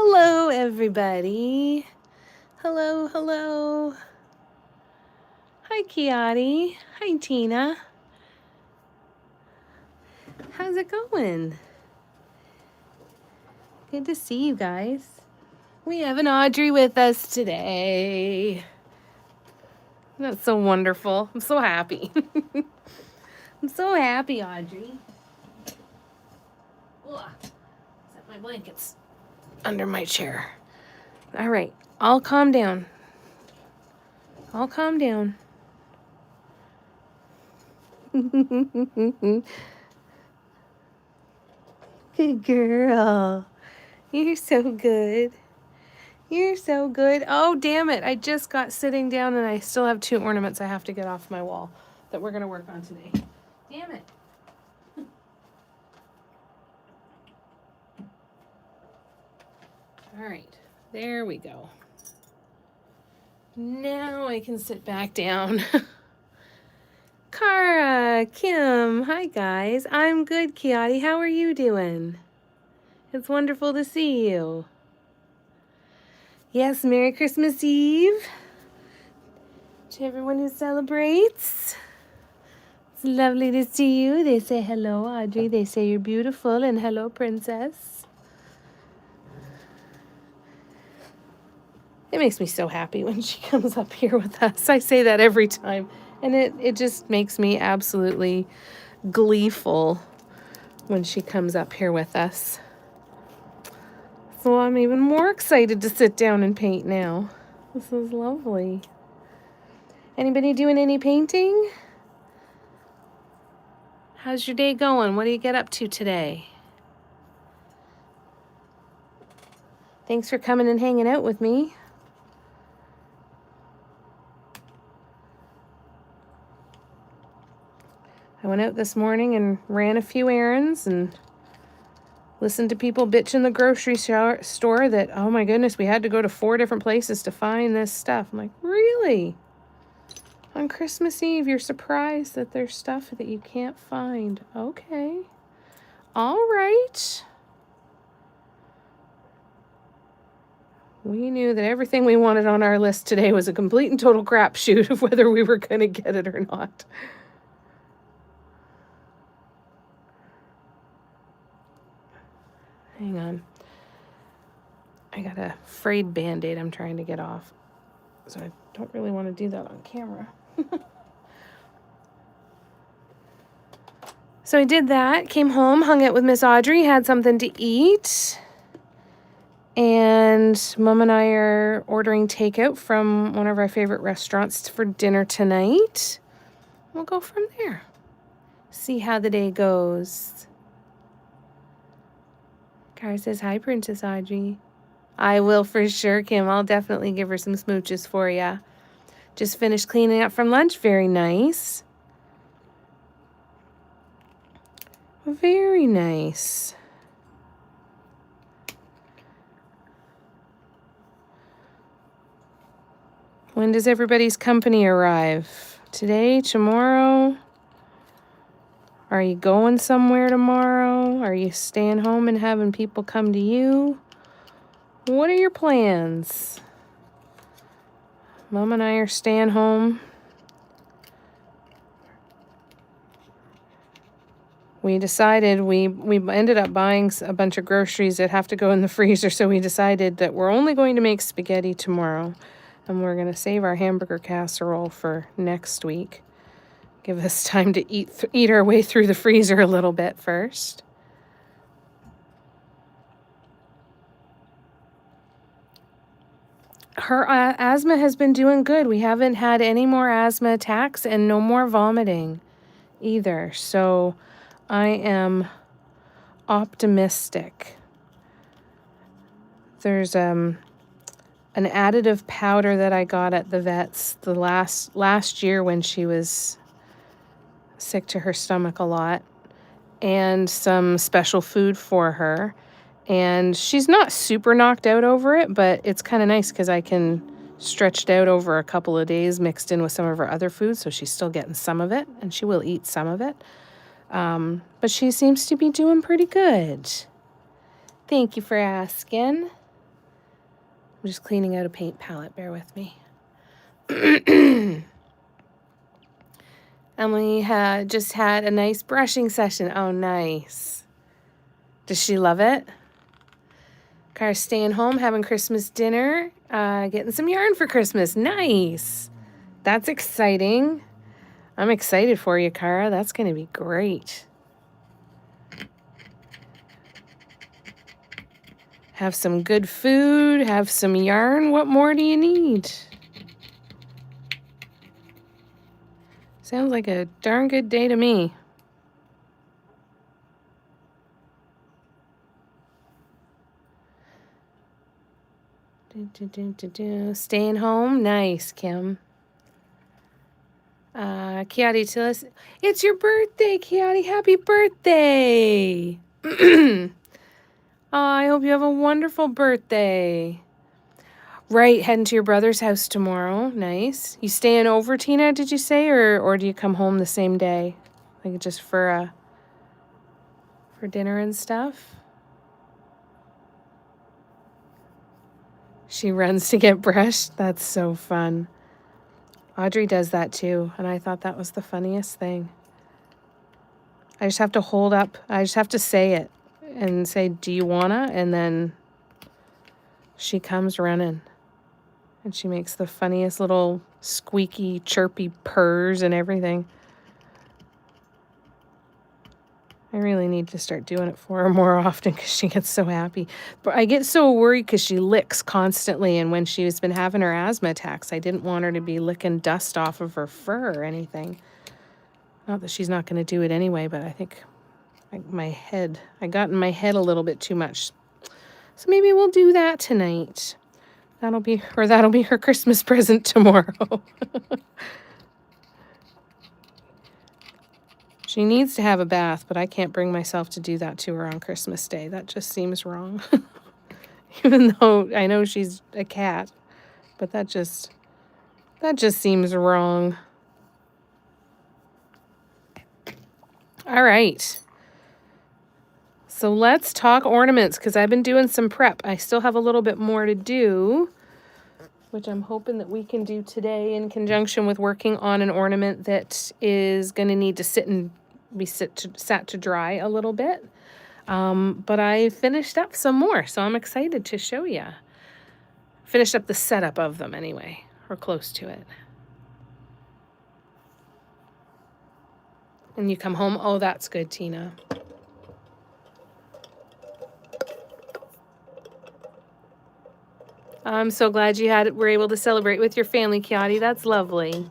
Hello, everybody. Hello, hello. Hi, Kiati. Hi, Tina. How's it going? Good to see you guys. We have an Audrey with us today. That's so wonderful. I'm so happy. I'm so happy, Audrey. Ugh. Set my blankets under my chair. All right, I'll calm down. I'll calm down. Good girl. You're so good. You're so good. Oh, damn it. I just got sitting down and I still have 2 ornaments I have to get off my wall that we're going to work on today. Damn it. All right. There we go. Now I can sit back down. Kara, Kim, hi guys. I'm good, Kiati. How are you doing? It's wonderful to see you. Yes, Merry Christmas Eve to everyone who celebrates. It's lovely to see you. They say hello, Audrey. They say you're beautiful, and hello, princess. It makes me so happy when she comes up here with us. I say that every time, and it just makes me absolutely gleeful when she comes up here with us. So I'm even more excited to sit down and paint now. This is lovely. Anybody doing any painting? How's your day going? What do you get up to today? Thanks for coming and hanging out with me. I went out this morning and ran a few errands and listened to people bitch in the grocery store that, oh my goodness, we had to go to 4 different places to find this stuff. I'm like, really? On Christmas Eve, you're surprised that there's stuff that you can't find. Okay. All right. We knew that everything we wanted on our list today was a complete and total crapshoot of whether we were going to get it or not. Hang on. I got a frayed Band-Aid I'm trying to get off. So I don't really want to do that on camera. So I did that, came home, hung out with Miss Audrey, had something to eat. And Mom and I are ordering takeout from one of our favorite restaurants for dinner tonight. We'll go from there. See how the day goes. Cara says, hi, Princess Audrey. I will for sure, Kim. I'll definitely give her some smooches for ya. Just finished cleaning up from lunch. Very nice. Very nice. When does everybody's company arrive? Today? Tomorrow? Are you going somewhere tomorrow? Are you staying home and having people come to you? What are your plans? Mom and I are staying home. We decided, we ended up buying a bunch of groceries that have to go in the freezer, so we decided that we're only going to make spaghetti tomorrow, and we're going to save our hamburger casserole for next week. Give us time to eat our way through the freezer a little bit first. Her asthma has been doing good. We haven't had any more asthma attacks and no more vomiting either. So I am optimistic. There's an additive powder that I got at the vet's the last year when she was sick to her stomach a lot, and some special food for her. And she's not super knocked out over it, but it's kind of nice because I can stretch it out over a couple of days mixed in with some of her other foods, so she's still getting some of it, and she will eat some of it. But she seems to be doing pretty good. Thank you for asking. I'm just cleaning out a paint palette. Bear with me. Emily just had a nice brushing session. Oh, nice. Does she love it? Kara's staying home, having Christmas dinner, getting some yarn for Christmas. Nice. That's exciting. I'm excited for you, Kara. That's going to be great. Have some good food, have some yarn. What more do you need? Sounds like a darn good day to me. Staying home? Nice, Kim. Kiati Tillis. It's your birthday, Kiati. Happy birthday. Oh, I hope you have a wonderful birthday. Right, heading to your brother's house tomorrow. Nice. You staying over, Tina, did you say? Or do you come home the same day? Like just for dinner and stuff? She runs to get brushed. That's so fun. Audrey does that too, and I thought that was the funniest thing. I just have to say it and say, do you wanna? And then she comes running. And she makes the funniest little squeaky, chirpy purrs and everything. I really need to start doing it for her more often because she gets so happy. But I get so worried because she licks constantly. And when she's been having her asthma attacks, I didn't want her to be licking dust off of her fur or anything. Not that she's not going to do it anyway, but I think I got in my head a little bit too much. So maybe we'll do that tonight. That'll be her Christmas present tomorrow. She needs to have a bath, but I can't bring myself to do that to her on Christmas Day. That just seems wrong. Even though I know she's a cat, but that just seems wrong. All right. So let's talk ornaments because I've been doing some prep. I still have a little bit more to do, which I'm hoping that we can do today in conjunction with working on an ornament that is going to need to sit and be sat to dry a little bit. But I finished up some more, so I'm excited to show you. Finished up the setup of them anyway, or close to it. And you come home. Oh, that's good, Tina. I'm so glad you were able to celebrate with your family, Kiati. That's lovely.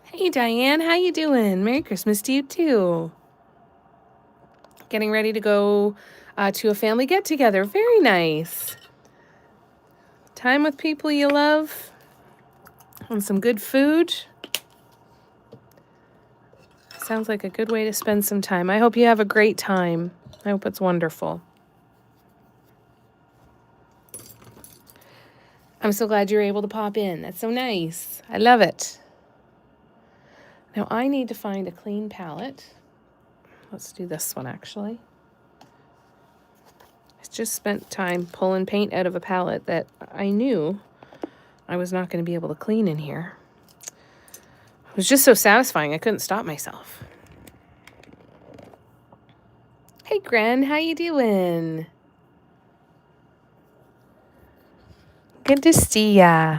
Hey, Diane, how you doing? Merry Christmas to you, too. Getting ready to go to a family get-together. Very nice. Time with people you love and some good food. Sounds like a good way to spend some time. I hope you have a great time. I hope it's wonderful. I'm so glad you're able to pop in. That's so nice. I love it. Now I need to find a clean palette. Let's do this one actually. I just spent time pulling paint out of a palette that I knew I was not going to be able to clean in here. It was just so satisfying. I couldn't stop myself. Hey, Gren, how you doing? Good to see ya.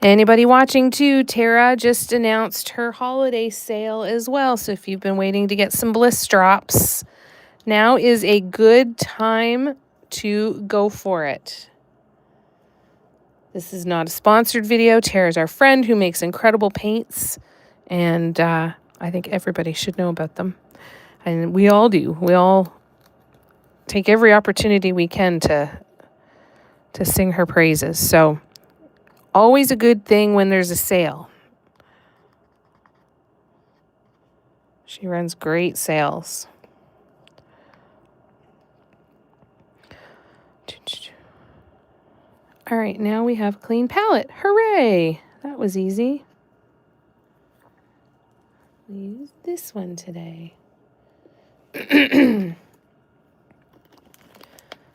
Anybody watching too, Tara just announced her holiday sale as well. So if you've been waiting to get some bliss drops, now is a good time to go for it. This is not a sponsored video. Tara's our friend who makes incredible paints, and I think everybody should know about them. And we all do. We all take every opportunity we can to sing her praises. So always a good thing when there's a sale. She runs great sales. All right, now we have a clean palette. Hooray! That was easy. We used this one today.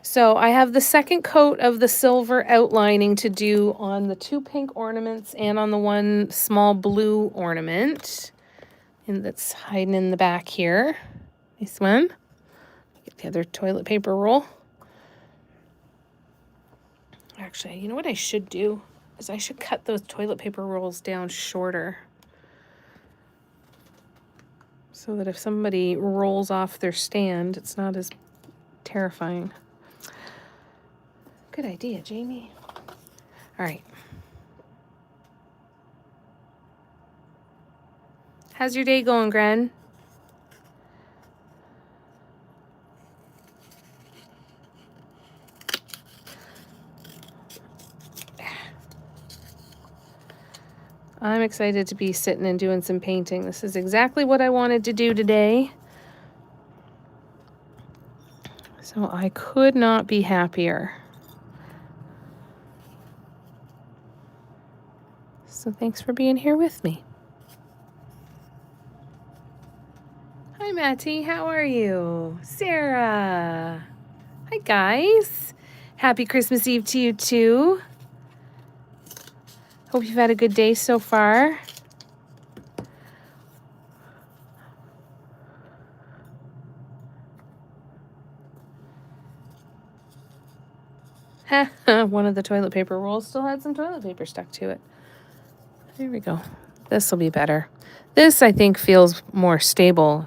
So I have the second coat of the silver outlining to do on the 2 pink ornaments and on the 1 small blue ornament. And that's hiding in the back here. This one. Get the other toilet paper roll. Actually, you know what I should do? Is I should cut those toilet paper rolls down shorter. So that if somebody rolls off their stand, it's not as terrifying. Good idea, Jamie. All right. How's your day going, Gren? I'm excited to be sitting and doing some painting. This is exactly what I wanted to do today. So I could not be happier. So thanks for being here with me. Hi, Matty. How are you? Sarah. Hi, guys. Happy Christmas Eve to you, too. Hope you've had a good day so far. One of the toilet paper rolls still had some toilet paper stuck to it. There we go. This will be better. This, I think, feels more stable.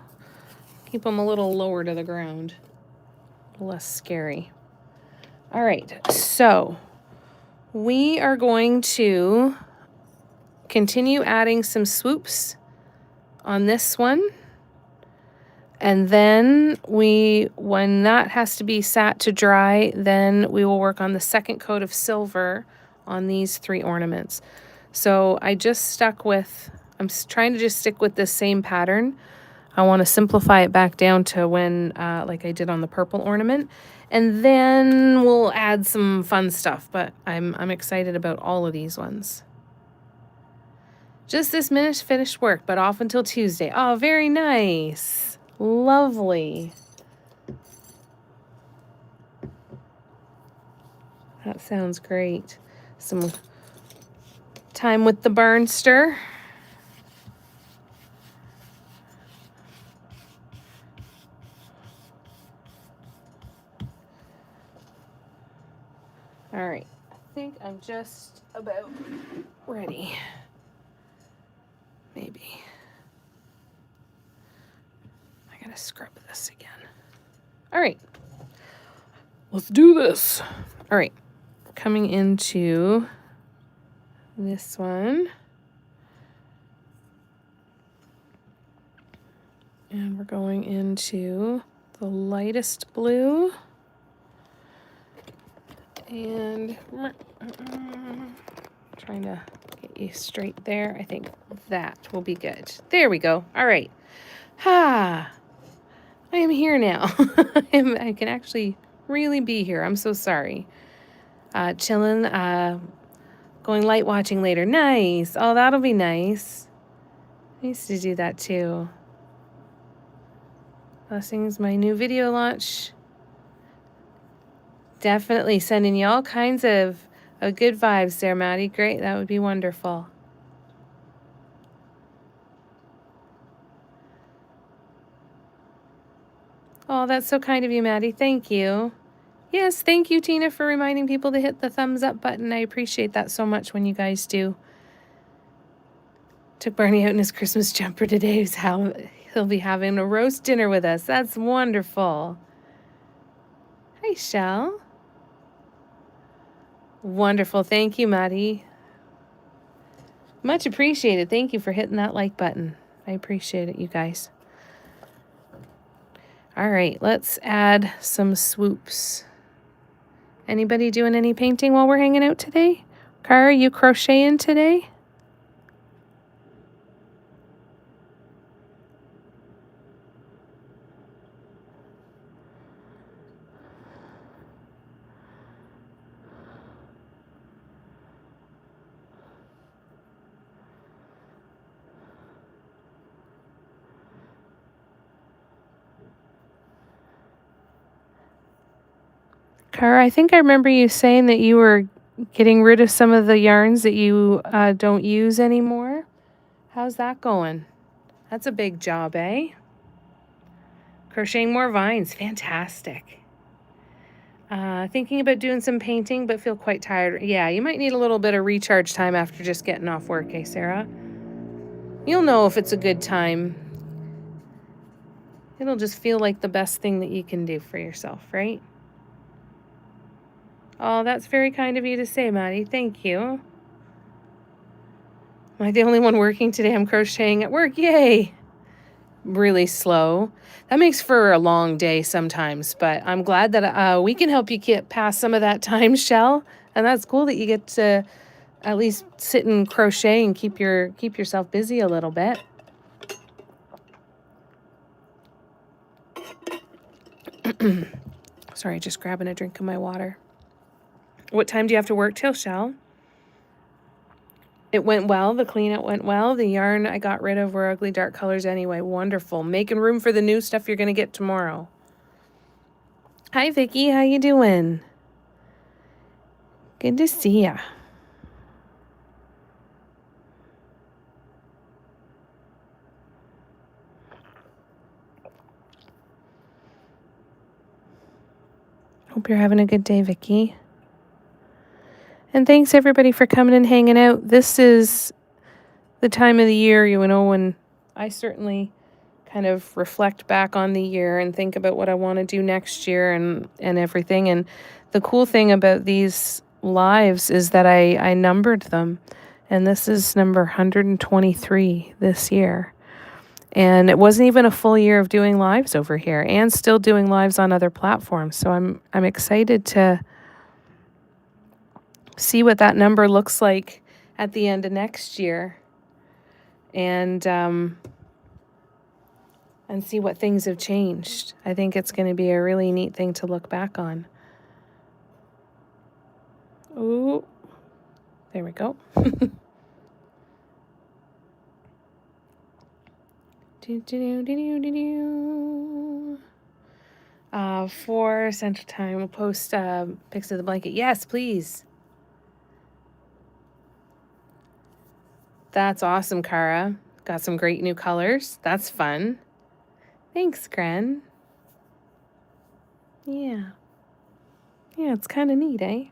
Keep them a little lower to the ground. Less scary. All right, so we are going to continue adding some swoops on this one. And then when that has to be sat to dry, then we will work on the second coat of silver on these 3 ornaments. So I just I'm trying to just stick with this same pattern. I want to simplify it back down to when, like I did on the purple ornament. And then we'll add some fun stuff, but I'm excited about all of these ones. Just this minute finished work, but off until Tuesday. Oh, very nice. Lovely. That sounds great. Some time with the barnster. All right. I think I'm just about ready. Maybe. I gotta scrub this again. All right. Let's do this. All right. Coming into this one. And we're going into the lightest blue. And trying to get you straight there. I think that will be good. There we go. All right. I am here now. I can actually really be here. I'm so sorry. Chilling, going light watching later. Nice. Oh, that'll be nice. Nice to do that too. Blessings, my new video launch. Definitely sending you all kinds of good vibes there, Maddie. Great. That would be wonderful. Oh, that's so kind of you, Maddie. Thank you. Yes, thank you, Tina, for reminding people to hit the thumbs up button. I appreciate that so much when you guys do. Took Barney out in his Christmas jumper today. He'll be having a roast dinner with us. That's wonderful. Hi, Shell. Wonderful. Thank you, Maddie. Much appreciated. Thank you for hitting that like button. I appreciate it, you guys. All right, let's add some swoops. Anybody doing any painting while we're hanging out today? Cara, you crocheting today? Cara, I think I remember you saying that you were getting rid of some of the yarns that you don't use anymore. How's that going? That's a big job, eh? Crocheting more vines. Fantastic. Thinking about doing some painting, but feel quite tired. Yeah, you might need a little bit of recharge time after just getting off work, eh, Sarah? You'll know if it's a good time. It'll just feel like the best thing that you can do for yourself, right? Oh, that's very kind of you to say, Maddie. Thank you. Am I the only one working today? I'm crocheting at work. Yay! Really slow. That makes for a long day sometimes, but I'm glad that we can help you get past some of that time, Shell. And that's cool that you get to at least sit and crochet and keep yourself busy a little bit. Sorry, just grabbing a drink of my water. What time do you have to work till, Shell? It went well. The clean-out went well. The yarn I got rid of were ugly dark colors anyway. Wonderful. Making room for the new stuff you're going to get tomorrow. Hi, Vicky. How you doing? Good to see ya. Hope you're having a good day, Vicky. And thanks, everybody, for coming and hanging out. This is the time of the year, you know, when I certainly kind of reflect back on the year and think about what I want to do next year and everything. And the cool thing about these lives is that I numbered them. And this is number 123 this year. And it wasn't even a full year of doing lives over here and still doing lives on other platforms. So I'm excited to see what that number looks like at the end of next year and see what things have changed. I think it's going to be a really neat thing to look back on. Ooh, there we go. For Central Time, we'll post pics of the blanket. Yes, please. That's awesome, Cara. Got some great new colors. That's fun. Thanks, Gren. Yeah. Yeah, it's kind of neat, eh?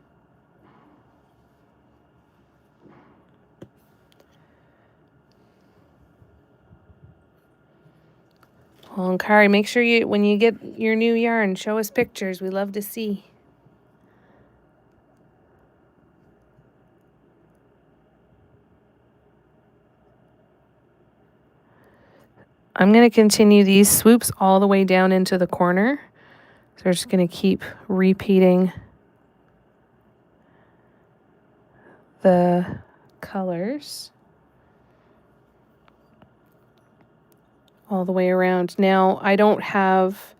Well, and Kari, make sure when you get your new yarn, show us pictures. We love to see. I'm going to continue these swoops all the way down into the corner. So we're just going to keep repeating the colors all the way around. Now, I don't have,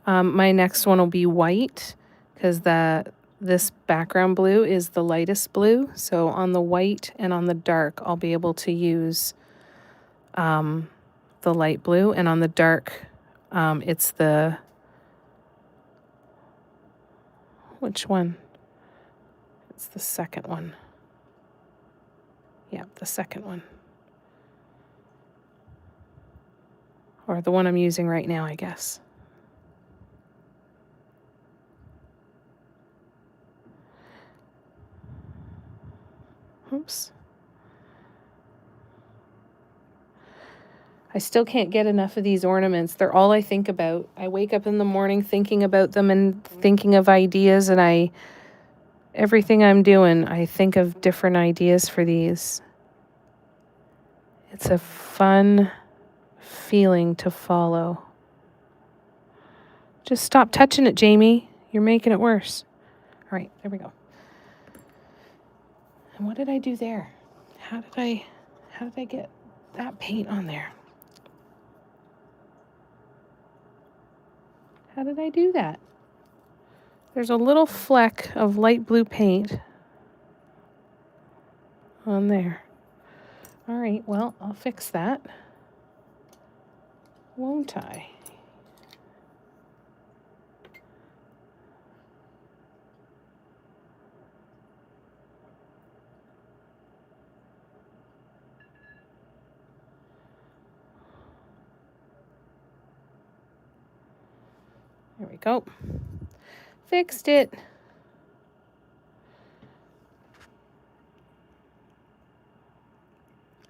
my next one will be white because this background blue is the lightest blue. So on the white and on the dark, I'll be able to use the light blue, and on the dark, it's the, which one? It's the second one. Yeah, the second one. Or the one I'm using right now, I guess. Oops. I still can't get enough of these ornaments. They're all I think about. I wake up in the morning thinking about them and thinking of ideas, and everything I'm doing, I think of different ideas for these. It's a fun feeling to follow. Just stop touching it, Jamie. You're making it worse. All right, there we go. And what did I do there? How did I get that paint on there? How did I do that? There's a little fleck of light blue paint on there. All right, well, I'll fix that. Won't I? There we go. Fixed it.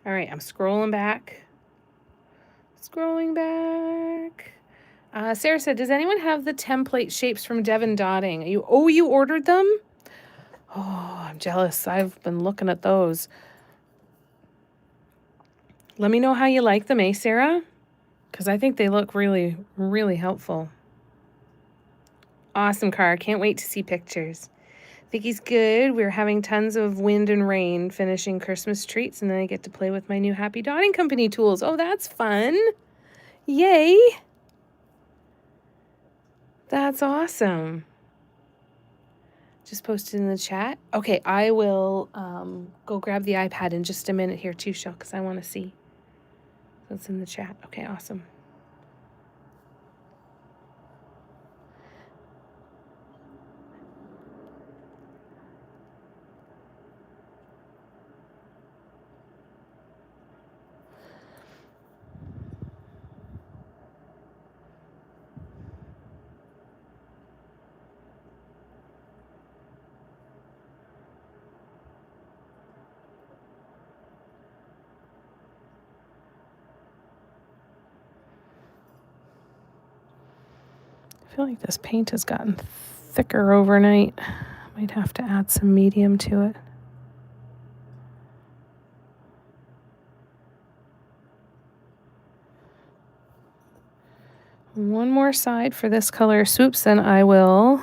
All right, I'm scrolling back. Scrolling back. Sarah said, does anyone have the template shapes from Devon Dotting? You ordered them? Oh, I'm jealous. I've been looking at those. Let me know how you like them, Sarah? Because I think they look really, really helpful. Awesome car. Can't wait to see pictures. Vicky's good. We're having tons of wind and rain, finishing Christmas treats, and then I get to play with my new Happy Dotting Company tools. Oh, that's fun. Yay. That's awesome. Just posted in the chat. Okay, I will go grab the iPad in just a minute here too, Shell, because I want to see. So it's in the chat. Okay, awesome. I feel like this paint has gotten thicker overnight. Might have to add some medium to it. One more side for this color swoops, then I will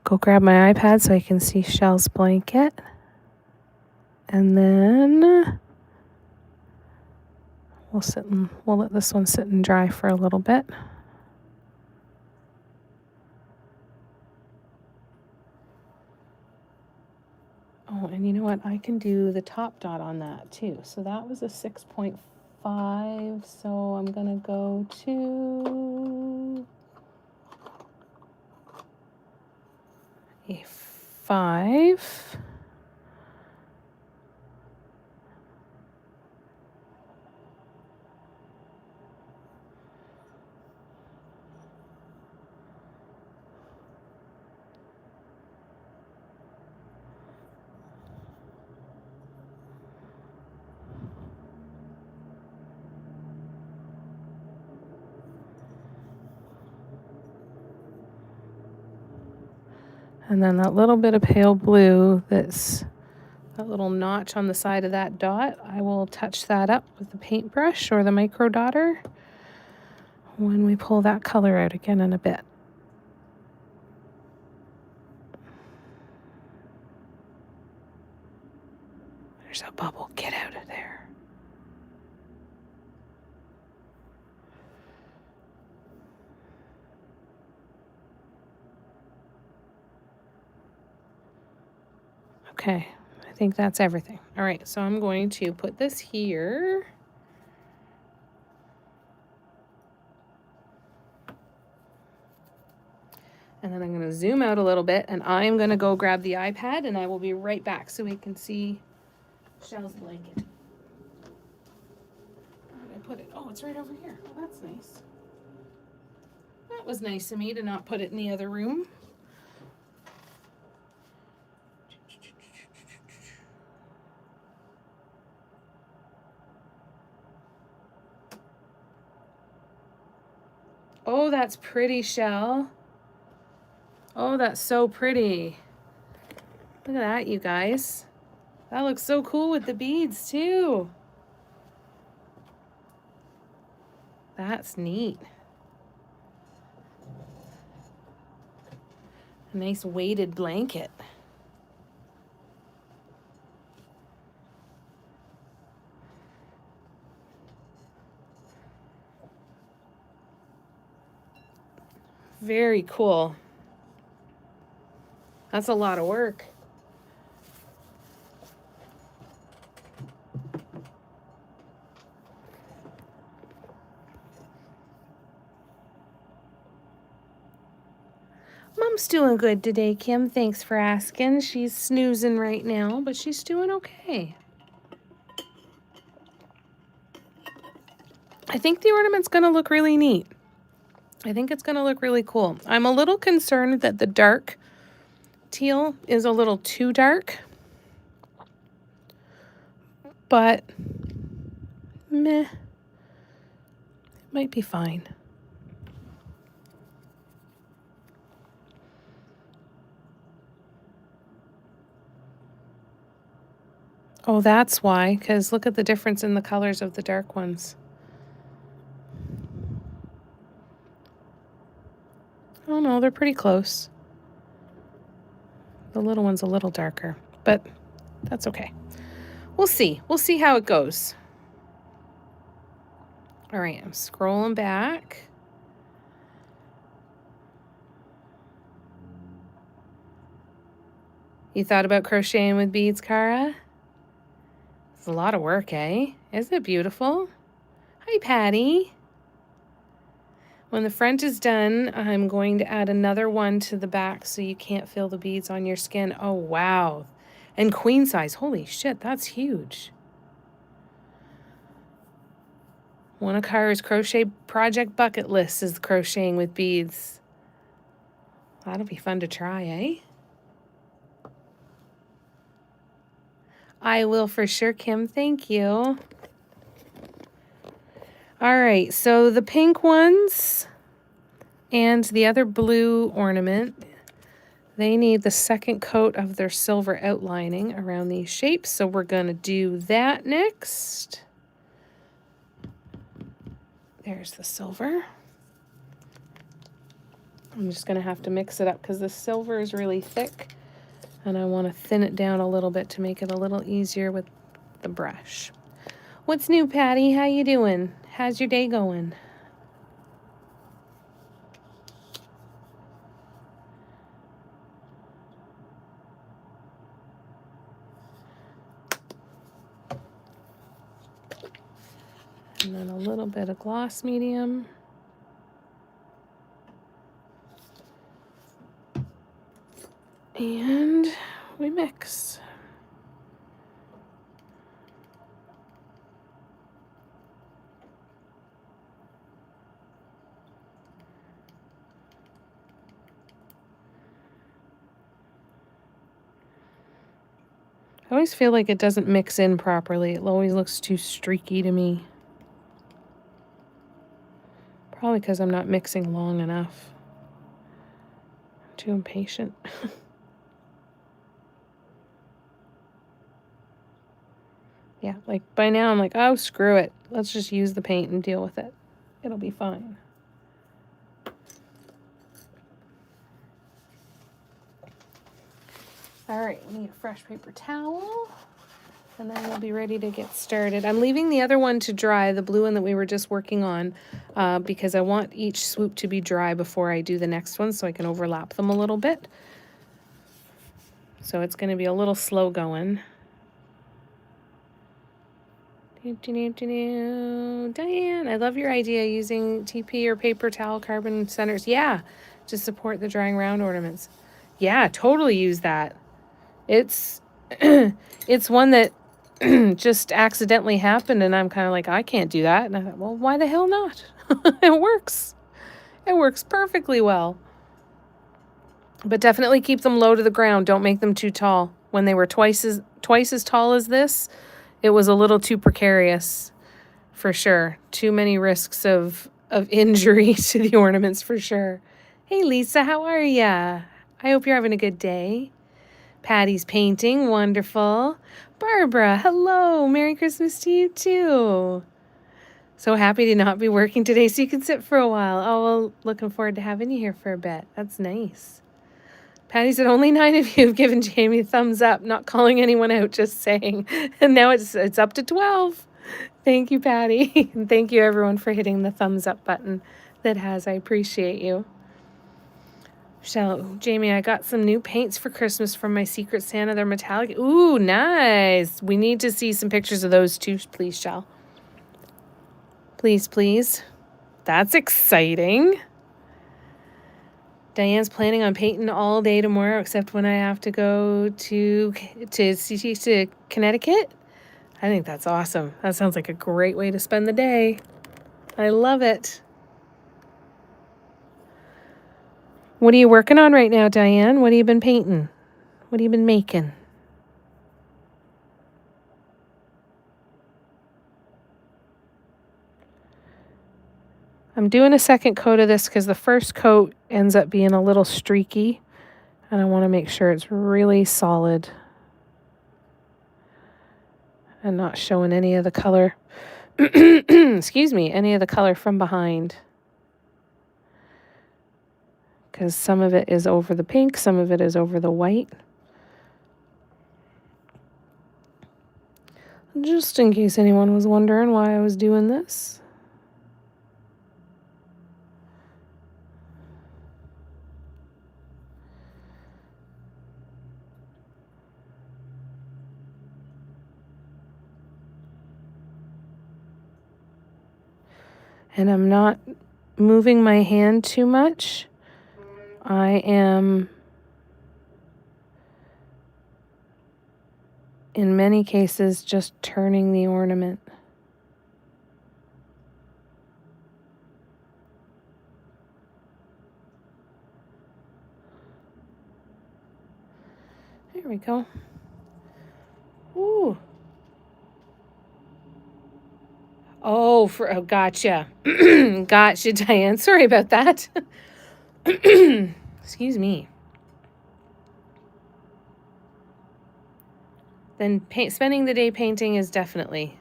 go grab my iPad so I can see Shell's blanket. And then we'll let this one sit and dry for a little bit. Oh, and you know what? I can do the top dot on that too. So that was a 6.5. So I'm gonna go to a 5. And then that little bit of pale blue, that little notch on the side of that dot, I will touch that up with the paintbrush or the micro dotter when we pull that color out again in a bit. There's a bubble. Get out of there. Okay, I think that's everything. All right, so I'm going to put this here. And then I'm going to zoom out a little bit, and I'm going to go grab the iPad, and I will be right back so we can see Shell's blanket. Where did I put it? Oh, it's right over here. Oh, that's nice. That was nice of me to not put it in the other room. Oh, that's pretty, Shell. Oh, that's so pretty. Look at that, you guys. That looks so cool with the beads, too. That's neat. A nice weighted blanket. Very cool. That's a lot of work. Mom's doing good today, Kim. Thanks for asking. She's snoozing right now, but she's doing okay. I think the ornament's going to look really neat. I think it's going to look really cool. I'm a little concerned that the dark teal is a little too dark, but meh, it might be fine. Oh, that's why, because look at the difference in the colors of the dark ones. Oh no, they're pretty close. The little one's a little darker, but that's okay. We'll see. We'll see how it goes. All right, I'm scrolling back. You thought about crocheting with beads, Cara? It's a lot of work, eh? Isn't it beautiful? Hi, Patty. When the front is done, I'm going to add another one to the back so you can't feel the beads on your skin. Oh, wow. And queen size. Holy shit, that's huge. One of Cara's crochet project bucket list is crocheting with beads. That'll be fun to try, eh? I will for sure, Kim. Thank you. All right, so the pink ones and the other blue ornament, they need the second coat of their silver outlining around these shapes. So we're going to do that next. There's the silver. I'm just going to have to mix it up because the silver is really thick and I want to thin it down a little bit to make it a little easier with the brush. What's new, Patty? How you doing? How's your day going? And then a little bit of gloss medium. And we mix. I always feel like it doesn't mix in properly. It always looks too streaky to me. Probably because I'm not mixing long enough. I'm too impatient. Yeah, like by now I'm like, oh, screw it. Let's just use the paint and deal with it. It'll be fine. All right, we need a fresh paper towel. And then we'll be ready to get started. I'm leaving the other one to dry, the blue one that we were just working on, because I want each swoop to be dry before I do the next one so I can overlap them a little bit. So it's going to be a little slow going. Diane, I love your idea using TP or paper towel carbon centers. Yeah, to support the drying round ornaments. Yeah, totally use that. It's it's one that just accidentally happened and I'm kind of like, I can't do that. And I thought, well, why the hell not? It works. It works perfectly well. But definitely keep them low to the ground. Don't make them too tall. When they were twice as tall as this, it was a little too precarious for sure. Too many risks of injury to the ornaments for sure. Hey Lisa, how are ya? I hope you're having a good day. Patty's painting, wonderful. Barbara, hello. Merry Christmas to you too. So happy to not be working today so you can sit for a while. Oh, well, looking forward to having you here for a bit. That's nice. Patty said only 9 of you have given Jamie a thumbs up, not calling anyone out, just saying. And now it's up to 12. Thank you, Patty. And thank you everyone for hitting the thumbs up button that has. I appreciate you. Jamie, I got some new paints for Christmas from my Secret Santa. They're metallic. Ooh, nice. We need to see some pictures of those too, please, Shell. Please, please. That's exciting. Diane's planning on painting all day tomorrow, except when I have to go to Connecticut. I think that's awesome. That sounds like a great way to spend the day. I love it. What are you working on right now, Diane? What have you been painting? What have you been making? I'm doing a second coat of this because the first coat ends up being a little streaky, and I want to make sure it's really solid and not showing any of the color. Excuse me, any of the color from behind. Because some of it is over the pink, some of it is over the white. Just in case anyone was wondering why I was doing this. And I'm not moving my hand too much. I am, in many cases, just turning the ornament. There we go. Ooh. Oh, gotcha. Gotcha, Diane. Sorry about that. Excuse me. Then spending the day painting is definitely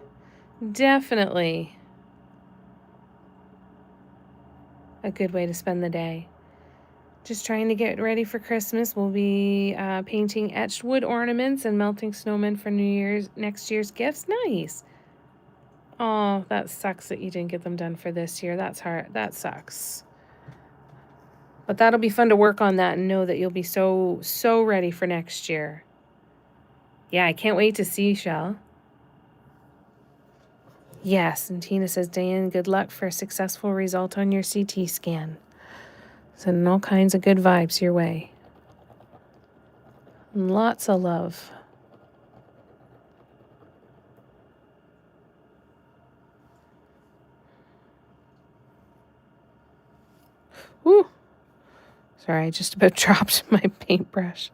a good way to spend the day. Just trying to get ready for Christmas. We'll be painting etched wood ornaments and melting snowmen for next year's gifts. Nice. Oh, that sucks that you didn't get them done for this year. That's hard. That sucks. But that'll be fun to work on that and know that you'll be so ready for next year. Yeah, I can't wait to see, Shell. Yes, and Tina says, Diane, good luck for a successful result on your CT scan. Sending all kinds of good vibes your way. And lots of love. Woo! Sorry, I just about dropped my paintbrush.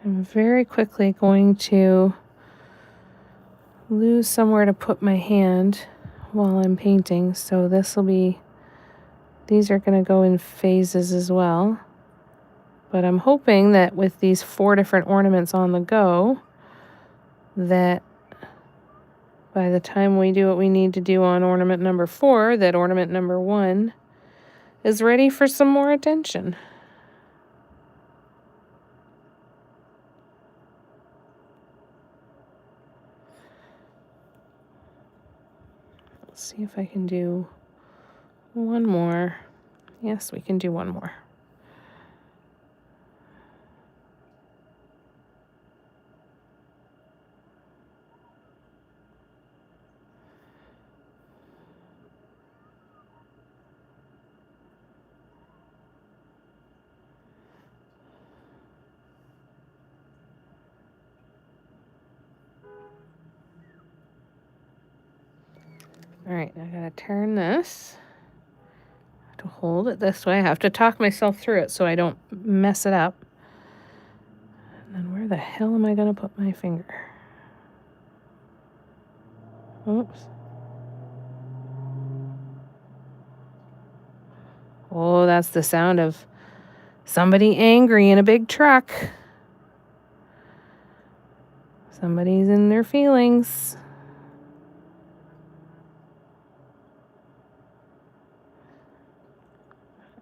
I'm very quickly going to lose somewhere to put my hand while I'm painting, so these are going to go in phases as well. But I'm hoping that with these 4 different ornaments on the go, that by the time we do what we need to do on ornament number 4, that ornament number 1 is ready for some more attention. Let's see if I can do one more. Yes, we can do one more. All right, I gotta turn this to hold it this way. I have to talk myself through it so I don't mess it up. And then where the hell am I gonna put my finger? Oops. Oh, that's the sound of somebody angry in a big truck. Somebody's in their feelings.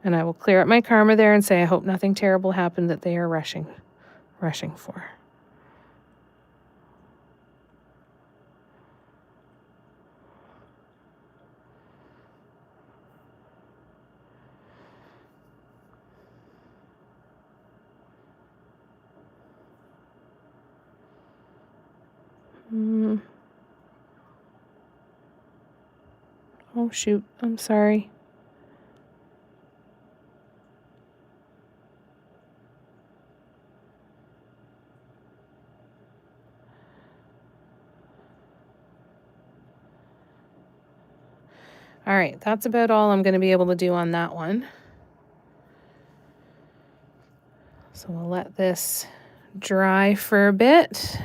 And I will clear up my karma there and say I hope nothing terrible happened that they are rushing for. Oh, shoot. I'm sorry. All right, that's about all I'm going to be able to do on that one. So we'll let this dry for a bit.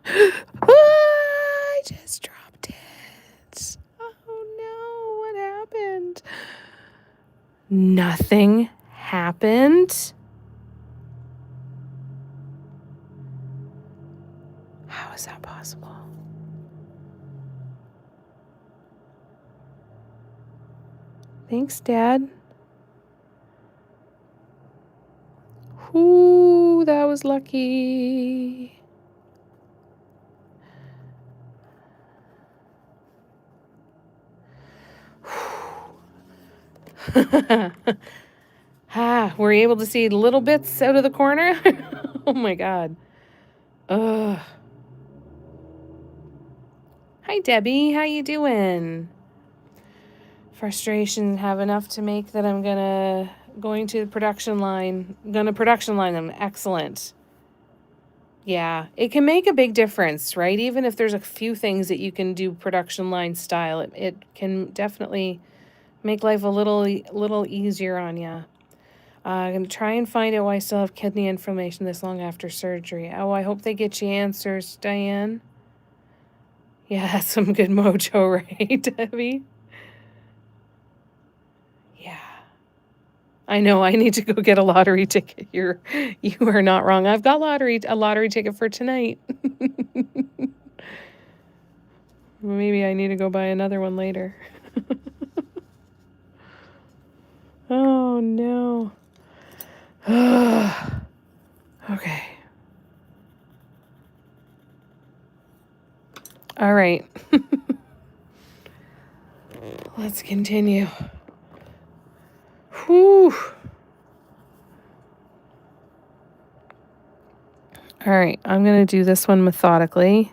I just dropped it. Oh no, what happened? Nothing happened. How is that possible? Thanks, Dad. Ooh, that was lucky. We're able to see little bits out of the corner. Oh my God. Ugh. Hi, Debbie. How you doing? Frustration have enough to make that I'm going to the production line. Gonna production line them. Excellent. Yeah, it can make a big difference, right? Even if there's a few things that you can do production line style, it can definitely make life a little easier on you. I'm gonna try and find out why I still have kidney inflammation this long after surgery. Oh, I hope they get you answers, Diane. Yeah, that's some good mojo, right, Debbie? Yeah. I know I need to go get a lottery ticket. You are not wrong. I've got a lottery ticket for tonight. Maybe I need to go buy another one later. Oh no. Okay. All right. Let's continue. Whew. All right, I'm going to do this one methodically.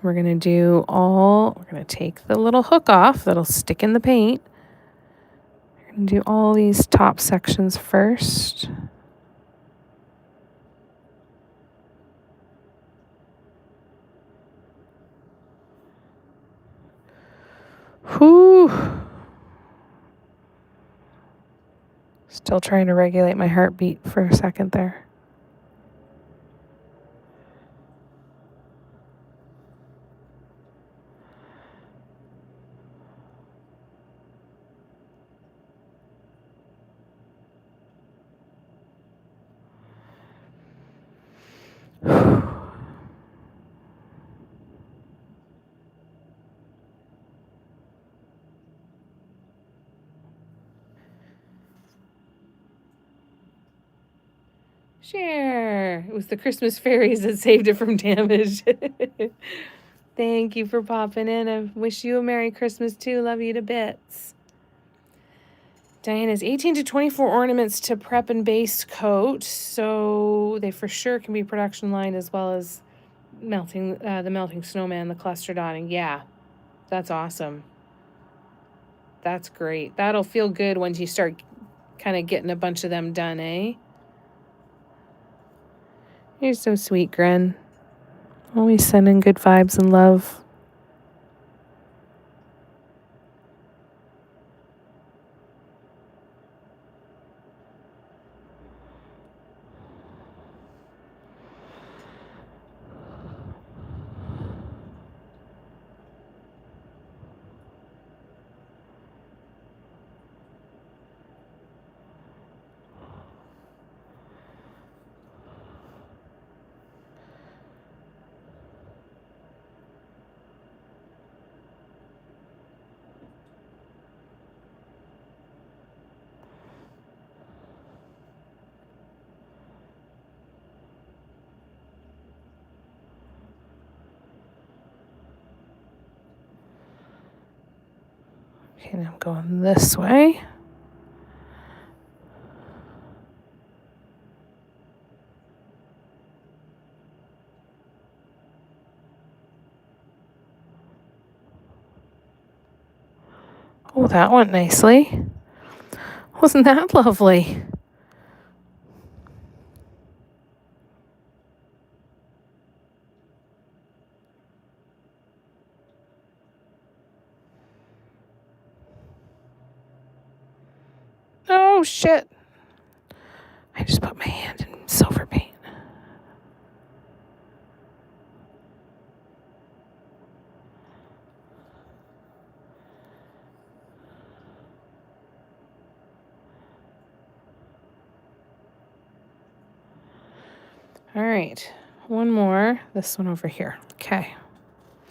We're going to take the little hook off that'll stick in the paint. We're going to do all these top sections first. Whew. Still trying to regulate my heartbeat for a second there. Sure. It was the Christmas fairies that saved it from damage. Thank you for popping in. I wish you a Merry Christmas too. Love you to bits. Diana's 18 to 24 ornaments to prep and base coat, so they for sure can be production line as well as the melting snowman, the cluster dotting. Yeah, that's awesome. That's great. That'll feel good once you start kind of getting a bunch of them done, eh? You're so sweet, Gren. Always sending good vibes and love. Okay, now I'm going this way. Oh, that went nicely. Wasn't that lovely? Oh, shit. I just put my hand in silver paint. All right, one more. This one over here. Okay.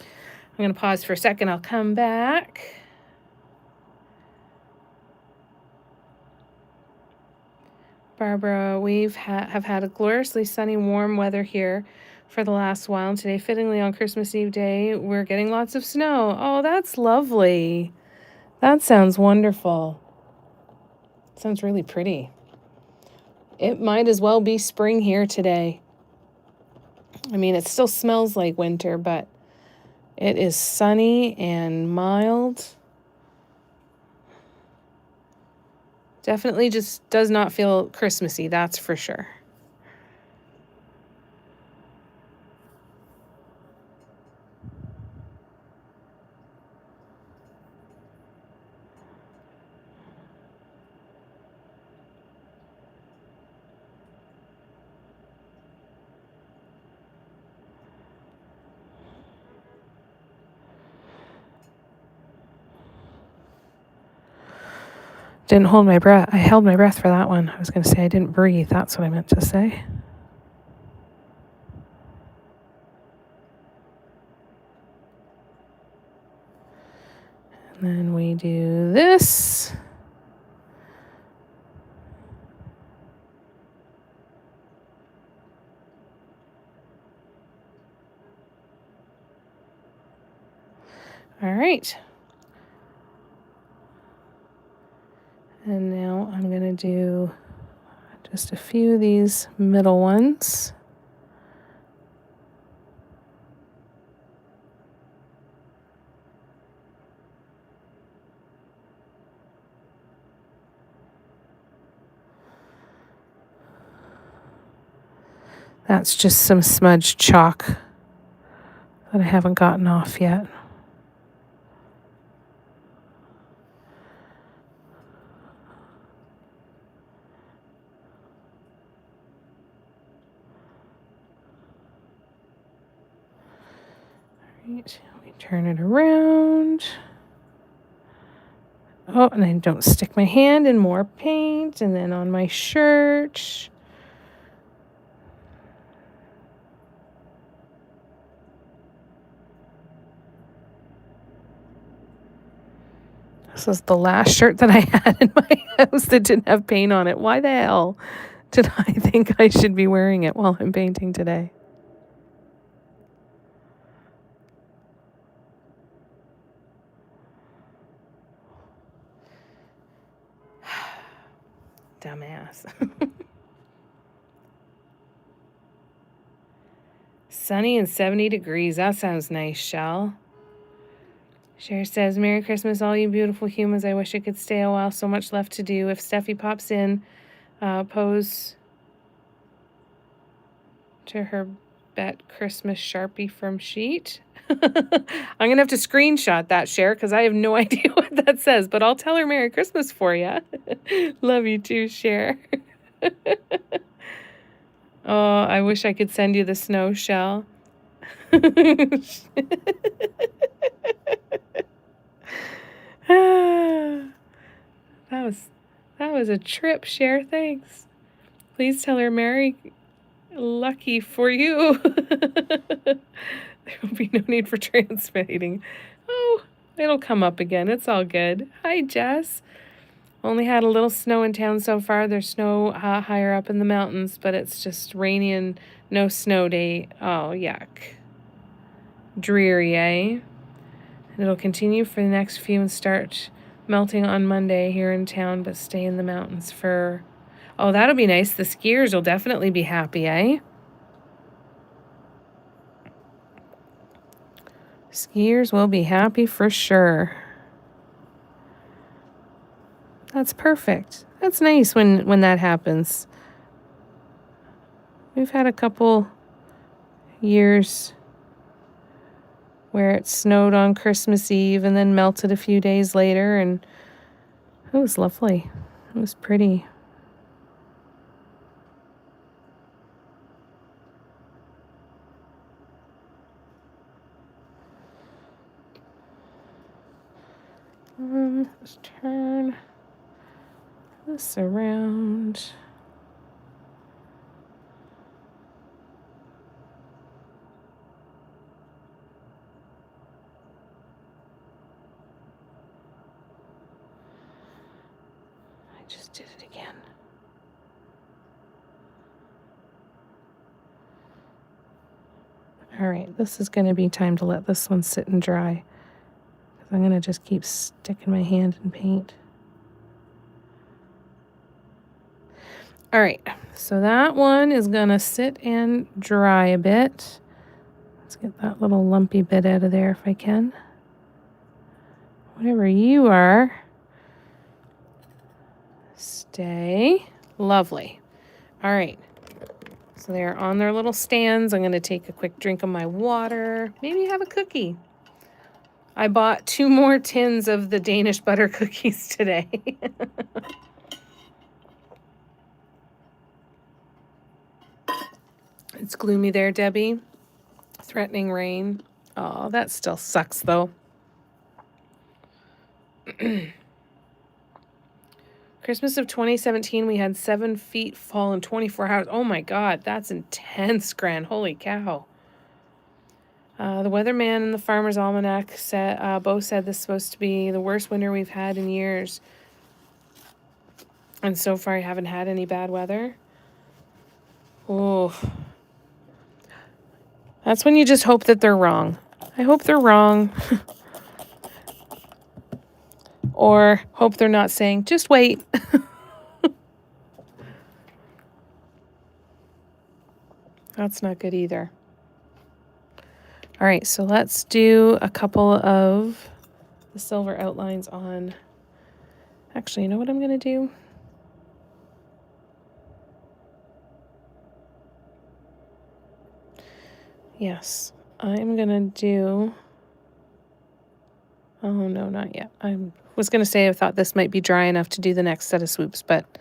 I'm going to pause for a second. I'll come back. Barbara, we've have had a gloriously sunny, warm weather here for the last while. And today, fittingly on Christmas Eve day, we're getting lots of snow. Oh, that's lovely. That sounds wonderful. Sounds really pretty. It might as well be spring here today. I mean, it still smells like winter, but it is sunny and mild. Definitely just does not feel Christmassy, that's for sure. Didn't hold my breath. I held my breath for that one. I was going to say I didn't breathe. That's what I meant to say. And then we do this. All right. And now I'm going to do just a few of these middle ones. That's just some smudged chalk that I haven't gotten off yet. All right, we turn it around. Oh, and I don't stick my hand in more paint, and then on my shirt. This is the last shirt that I had in my house that didn't have paint on it. Why the hell did I think I should be wearing it while I'm painting today? Dumbass. Sunny and 70 degrees. That sounds nice, Shell. Cher says, Merry Christmas, all you beautiful humans. I wish I could stay a while. So much left to do. If Steffi pops in, pose to her bet Christmas Sharpie from Sheet. I'm going to have to screenshot that, Cher, because I have no idea what that says. But I'll tell her Merry Christmas for you. Love you too, Cher. Oh, I wish I could send you the snow shell. That was a trip, Cher. Thanks. Please tell her Merry Lucky for you. There will be no need for translating. Oh, it'll come up again. It's all good. Hi, Jess. Only had a little snow in town so far. There's snow higher up in the mountains, but it's just rainy and no snow day. Oh, yuck. Dreary, eh? And it'll continue for the next few and start melting on Monday here in town, but stay in the mountains for... Oh, that'll be nice. The skiers will definitely be happy, eh? Skiers will be happy for sure. That's perfect. That's nice when that happens. We've had a couple years where it snowed on Christmas Eve and then melted a few days later, and it was lovely. It was pretty. Let's turn this around. I just did it again. All right, this is going to be time to let this one sit and dry. I'm going to just keep sticking my hand in paint. All right, so that one is going to sit and dry a bit. Let's get that little lumpy bit out of there if I can. Whatever you are, stay. Lovely. All right, so they're on their little stands. I'm going to take a quick drink of my water, maybe have a cookie. I bought 2 more tins of the Danish butter cookies today. It's gloomy there, Debbie. Threatening rain. Oh, that still sucks, though. Christmas of 2017, we had 7 feet fall in 24 hours. Oh, my God. That's intense, Gran. Holy cow. The weatherman and the Farmer's Almanac both said this is supposed to be the worst winter we've had in years. And so far, I haven't had any bad weather. Oh. That's when you just hope that they're wrong. I hope they're wrong. Or hope they're not saying, just wait. That's not good either. All right, so let's do a couple of the silver outlines on. Actually, you know what I'm going to do? Yes, I'm going to do... Oh, no, not yet. I was going to say I thought this might be dry enough to do the next set of swoops, but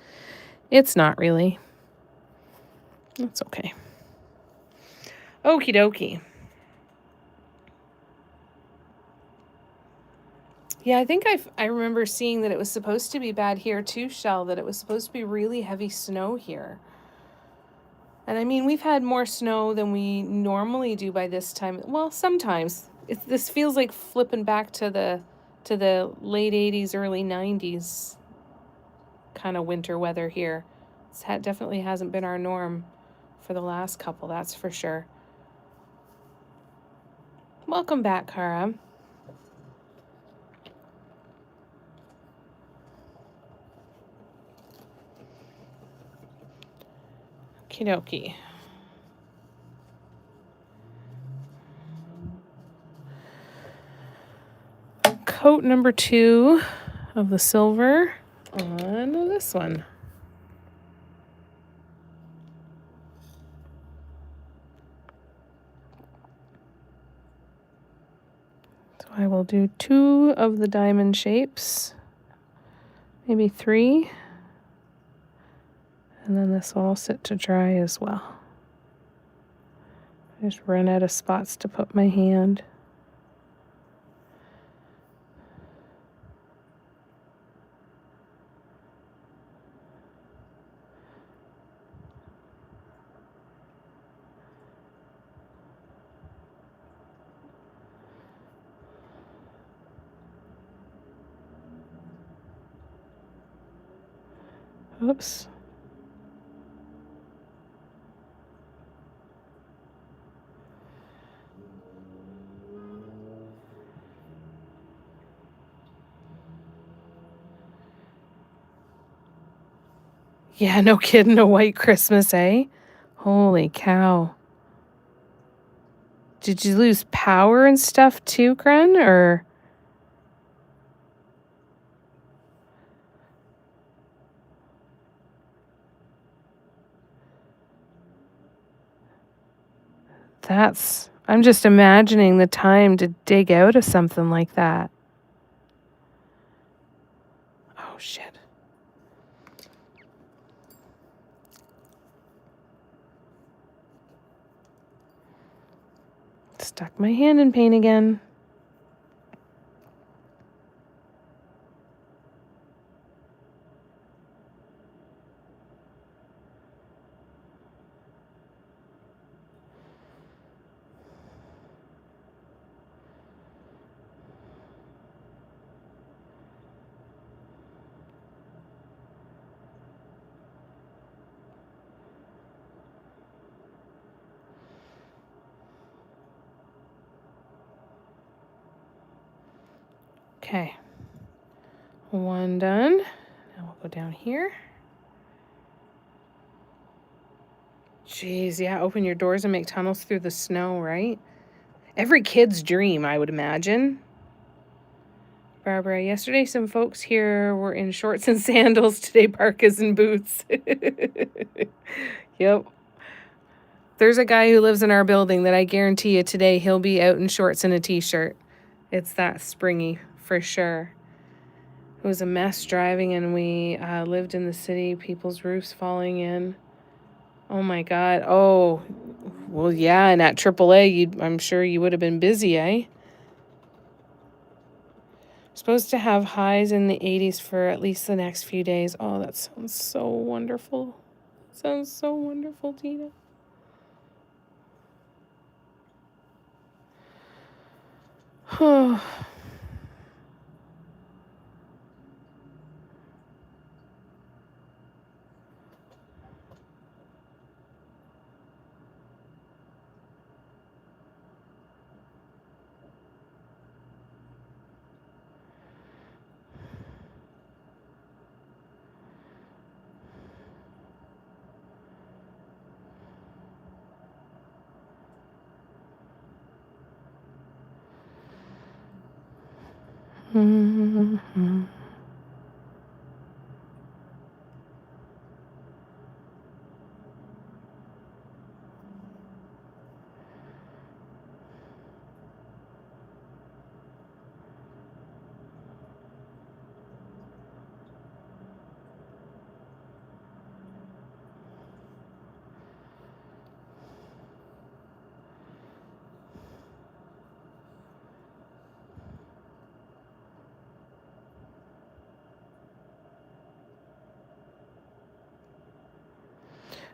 it's not really. That's okay. Okie dokie. Yeah, I think I remember seeing that it was supposed to be bad here too, Shell, that it was supposed to be really heavy snow here. And I mean, we've had more snow than we normally do by this time. Well, sometimes. This feels like flipping back to the late 80s, early 90s kind of winter weather here. It definitely hasn't been our norm for the last couple, that's for sure. Welcome back, Cara. Okie dokie. Coat number 2 of the silver on this one. So I will do 2 of the diamond shapes, maybe 3, and then this will all sit to dry as well. I just ran out of spots to put my hand. Oops. Yeah, no kidding, a white Christmas, eh? Holy cow. Did you lose power and stuff too, Gren, or? I'm just imagining the time to dig out of something like that. Oh, shit. Stuck my hand in paint again. Okay. One done. Now we'll go down here. Jeez, yeah, open your doors and make tunnels through the snow, right? Every kid's dream, I would imagine. Barbara, yesterday some folks here were in shorts and sandals. Today, parkas and boots. Yep. There's a guy who lives in our building that I guarantee you today he'll be out in shorts and a t-shirt. It's that springy, for sure. It was a mess driving, and we lived in the city, people's roofs falling in. Oh my God. Oh, well, yeah, and at AAA, I'm sure you would have been busy, eh? Supposed to have highs in the 80s for at least the next few days. Oh, that sounds so wonderful. Sounds so wonderful, Tina. Oh. Mm-hmm.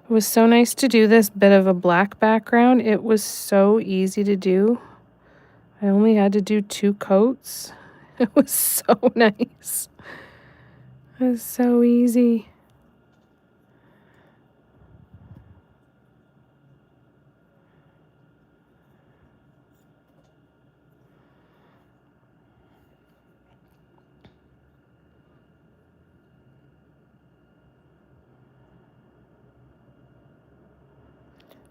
It was so nice to do this bit of a black background. It was so easy to do. I only had to do 2 coats. It was so nice. It was so easy.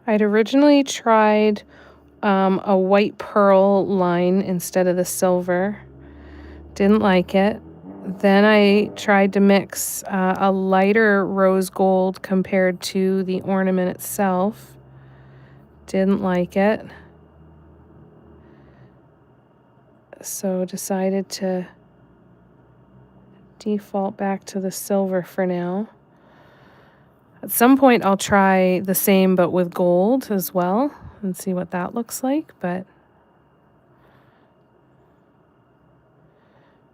I'd originally tried a white pearl line instead of the silver. Didn't like it. Then I tried to mix a lighter rose gold compared to the ornament itself. Didn't like it. So decided to default back to the silver for now. At some point I'll try the same but with gold as well and see what that looks like, but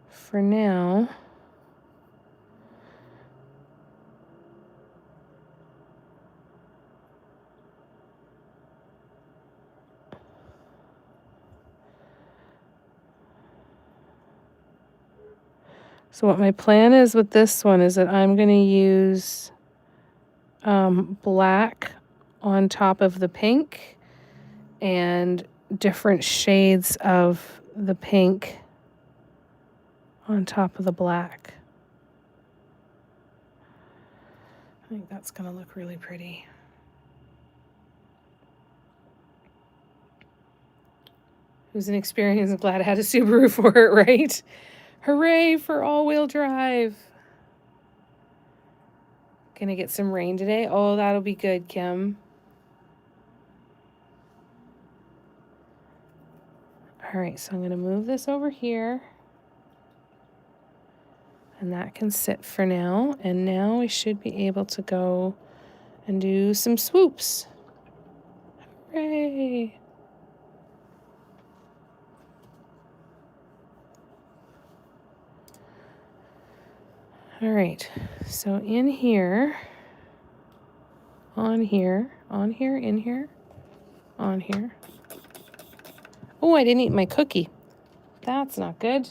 for now, so what my plan is with this one is that I'm going to use black on top of the pink and different shades of the pink on top of the black. I think that's going to look really pretty. Who's inexperienced and glad I had a Subaru for it, right? Hooray for all-wheel drive. Gonna get some rain today. Oh, that'll be good, Kim. All right, so I'm going to move this over here. And that can sit for now. And now we should be able to go and do some swoops. Hooray! All right, so in here, on here, on here, in here, on here. Oh, I didn't eat my cookie. That's not good.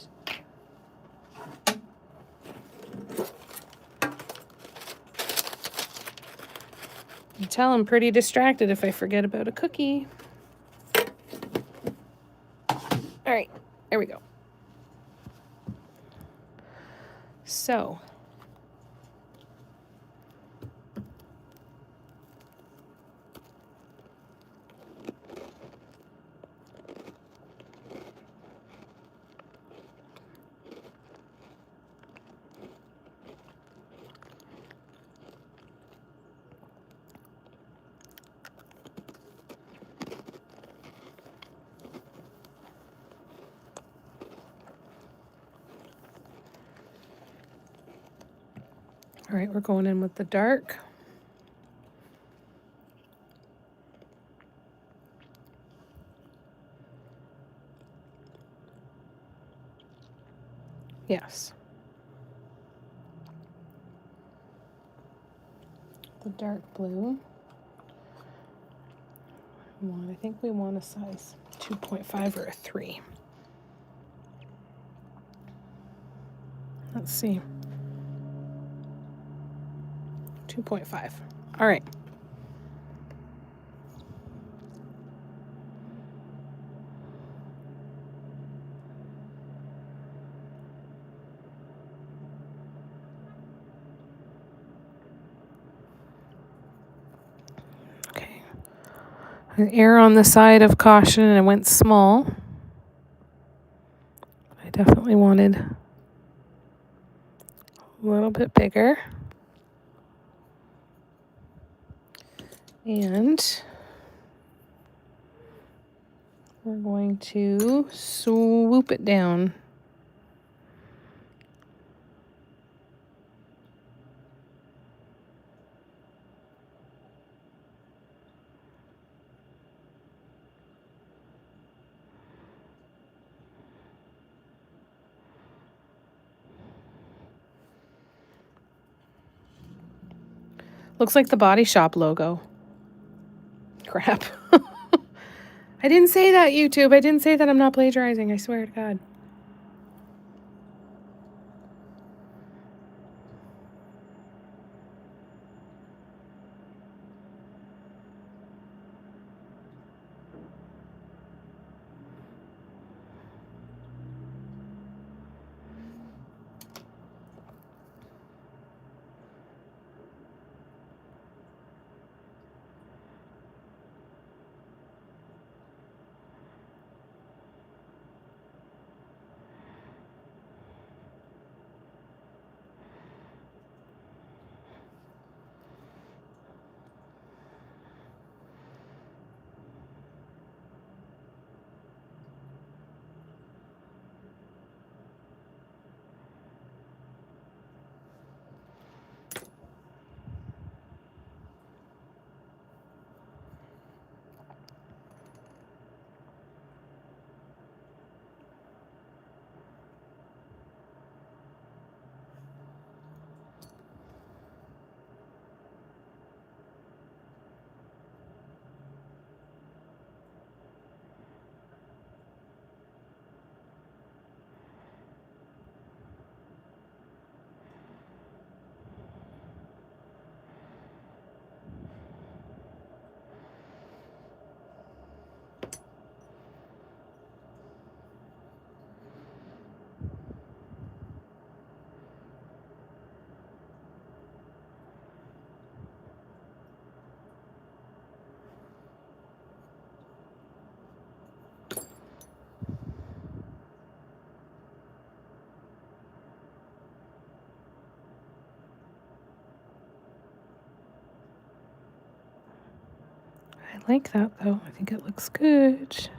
You tell I'm pretty distracted if I forget about a cookie. All right, there we go. So, all right, we're going in with the dark. Yes. The dark blue. I think we want a size 2.5 or a 3. Let's see. 2.5. All right. Okay. Err on the side of caution, and I went small. I definitely wanted a little bit bigger. And we're going to swoop it down. Looks like the Body Shop logo. Crap. I didn't say that, YouTube. I didn't say that. I'm not plagiarizing. I swear to God. I like that, though. I think it looks good.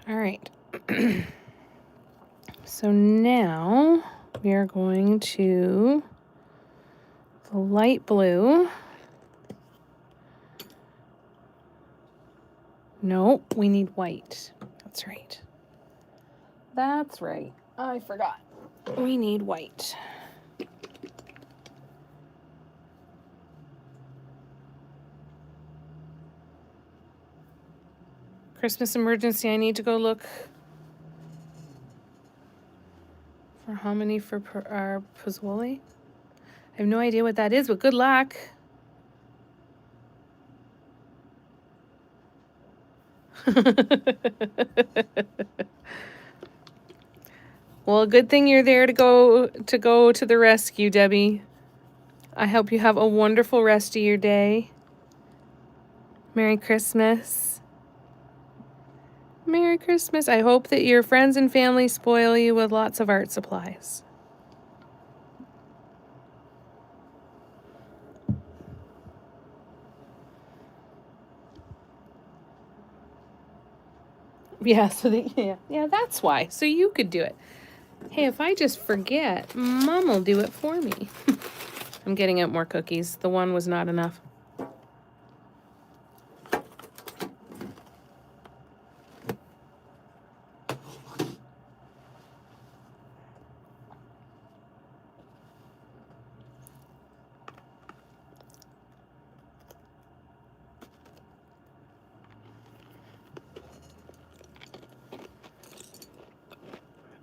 All right. So now we are going to the light blue. No, we need white. That's right. That's right. I forgot. We need white. Christmas emergency, I need to go look for hominy for our pozole. I have no idea what that is, but good luck. Well, good thing you're there to go to the rescue, Debbie. I hope you have a wonderful rest of your day. Merry Christmas. Merry Christmas. I hope that your friends and family spoil you with lots of art supplies. Yeah, yeah, that's why. So you could do it. Hey, if I just forget, Mom will do it for me. I'm getting out more cookies. The one was not enough.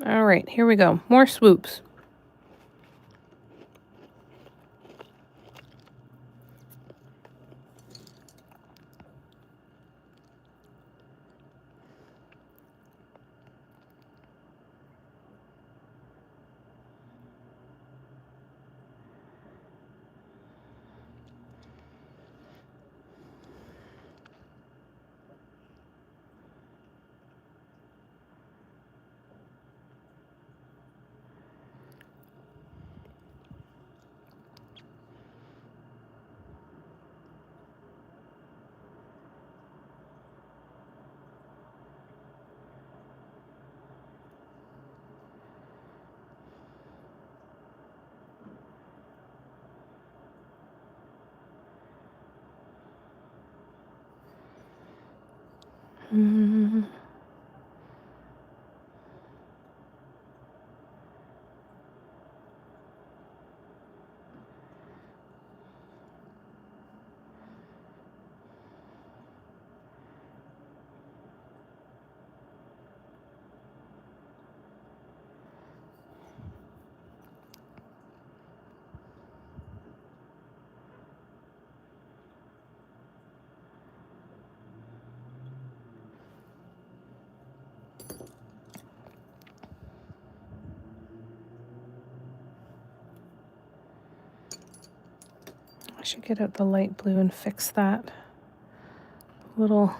All right, here we go. More swoops. Mm-hmm. I should get out the light blue and fix that little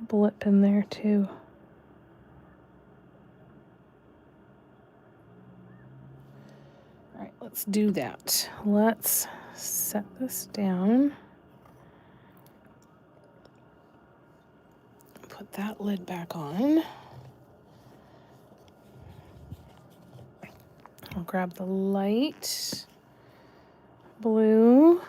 blip in there too. All right, let's do that. Let's set this down. Put that lid back on. I'll grab the light blue.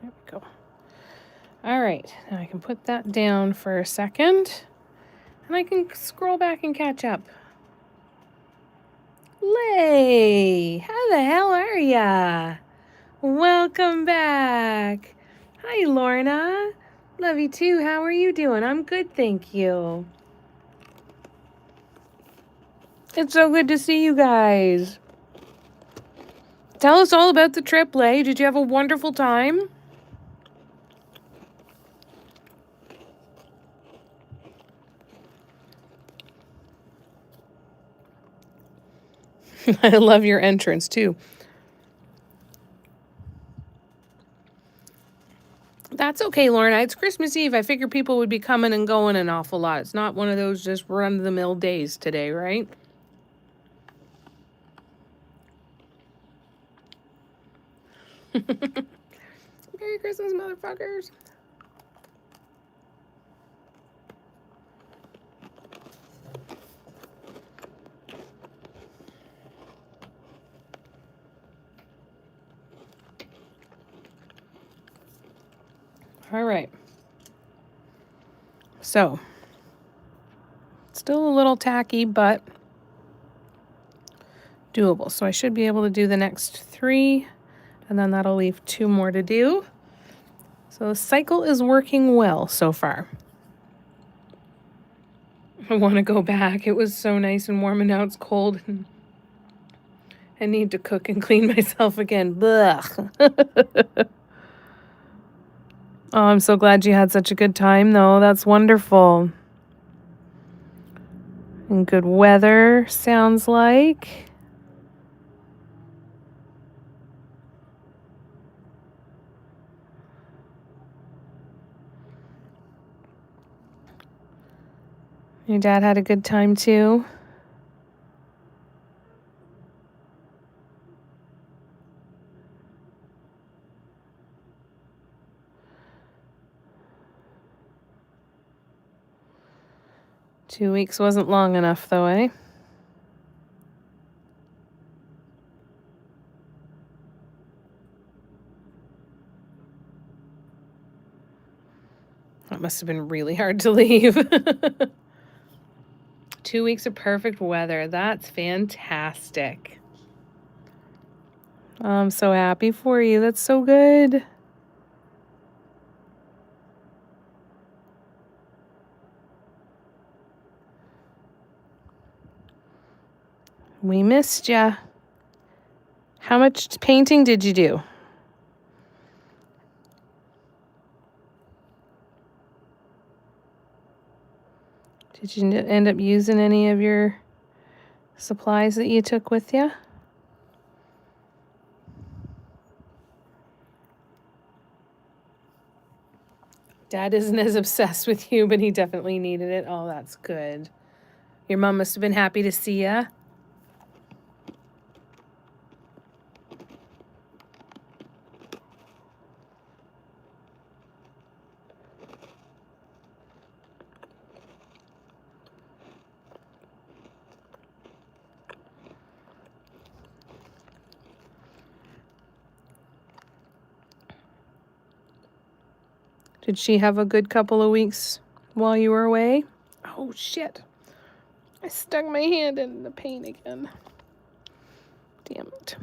There we go. All right, now I can put that down for a second, and I can scroll back and catch up. Lay, how the hell are ya? Welcome back. Hi, Lorna. Love you too. How are you doing? I'm good, thank you. It's so good to see you guys. Tell us all about the trip, Lay. Did you have a wonderful time? I love your entrance too. That's okay, Lorna. It's Christmas Eve. I figure people would be coming and going an awful lot. It's not one of those just run-of-the-mill days today, right? Merry Christmas, motherfuckers. All right. So, still a little tacky, but doable. So I should be able to do the next 3, and then that'll leave 2 more to do. So the cycle is working well so far. I want to go back. It was so nice and warm, and now it's cold. And I need to cook and clean myself again. Blech. Oh, I'm so glad you had such a good time, though. That's wonderful. And good weather, sounds like. Your dad had a good time, too? Two weeks wasn't long enough, though, eh? That must have been really hard to leave. 2 weeks of perfect weather. That's fantastic. I'm so happy for you. That's so good. We missed ya. How much painting did you do? Did you end up using any of your supplies that you took with you? Dad isn't as obsessed with you, but he definitely needed it. Oh, that's good. Your mom must have been happy to see ya. Did she have a good couple of weeks while you were away? Oh, shit. I stuck my hand in the paint again. Damn it.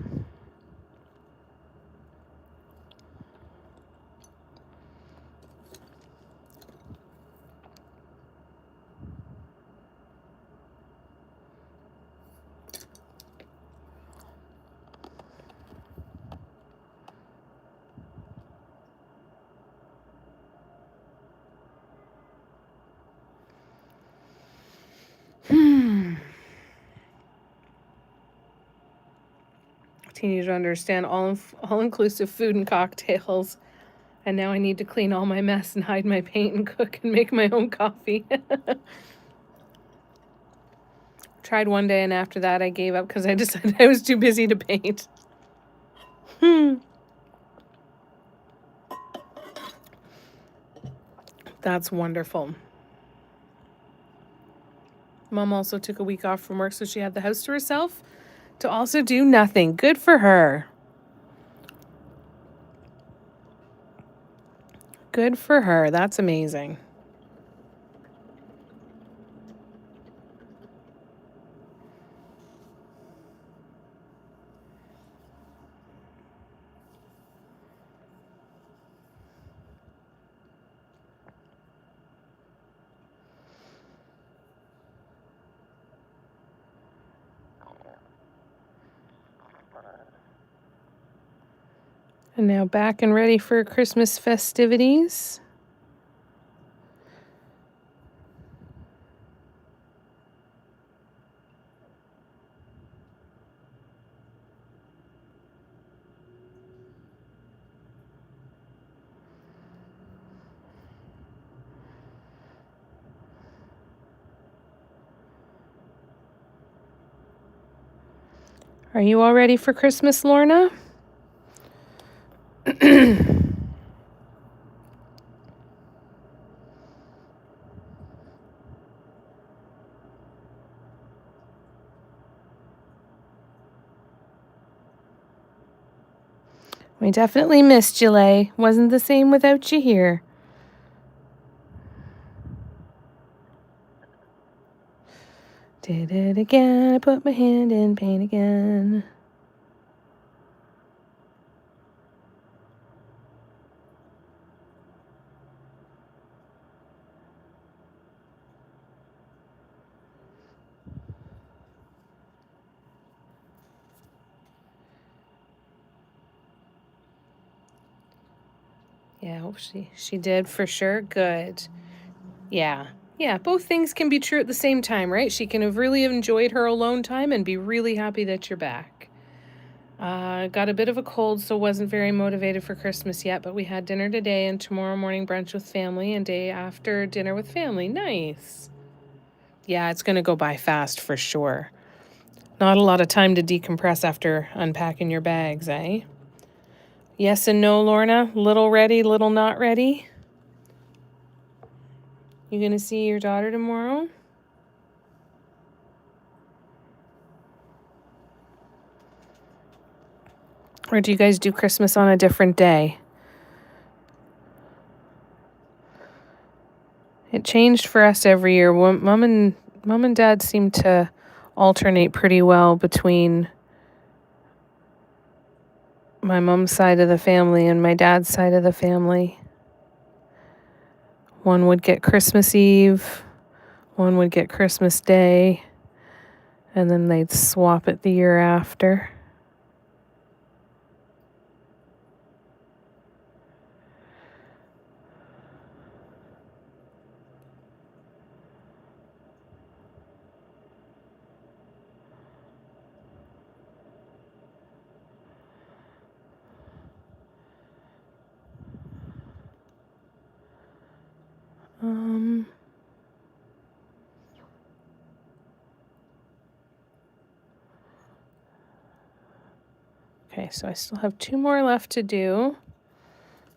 Teenager understand all-inclusive food and cocktails. And now I need to clean all my mess and hide my paint and cook and make my own coffee. Tried one day, and after that I gave up because I decided I was too busy to paint. That's wonderful. Mom also took a week off from work, so she had the house to herself to also do nothing. Good for her. Good for her. That's amazing. And now back and ready for Christmas festivities. Are you all ready for Christmas, Lorna? We definitely missed you, Lay. Wasn't the same without you here. Did it again. I put my hand in pain again. Yeah, she did for sure. Good. Yeah. Yeah, both things can be true at the same time, right? She can have really enjoyed her alone time and be really happy that you're back. Got a bit of a cold, so wasn't very motivated for Christmas yet, but we had dinner today and tomorrow morning brunch with family and day after dinner with family. Nice. Yeah, it's going to go by fast for sure. Not a lot of time to decompress after unpacking your bags, eh? Yes and no, Lorna? Little ready, little not ready? You going to see your daughter tomorrow? Or do you guys do Christmas on a different day? It changed for us every year. Mom and Dad seem to alternate pretty well between my mom's side of the family and my dad's side of the family. One would get Christmas Eve, one would get Christmas Day, and then they'd swap it the year after. Okay, so I still have 2 more left to do.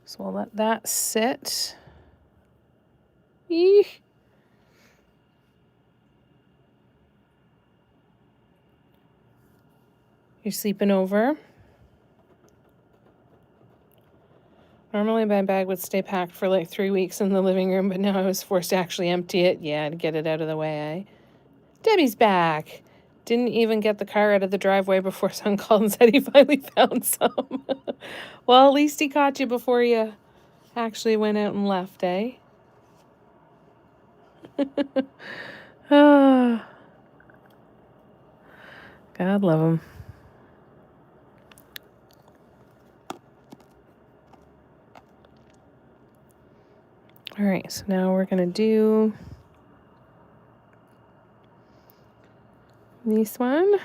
So we'll let that sit. Eek. You're sleeping over? Normally my bag would stay packed for like 3 weeks in the living room, but now I was forced to actually empty it. Yeah, to get it out of the way, eh? Debbie's back. Didn't even get the car out of the driveway before son called and said he finally found some. Well, at least he caught you before you actually went out and left, eh? Ah, God love him. All right, so now we're going to do this one.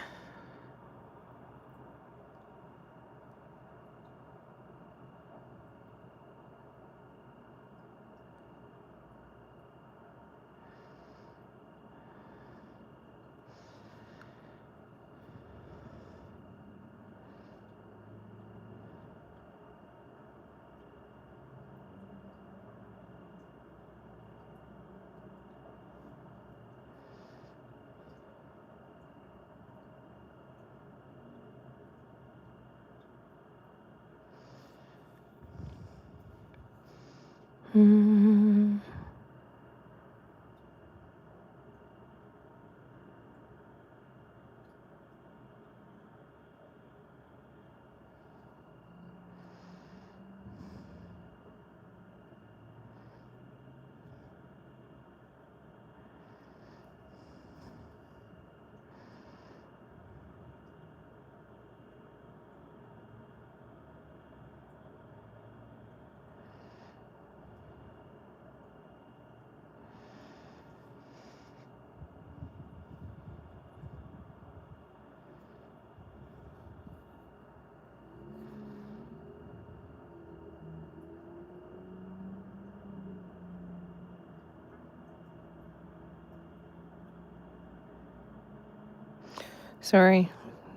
Sorry,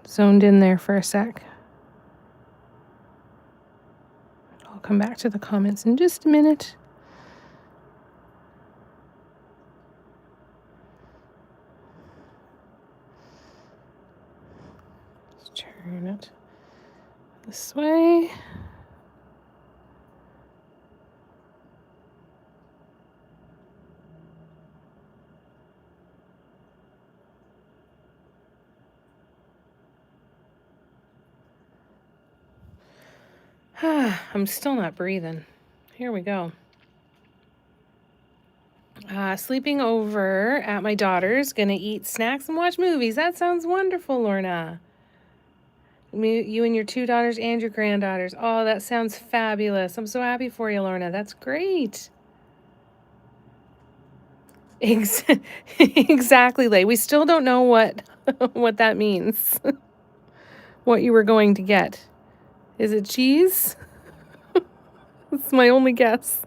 zoned in there for a sec. come back to the comments in just a minute. Let's turn it this way. I'm still not breathing. Here we go. Sleeping over at my daughter's, gonna eat snacks and watch movies. That sounds wonderful, Lorna. You and your 2 daughters and your granddaughters. Oh, that sounds fabulous. I'm so happy for you, Lorna. That's great. Exactly, Lay. We still don't know what what that means. What you were going to get. Is it cheese? That's my only guess.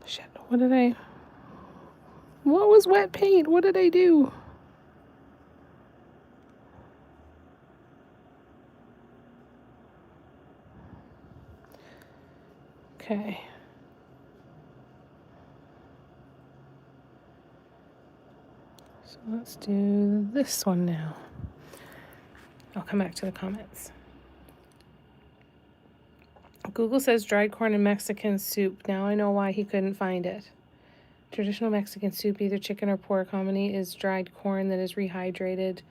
Shit, what was wet paint? What did I do? Okay. So let's do this one now. I'll come back to the comments. Google says dried corn and Mexican soup. Now I know why he couldn't find it. Traditional Mexican soup, either chicken or pork hominy, is dried corn that is rehydrated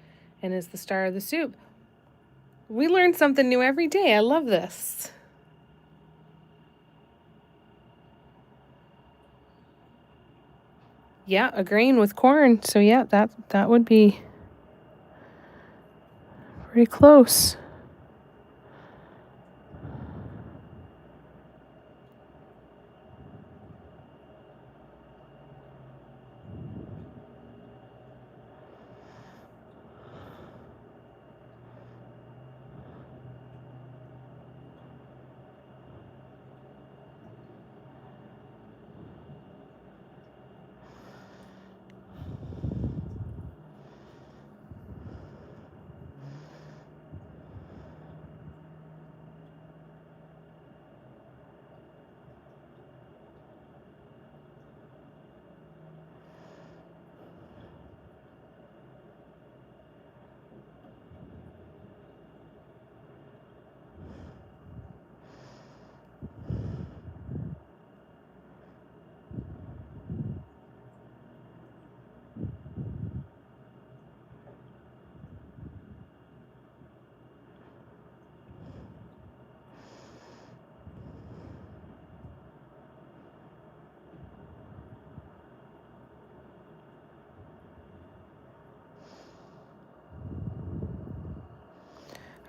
and is the star of the soup. We learn something new every day. I love this. Yeah, a grain with corn. So yeah, that would be pretty close.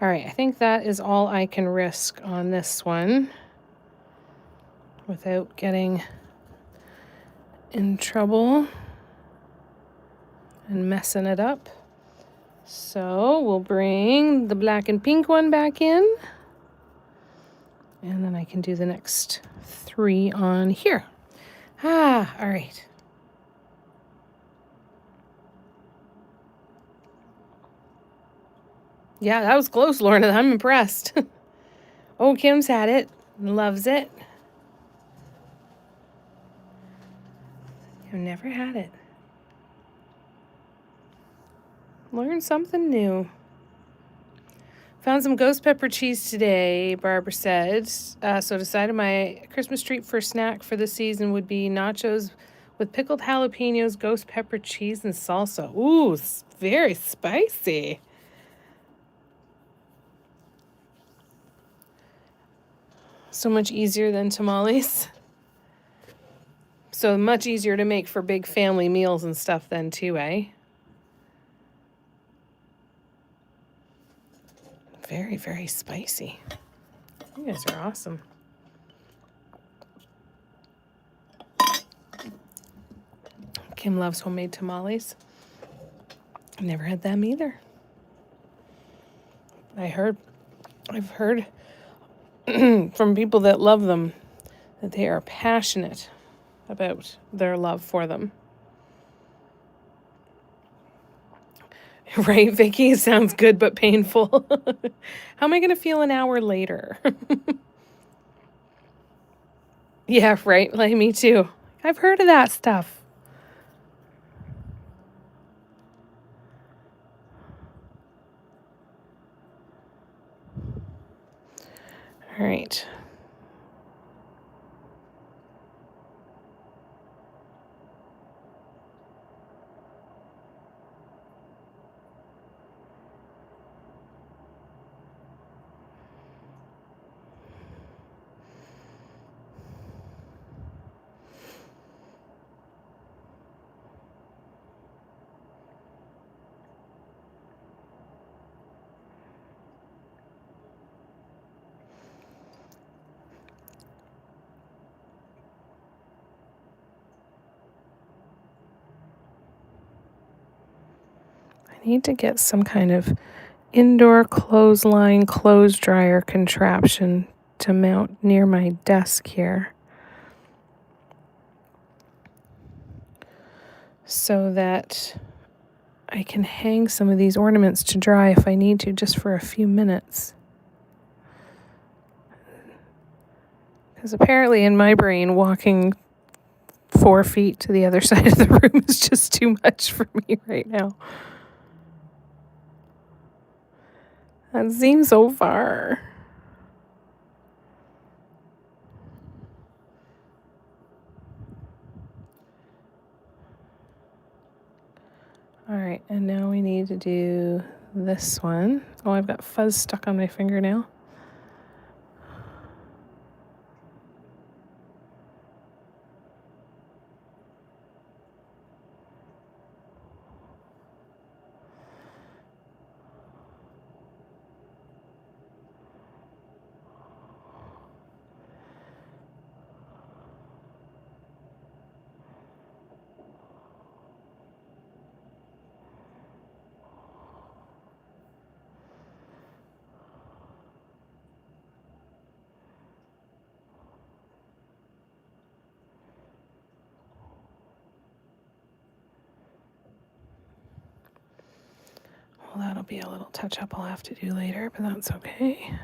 All right, I think that is all I can risk on this one without getting in trouble and messing it up. So we'll bring the black and pink one back in. And then I can do the next 3 on here. All right. Yeah, that was close, Lorna. I'm impressed. Oh, Kim's had it. Loves it. I've never had it. Learn something new. Found some ghost pepper cheese today, Barbara said. So decided my Christmas treat for snack for the season would be nachos with pickled jalapenos, ghost pepper cheese, and salsa. Ooh, it's very spicy. So much easier than tamales. So much easier to make for big family meals and stuff then too, eh? Very, very spicy. You guys are awesome. Kim loves homemade tamales. I've never had them either. I've heard from people that love them that they are passionate about their love for them. Right, Vicky? It sounds good but painful. How am I going to feel an hour later? Yeah, right. Like me too. I've heard of that stuff. All right. I need to get some kind of indoor clothesline clothes dryer contraption to mount near my desk here, so that I can hang some of these ornaments to dry if I need to, just for a few minutes. Because apparently in my brain, walking 4 feet to the other side of the room is just too much for me right now. That seems so far. All right, and now we need to do this one. Oh, I've got fuzz stuck on my fingernail. Well, that'll be a little touch-up I'll have to do later, but that's okay.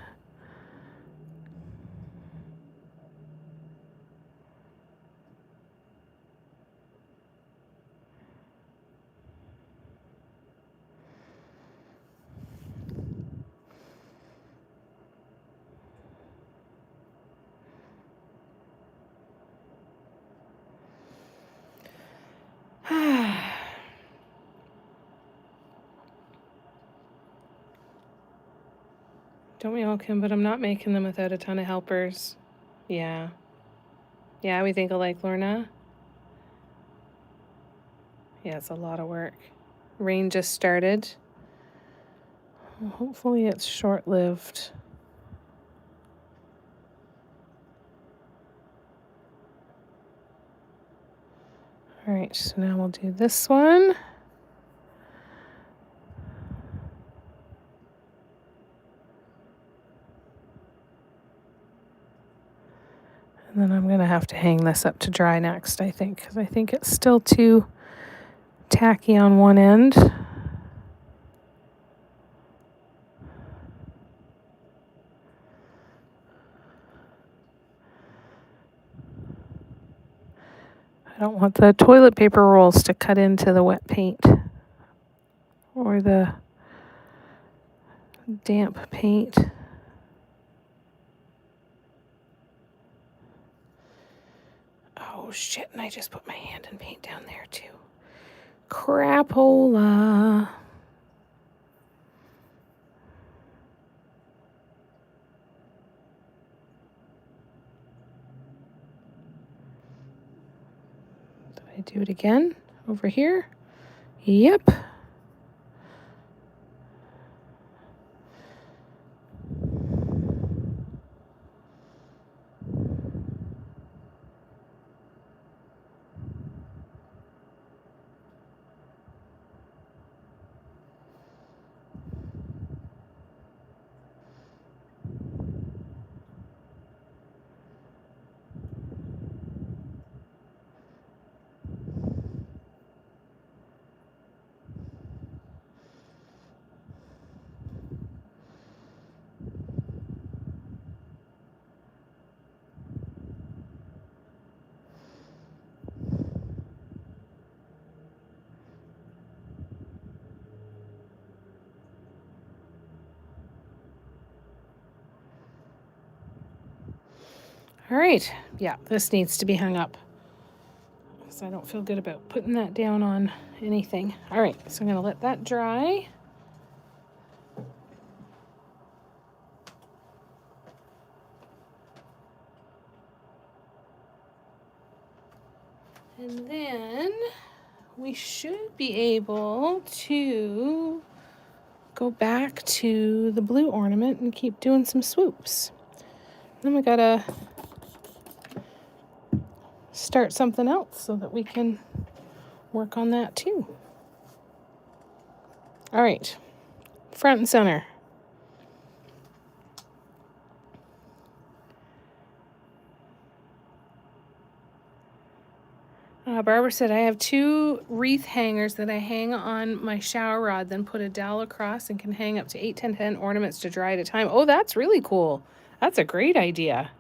Don't we all, Kim? But I'm not making them without a ton of helpers. Yeah. Yeah, we think alike, Lorna. Yeah, it's a lot of work. Rain just started. Well, hopefully it's short-lived. All right, so now we'll do this one. And then I'm going to have to hang this up to dry next, I think, because I think it's still too tacky on one end. I don't want the toilet paper rolls to cut into the wet paint or the damp paint. Oh shit, and I just put my hand in paint down there too. Crapola. I do it again over here. Yep. All right. Yeah, this needs to be hung up because I don't feel good about putting that down on anything. All right, so I'm going to let that dry. And then we should be able to go back to the blue ornament and keep doing some swoops. Then we gotta start something else so that we can work on that too. All right, front and center. Barbara said, I have 2 wreath hangers that I hang on my shower rod, then put a dowel across and can hang up to 8, 10, 10 ornaments to dry at a time. Oh, that's really cool. That's a great idea.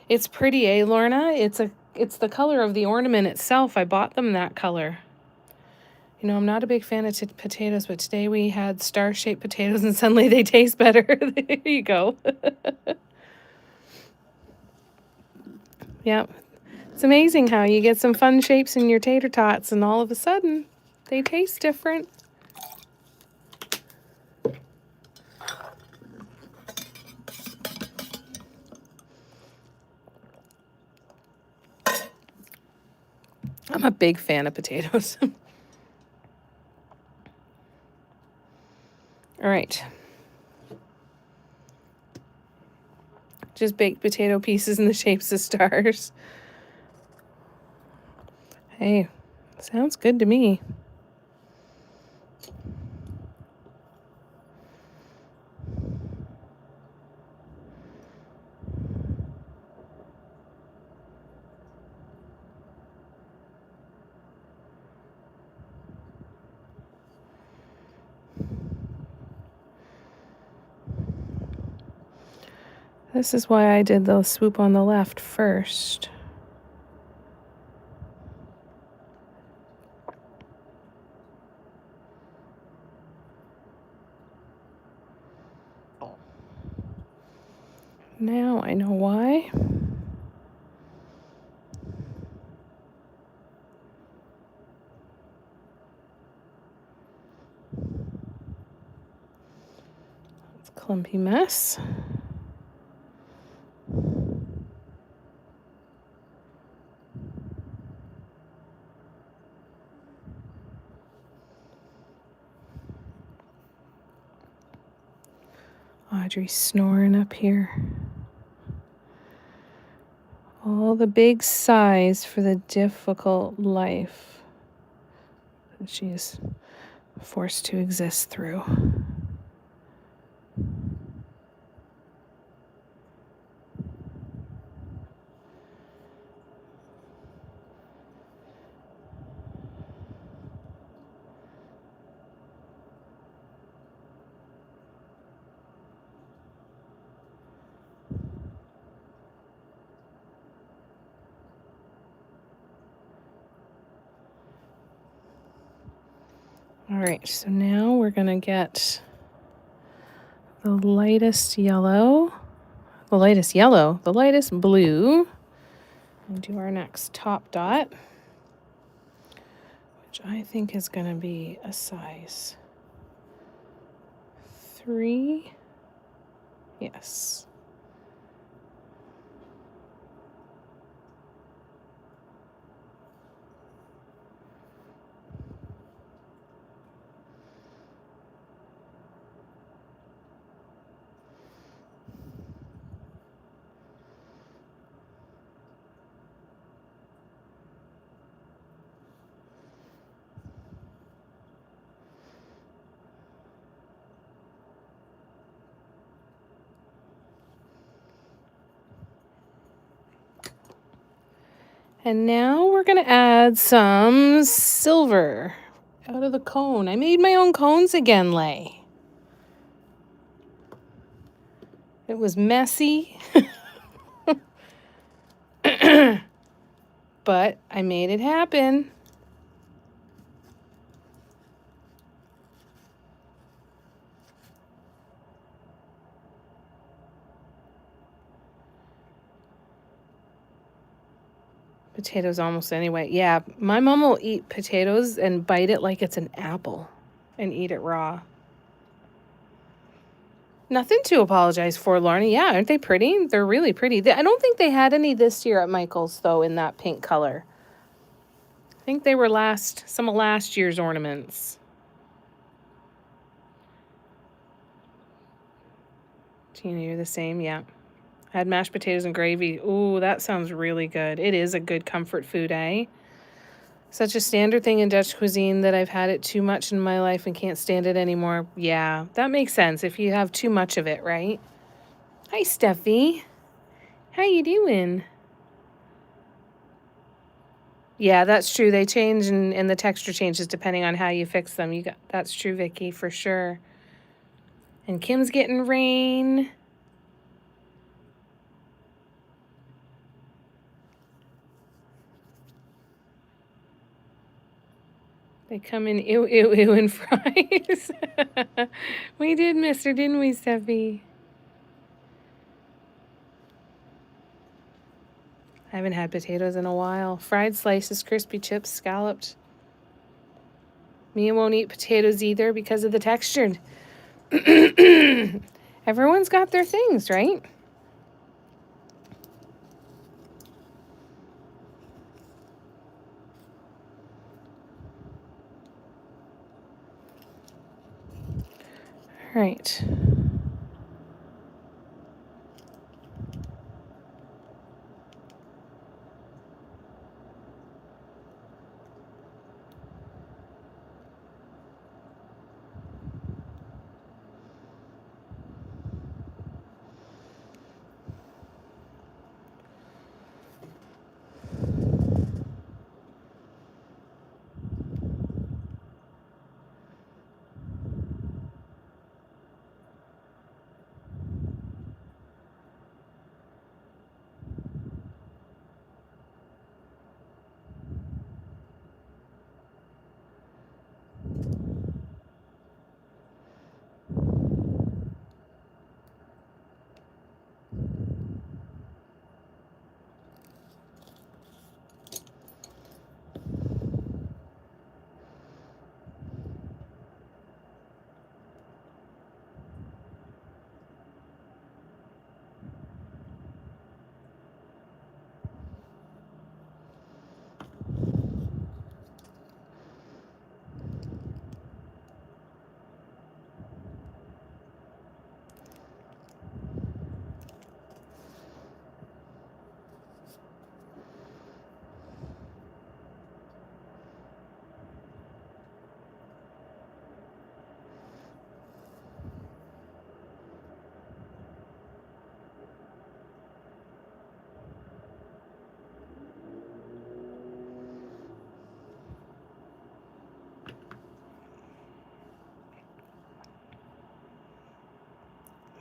It's pretty, eh, Lorna? It's the color of the ornament itself. I bought them that color. You know, I'm not a big fan of potatoes, but today we had star-shaped potatoes and suddenly they taste better. There you go. Yeah. It's amazing how you get some fun shapes in your tater tots and all of a sudden they taste different. I'm a big fan of potatoes. All right. Just baked potato pieces in the shapes of stars. Hey, sounds good to me. This is why I did the swoop on the left first. Now I know why. It's a clumpy mess. Audrey's snoring up here. All the big sighs for the difficult life that she is forced to exist through. All right, so now we're gonna get the lightest blue, and do our next top dot, which I think is gonna be a size 3. Yes. And now we're going to add some silver out of the cone. I made my own cones again, Lay. It was messy, but I made it happen. Potatoes almost anyway. Yeah, my mom will eat potatoes and bite it like it's an apple and eat it raw. Nothing to apologize for, Lorna. Yeah, aren't they pretty? They're really pretty. I don't think they had any this year at Michael's, though, in that pink color. I think they were some of last year's ornaments. Tina, you're the same, yeah. I had mashed potatoes and gravy. Ooh, that sounds really good. It is a good comfort food, eh? Such a standard thing in Dutch cuisine that I've had it too much in my life and can't stand it anymore. Yeah, that makes sense if you have too much of it, right? Hi, Steffi. How you doing? Yeah, that's true. They change and the texture changes depending on how you fix them. That's true, Vicky, for sure. And Kim's getting rain. They come in ew, ew, ew, and fries. We did miss her, didn't we, Steffi? I haven't had potatoes in a while. Fried slices, crispy chips, scalloped. Mia won't eat potatoes either because of the texture. Everyone's got their things, right? All right.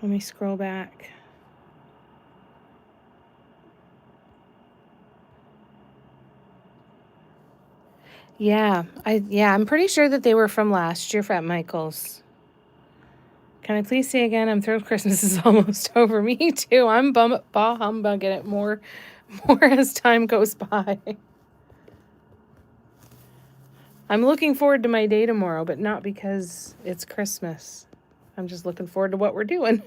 Let me scroll back. Yeah, I'm pretty sure that they were from last year at Michael's. Can I please say again? I'm thrilled Christmas is almost over. Me too. I'm bah humbugging it more as time goes by. I'm looking forward to my day tomorrow, but not because it's Christmas. I'm just looking forward to what we're doing.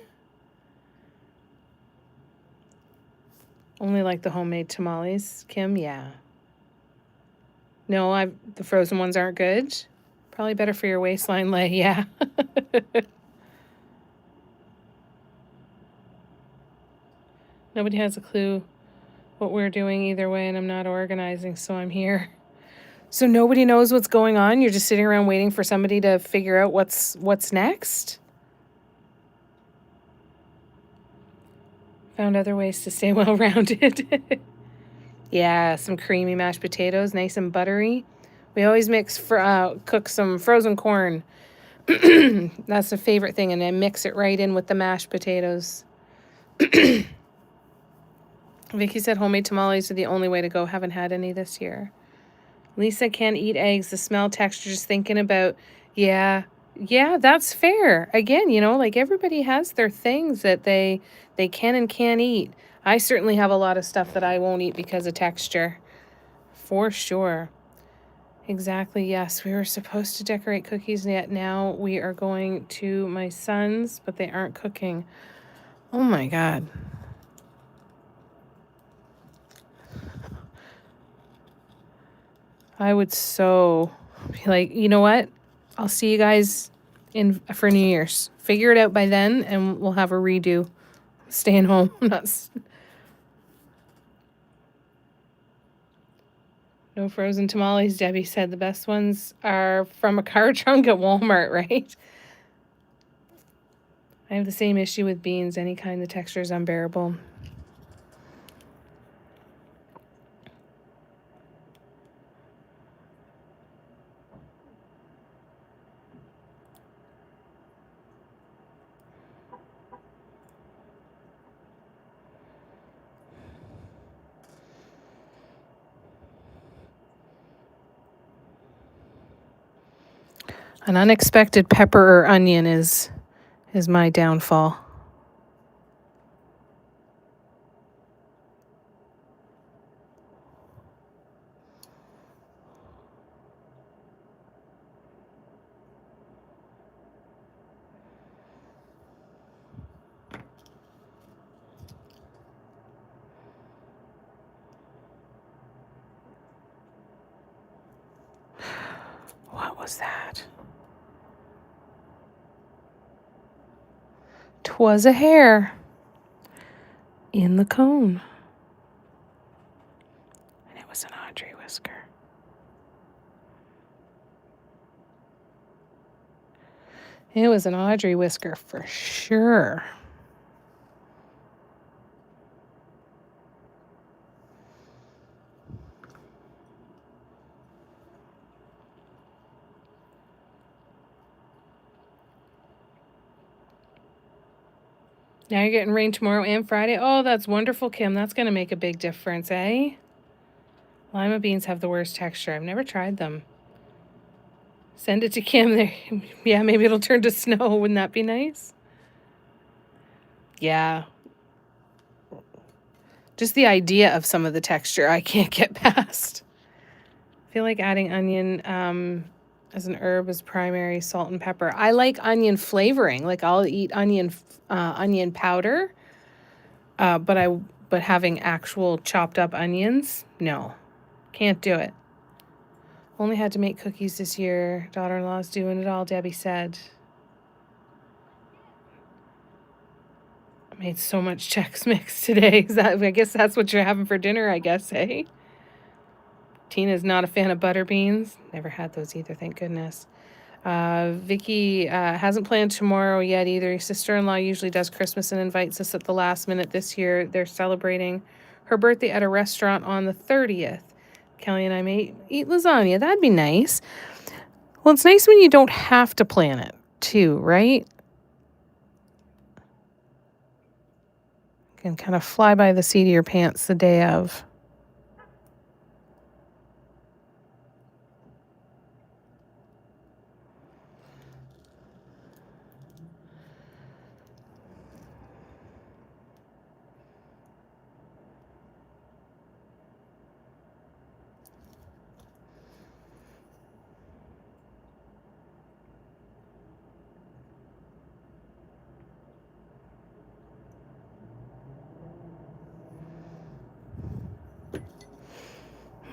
Only like the homemade tamales, Kim? Yeah. No, the frozen ones aren't good. Probably better for your waistline, Lay. Yeah. Nobody has a clue what we're doing either way, and I'm not organizing, so I'm here. So nobody knows what's going on? You're just sitting around waiting for somebody to figure out what's next? Found other ways to stay well-rounded. Yeah, some creamy mashed potatoes, nice and buttery. We always cook some frozen corn. That's a favorite thing, and then mix it right in with the mashed potatoes. Vicky said homemade tamales are the only way to go. Haven't had any this year. Lisa can't eat eggs. The smell, texture, just thinking about, yeah, yeah, that's fair. Again, like everybody has their things that they can and can't eat. I certainly have a lot of stuff that I won't eat because of texture. For sure. Exactly, yes. We were supposed to decorate cookies, yet now we are going to my son's, but they aren't cooking. Oh my God. I would so be like, you know what? I'll see you guys for New Year's. Figure it out by then, and we'll have a redo. Staying home. No frozen tamales, Debbie said. The best ones are from a car trunk at Walmart, right? I have the same issue with beans. Any kind of texture is unbearable. An unexpected pepper or onion is my downfall. What was that? 'Twas a hair in the cone. And it was an Audrey whisker. It was an Audrey whisker for sure. Now you're getting rain tomorrow and Friday. Oh, that's wonderful, Kim. That's going to make a big difference, eh? Lima beans have the worst texture. I've never tried them. Send it to Kim. Yeah, maybe it'll turn to snow. Wouldn't that be nice? Yeah. Just the idea of some of the texture I can't get past. I feel like adding onion as an herb is primary, salt and pepper. I like onion flavoring. Like I'll eat onion powder. But having actual chopped up onions, no. Can't do it. Only had to make cookies this year. Daughter-in-law's doing it all, Debbie said. I made so much Chex Mix today. I guess that's what you're having for dinner, I guess, eh? Tina's not a fan of butter beans. Never had those either, thank goodness. Vicky hasn't planned tomorrow yet either. Her sister-in-law usually does Christmas and invites us at the last minute. This year, they're celebrating her birthday at a restaurant on the 30th. Kelly and I may eat lasagna. That'd be nice. Well, it's nice when you don't have to plan it, too, right? You can kind of fly by the seat of your pants the day of.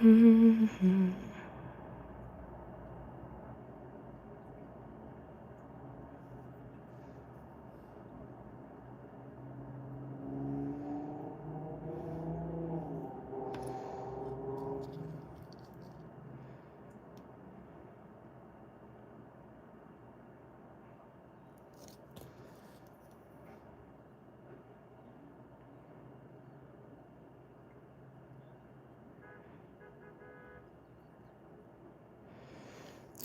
Mm-hmm.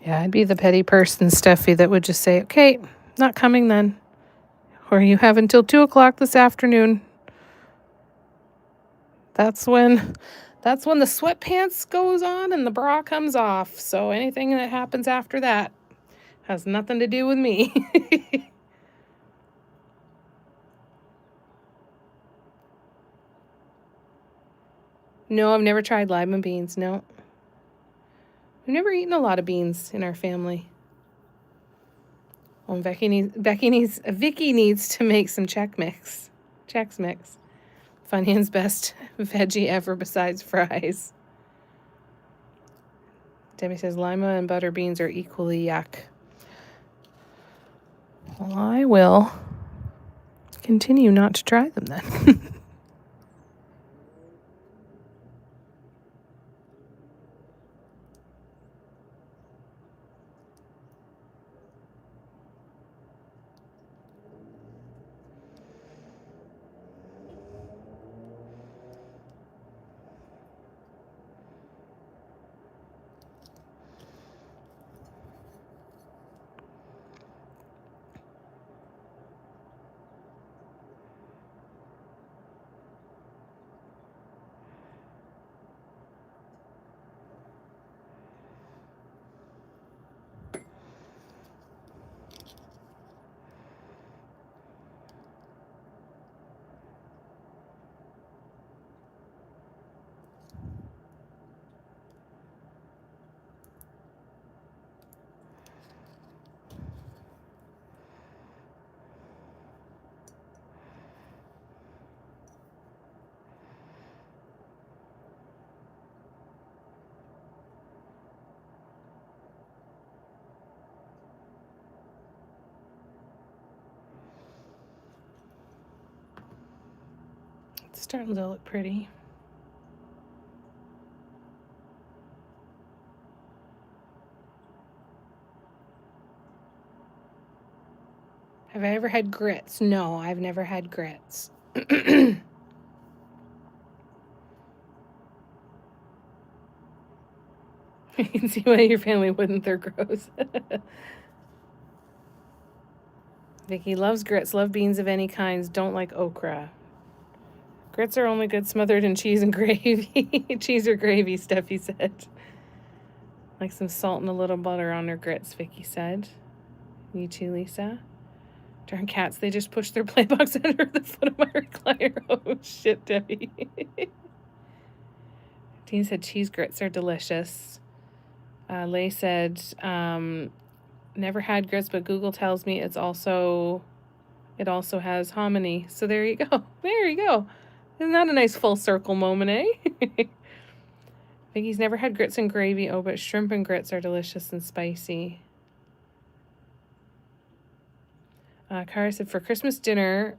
Yeah, I'd be the petty person, Steffi, that would just say, okay, not coming then. Or you have until 2 o'clock this afternoon. That's when the sweatpants goes on and the bra comes off. So anything that happens after that has nothing to do with me. No, I've never tried lima beans. No. We've never eaten a lot of beans in our family. Well, Vicky needs to make some Chex Mix. Funyun's best veggie ever besides fries. Debbie says lima and butter beans are equally yuck. Well, I will continue not to try them then. It's starting to look pretty. Have I ever had grits? No, I've never had grits. You can see why your family wouldn't. They're gross. Vicky loves grits, love beans of any kinds, don't like okra. Grits are only good smothered in cheese and gravy. Cheese or gravy, Steffi said. Like some salt and a little butter on her grits, Vicky said. You too, Lisa? Darn cats, they just pushed their playbox under the foot of my recliner. Oh, shit, Debbie. Dean said cheese grits are delicious. Lay said, never had grits, but Google tells me it also has hominy. So there you go. There you go. Isn't that a nice full circle moment, eh? Vicky's never had grits and gravy. Oh, but shrimp and grits are delicious and spicy. Kara said, for Christmas dinner,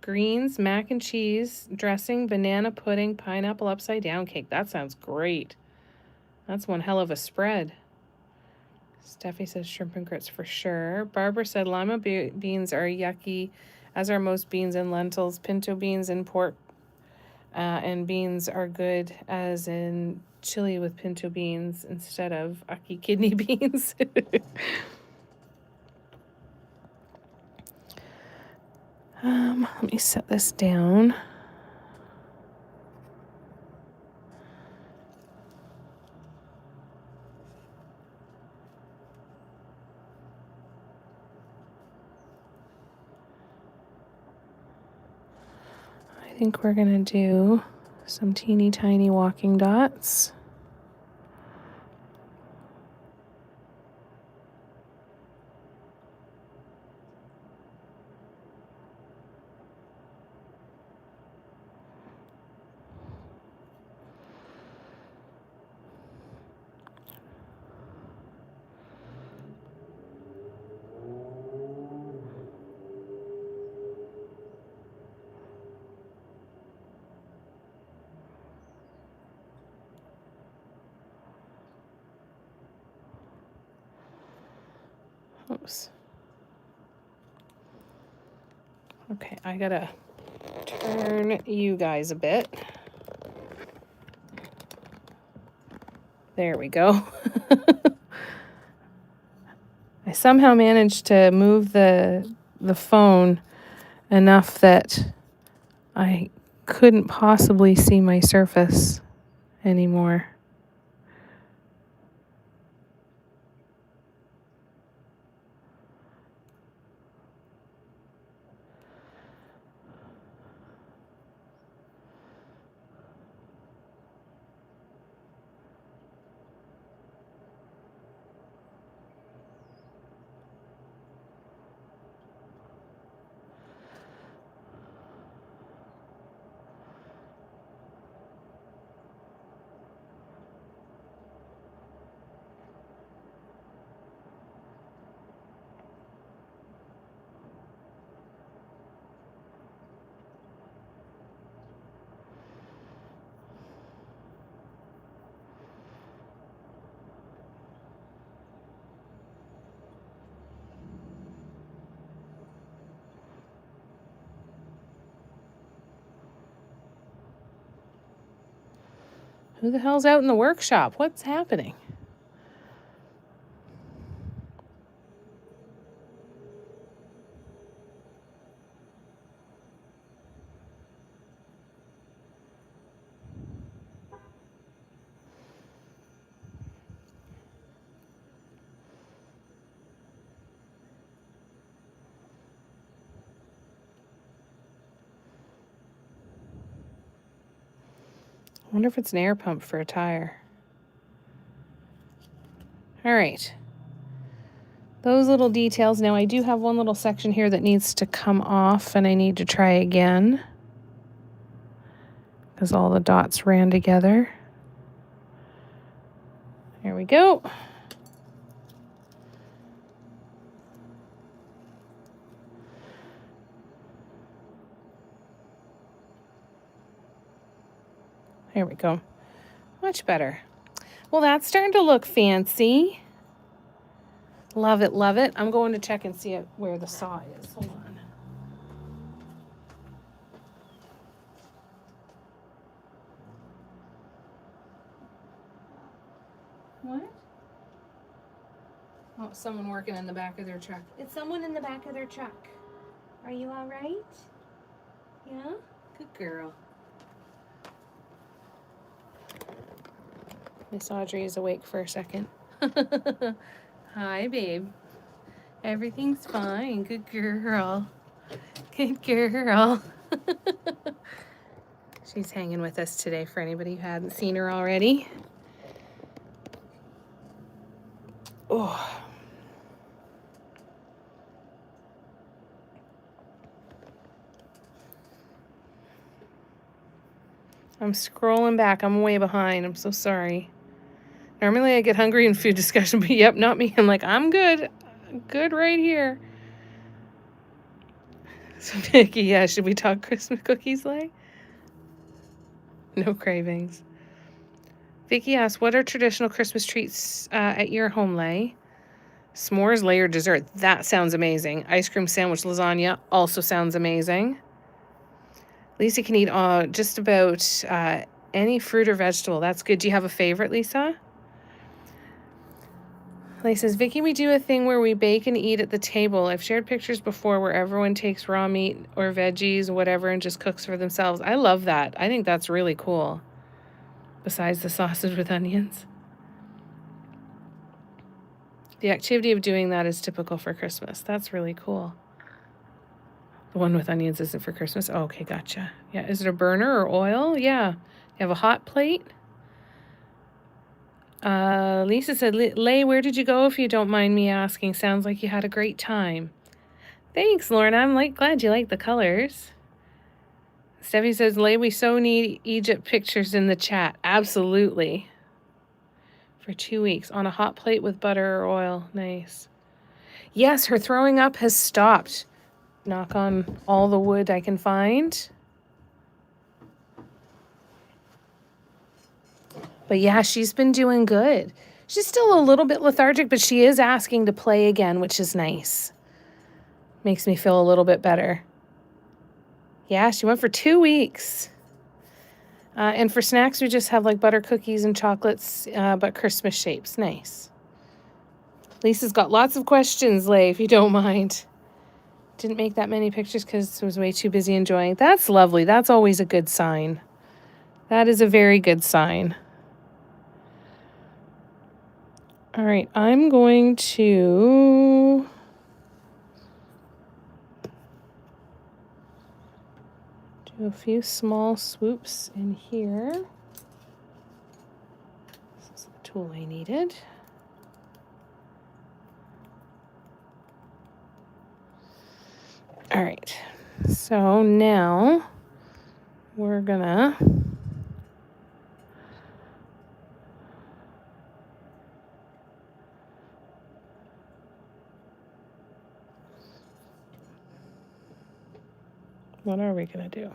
greens, mac and cheese, dressing, banana pudding, pineapple upside down cake. That sounds great. That's one hell of a spread. Steffi says shrimp and grits for sure. Barbara said lima beans are yucky, as are most beans and lentils. Pinto beans and pork and beans are good, as in chili with pinto beans instead of ackee kidney beans. Let me set this down. I think we're going to do some teeny tiny walking dots. Oops. Okay, I gotta turn you guys a bit. There we go. I somehow managed to move the phone enough that I couldn't possibly see my surface anymore. Who the hell's out in the workshop? What's happening? I wonder if it's an air pump for a tire. All right. Those little details. Now I do have one little section here that needs to come off, and I need to try again because all the dots ran together. Here we go. There we go. Much better. Well, that's starting to look fancy. Love it, love it. I'm going to check and see where the saw is. Hold on. What? Oh, someone working in the back of their truck. It's someone in the back of their truck. Are you all right? Yeah? Good girl. Miss Audrey is awake for a second. Hi, babe. Everything's fine. Good girl. Good girl. She's hanging with us today for anybody who hadn't seen her already. Oh. I'm scrolling back. I'm way behind. I'm so sorry. Normally I get hungry in food discussion, but yep, not me. I'm like, I'm good. I'm good right here. So Vicky, yeah, should we talk Christmas cookies, Lay? No cravings. Vicky asks, what are traditional Christmas treats at your home, Lay? S'mores layered dessert. That sounds amazing. Ice cream sandwich lasagna also sounds amazing. Lisa can eat just about any fruit or vegetable. That's good. Do you have a favorite, Lisa? Lisa says, Vicky, we do a thing where we bake and eat at the table. I've shared pictures before where everyone takes raw meat or veggies, whatever, and just cooks for themselves. I love that. I think that's really cool. Besides the sausage with onions. The activity of doing that is typical for Christmas. That's really cool. The one with onions isn't for Christmas. Oh, okay, gotcha. Yeah, is it a burner or oil? Yeah. You have a hot plate? Lisa said, Lay, where did you go if you don't mind me asking? Sounds like you had a great time. Thanks, Lauren. I'm glad you like the colors. Steffi says, Lay, we so need Egypt pictures in the chat. Absolutely. For 2 weeks on a hot plate with butter or oil. Nice. Yes, her throwing up has stopped. Knock on all the wood I can find. But yeah, she's been doing good. She's still a little bit lethargic, but she is asking to play again, which is nice. Makes me feel a little bit better. Yeah, she went for 2 weeks. And for snacks, we just have like butter cookies and chocolates, but Christmas shapes. Nice. Lisa's got lots of questions, Lay, if you don't mind. Didn't make that many pictures because I was way too busy enjoying. That's lovely. That's always a good sign. That is a very good sign. All right, I'm going to do a few small swoops in here. This is the tool I needed. All right, so now we're gonna what are we gonna do?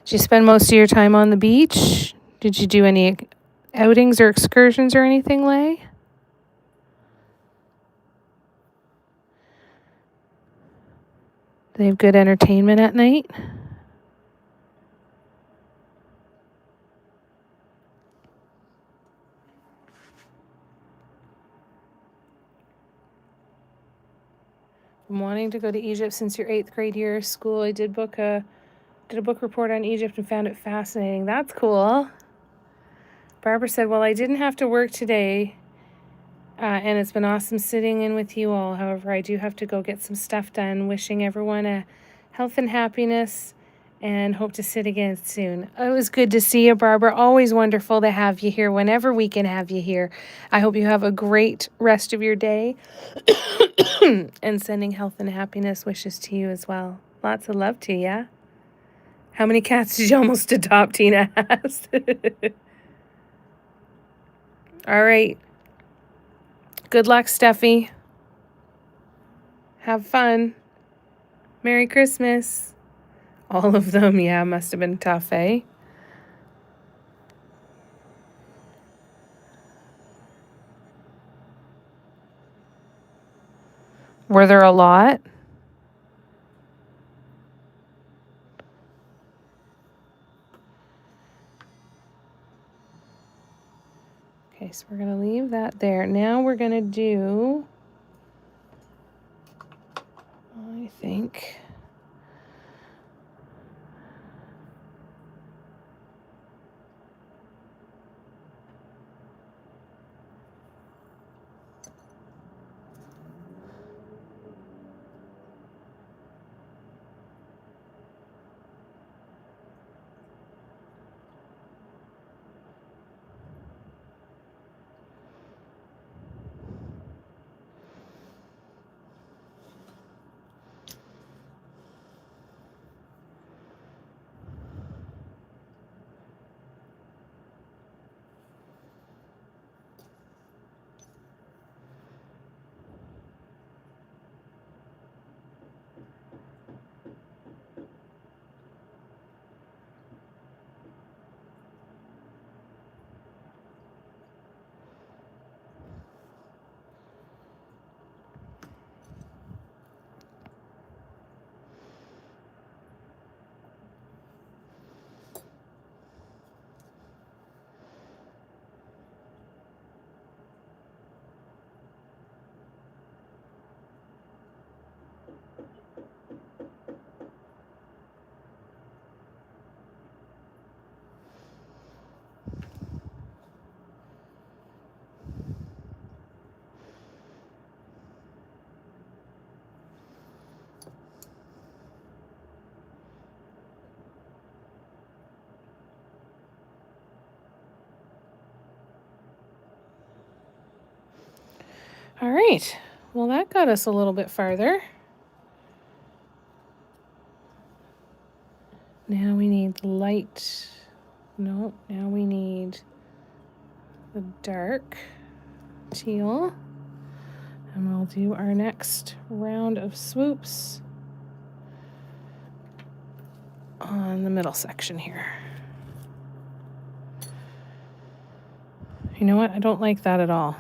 Did you spend most of your time on the beach? Did you do any outings or excursions or anything, Lay? They have good entertainment at night? I'm wanting to go to Egypt since your 8th grade year of school. I did a book report on Egypt and found it fascinating. That's cool. Barbara said, well, I didn't have to work today, and it's been awesome sitting in with you all. However, I do have to go get some stuff done. Wishing everyone a health and happiness, and hope to sit again soon. It was good to see you, Barbara. Always wonderful to have you here whenever we can have you here. I hope you have a great rest of your day, and sending health and happiness wishes to you as well. Lots of love to you. How many cats did you almost adopt, Tina asked. All right. Good luck, Steffi. Have fun. Merry Christmas. All of them, yeah, must have been tough, eh? Were there a lot? Okay, so we're going to leave that there. Now we're going to do, I think, all right. Well, that got us a little bit farther. Now we need the light. No, now we need the dark teal. And we'll do our next round of swoops on the middle section here. You know what? I don't like that at all.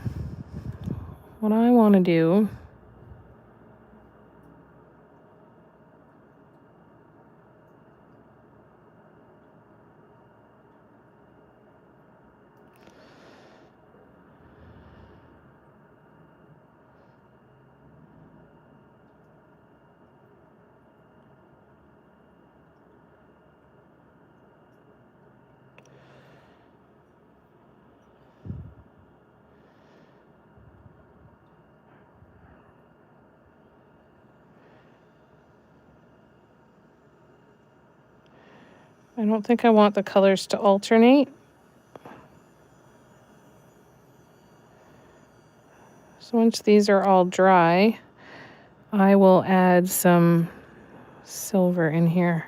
What I want to do I don't think I want the colors to alternate. So once these are all dry, I will add some silver in here.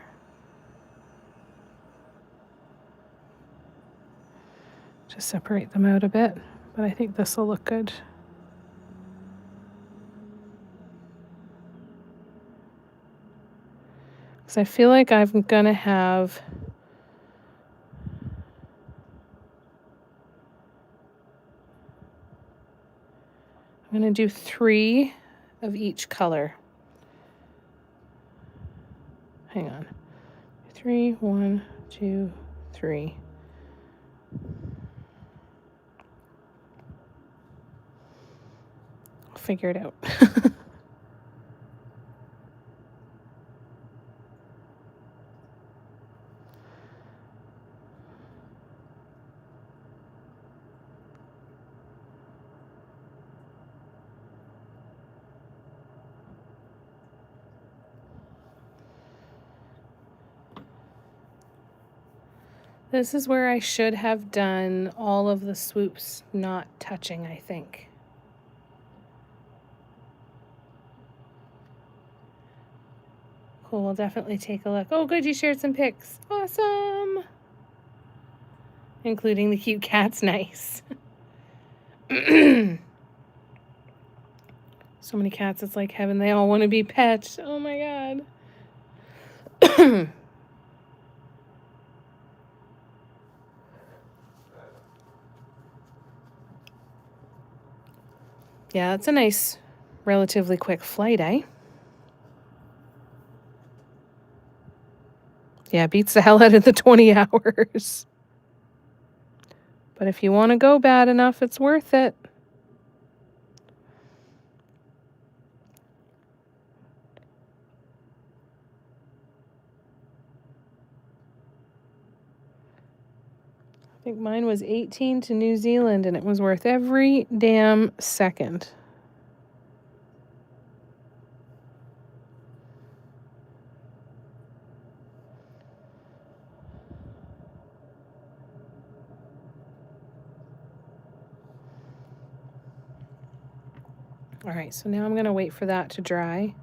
To separate them out a bit, but I think this will look good. Because I feel like I'm going to have I'm going to do 3 of each color. Hang on. 3, 1, 2, 3. I'll figure it out. This is where I should have done all of the swoops not touching, I think. Cool, we'll definitely take a look. Oh, good, you shared some pics. Awesome! Including the cute cats, nice. So many cats, it's like heaven. They all want to be pets. Oh my god. Yeah, it's a nice, relatively quick flight, eh? Yeah, beats the hell out of the 20 hours. But if you want to go bad enough, it's worth it. I think mine was 18 to New Zealand, and it was worth every damn second. All right, so now I'm going to wait for that to dry.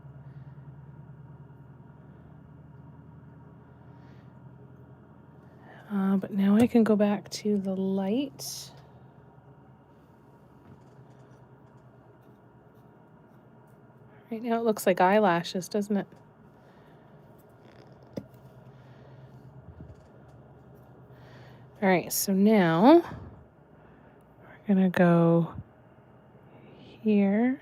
But now I can go back to the light. Right now it looks like eyelashes, doesn't it? All right, so now we're going to go here.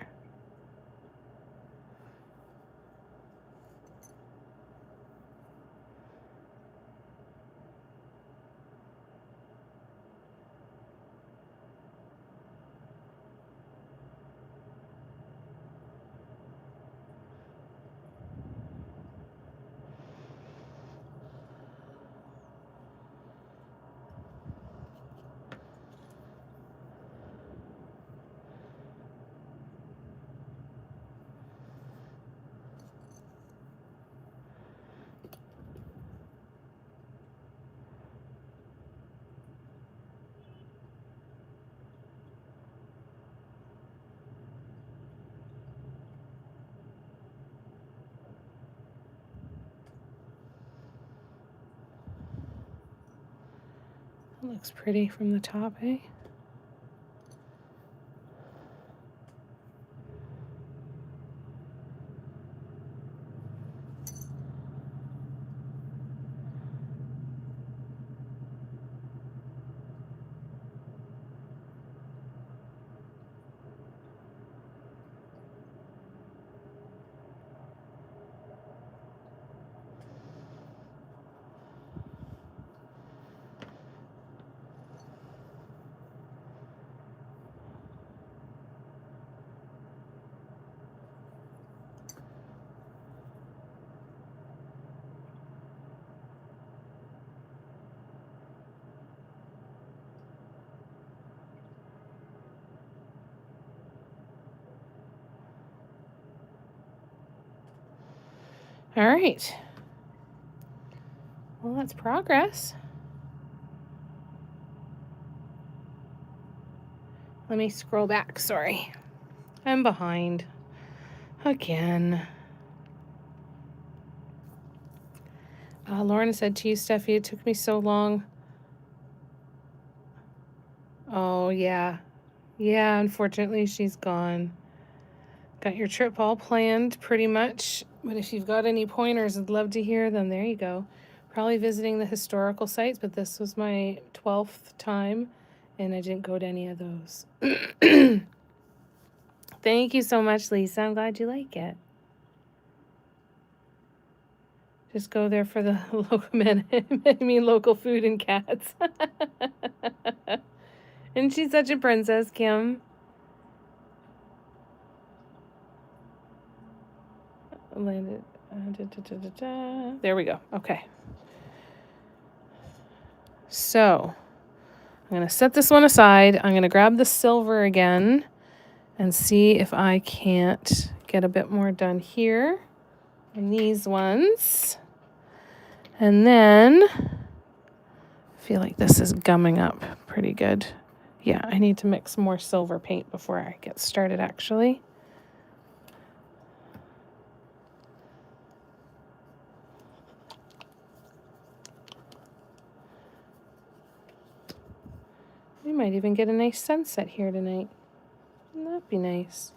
Looks pretty from the top, eh? All right. Well, that's progress. Let me scroll back. Sorry. I'm behind. Again. Lauren said to you, Steffi, it took me so long. Oh, yeah. Yeah, unfortunately, she's gone. Got your trip all planned, pretty much. But if you've got any pointers, I'd love to hear them. There you go. Probably visiting the historical sites, but this was my 12th time, and I didn't go to any of those. Thank you so much, Lisa. I'm glad you like it. Just go there for the local food and cats. And she's such a princess, Kim. Landed. There we go. Okay. So I'm going to set this one aside. I'm going to grab the silver again and see if I can't get a bit more done here on these ones. And then I feel like this is gumming up pretty good. Yeah, I need to mix more silver paint before I get started, actually. We might even get a nice sunset here tonight. Wouldn't that be nice?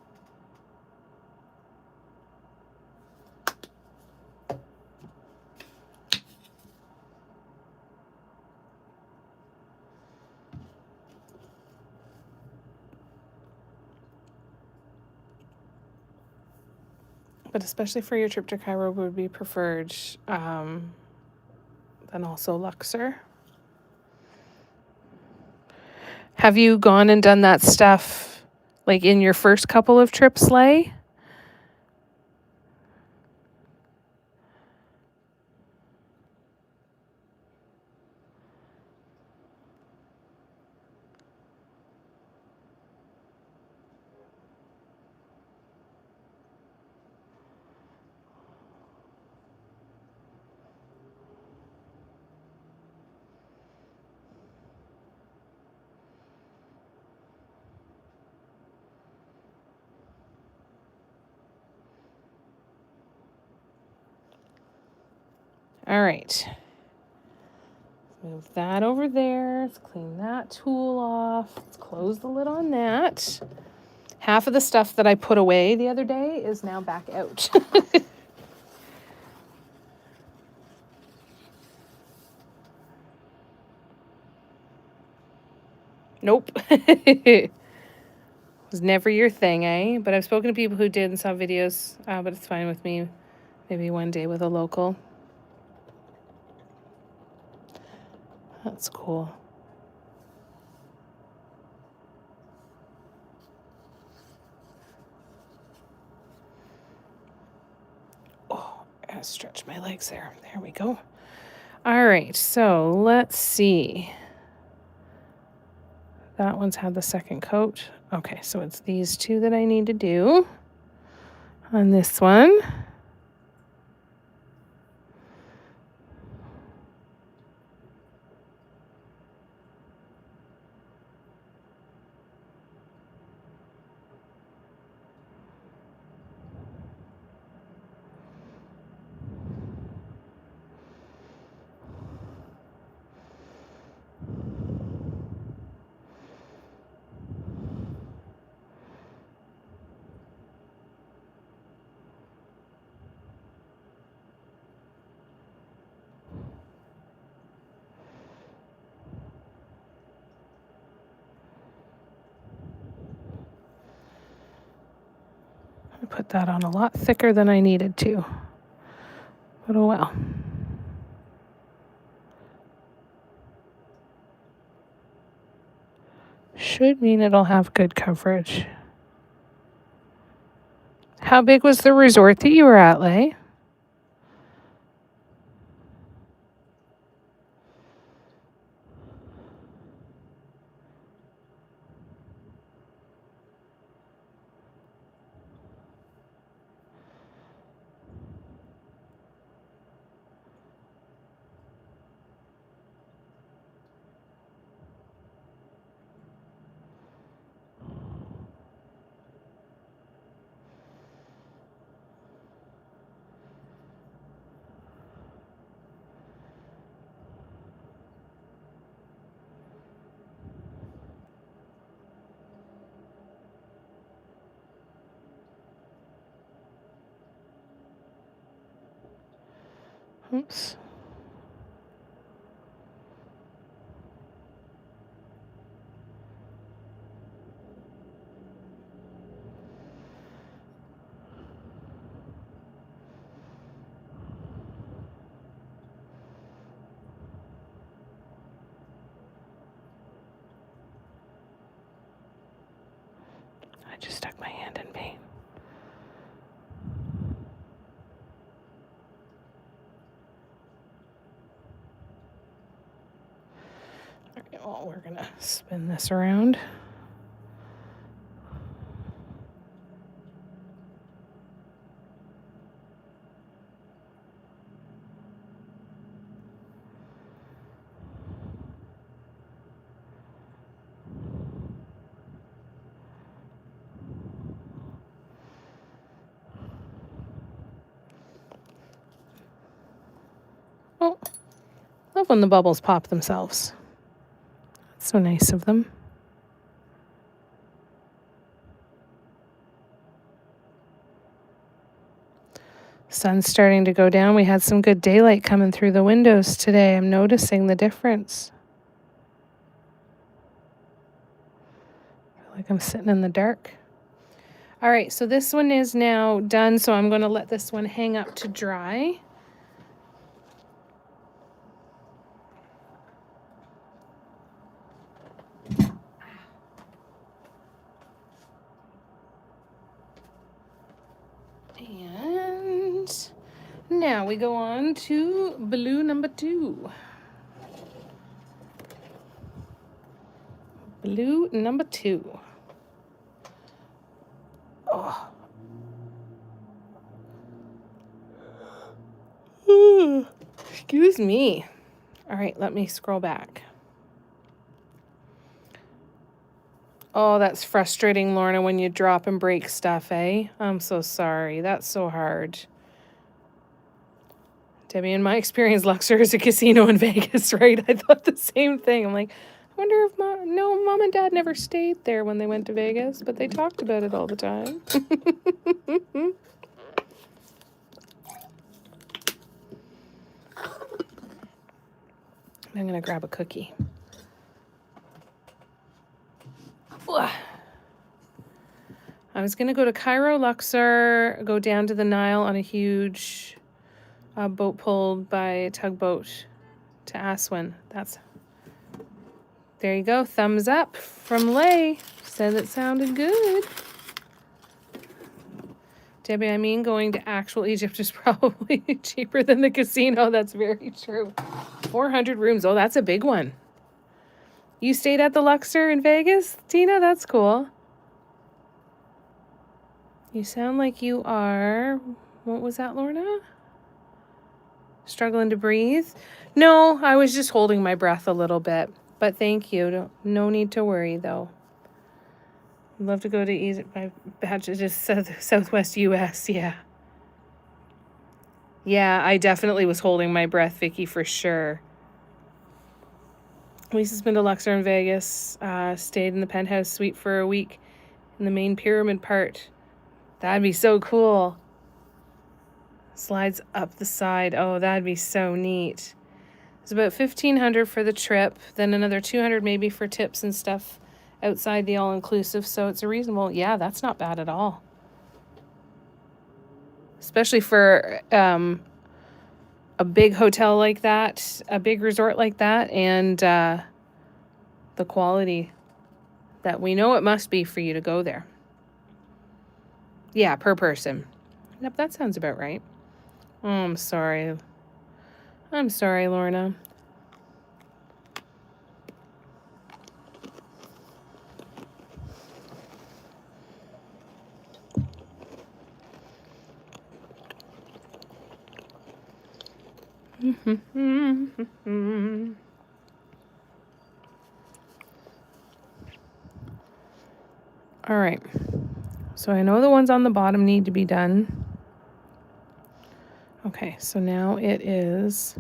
But especially for your trip to Cairo would be preferred, then also Luxor. Have you gone and done that stuff like in your first couple of trips, Lay? All right. Move that over there. Let's clean that tool off. Let's close the lid on that. Half of the stuff that I put away the other day is now back out. Nope. It was never your thing, eh? But I've spoken to people who did and saw videos, but it's fine with me. Maybe one day with a local. That's cool. Oh, I gotta stretch my legs there. There we go. All right, so let's see. That one's had the second coat. Okay, so it's these two that I need to do on this one. put that on a lot thicker than I needed to. But oh well. Should mean it'll have good coverage. How big was the resort that you were at, Lay? Oops. I just stuck my hand in paint. All right, well, we're gonna spin this around. Oh, love when the bubbles pop themselves. That's so nice of them. Sun's starting to go down. We had some good daylight coming through the windows today. I'm noticing the difference. I feel like I'm sitting in the dark. All right, so this one is now done, so I'm going to let this one hang up to dry. And now we go on to blue number 2. Blue number 2. Oh. Excuse me. All right, let me scroll back. Oh, that's frustrating, Lorna, when you drop and break stuff, eh? I'm so sorry. That's so hard. Debbie, in my experience, Luxor is a casino in Vegas, right? I thought the same thing. I'm like, I wonder if Mom and Dad never stayed there when they went to Vegas, but they talked about it all the time. I'm going to grab a cookie. I was going to go to Cairo, Luxor, go down to the Nile on a huge boat pulled by a tugboat to Aswan. There you go. Thumbs up from Lay. Said it sounded good. Debbie, I mean, going to actual Egypt is probably cheaper than the casino. That's very true. 400 rooms. Oh, that's a big one. You stayed at the Luxor in Vegas, Tina? That's cool. You sound like you are... What was that, Lorna? Struggling to breathe? No, I was just holding my breath a little bit. But thank you. No need to worry, though. I'd love to go to Egypt. My batch is just southwest U.S., yeah. Yeah, I definitely was holding my breath, Vicky, for sure. Lisa's been to Luxor in Vegas, stayed in the penthouse suite for a week in the main pyramid part. That'd be so cool. Slides up the side. Oh, that'd be so neat. It's about $1,500 for the trip, then another $200 maybe for tips and stuff outside the all-inclusive, so it's a reasonable... Yeah, that's not bad at all. especially for a big hotel like that, a big resort like that, and the quality that we know it must be for you to go there. Yeah, per person. Yep, that sounds about right. Oh, I'm sorry. I'm sorry, Lorna. All right. So I know the ones on the bottom need to be done. Okay, so now it is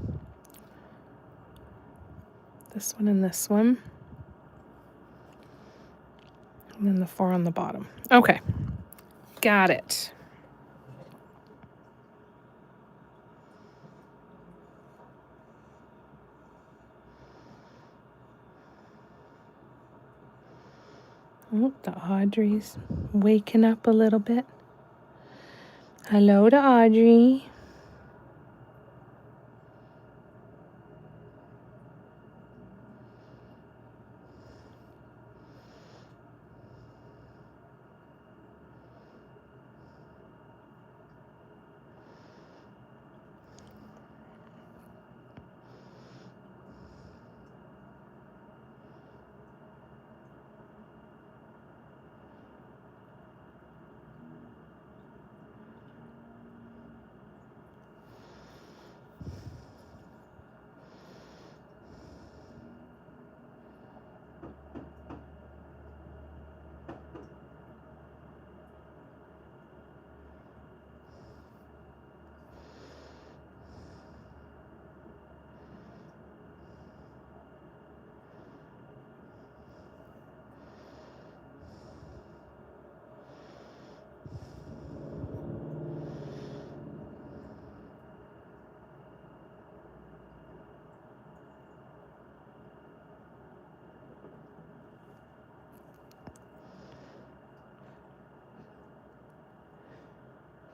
this one and this one. And then the 4 on the bottom. Okay, got it. Oh, the Audrey's waking up a little bit. Hello to Audrey.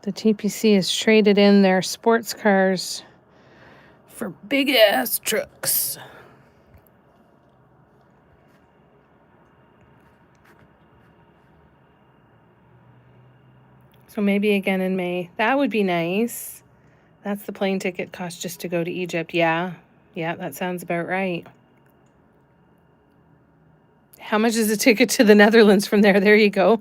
The TPC has traded in their sports cars for big ass trucks. So maybe again in May. That would be nice. That's the plane ticket cost just to go to Egypt. Yeah, that sounds about right. How much is a ticket to the Netherlands from there? There you go.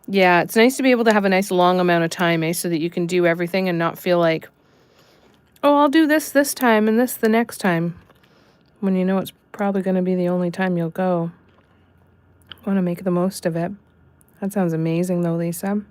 Yeah, it's nice to be able to have a nice long amount of time, so that you can do everything and not feel like, oh, I'll do this time and this the next time, when you know it's probably going to be the only time you'll go. Want to make the most of it. That sounds amazing, though, Lisa.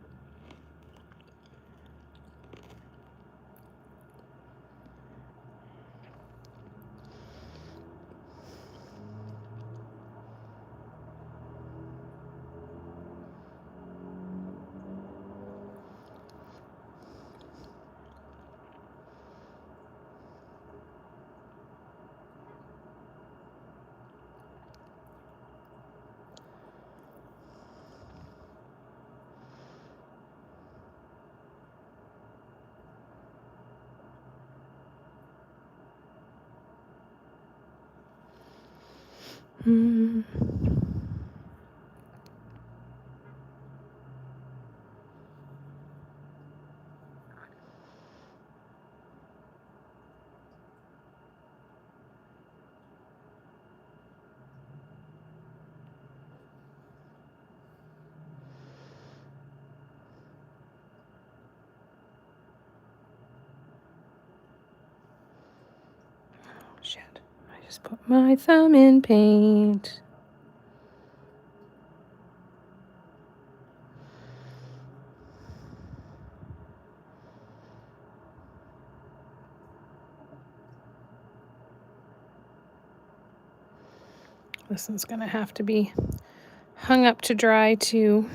Mm. Shit. I just put my thumb in paint. This one's going to have to be hung up to dry, too.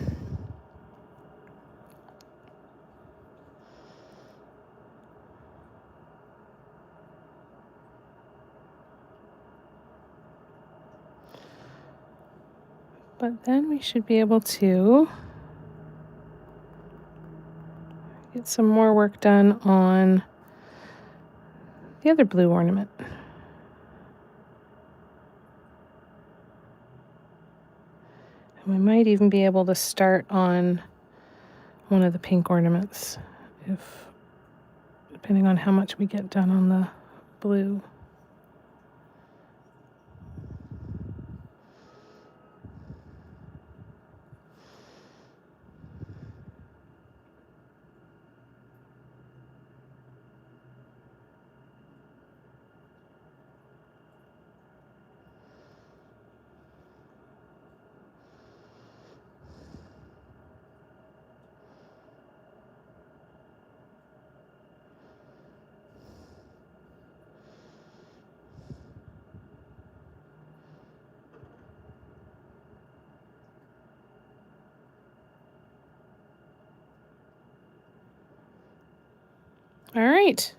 But then we should be able to get some more work done on the other blue ornament. And we might even be able to start on one of the pink ornaments, depending on how much we get done on the blue. All right.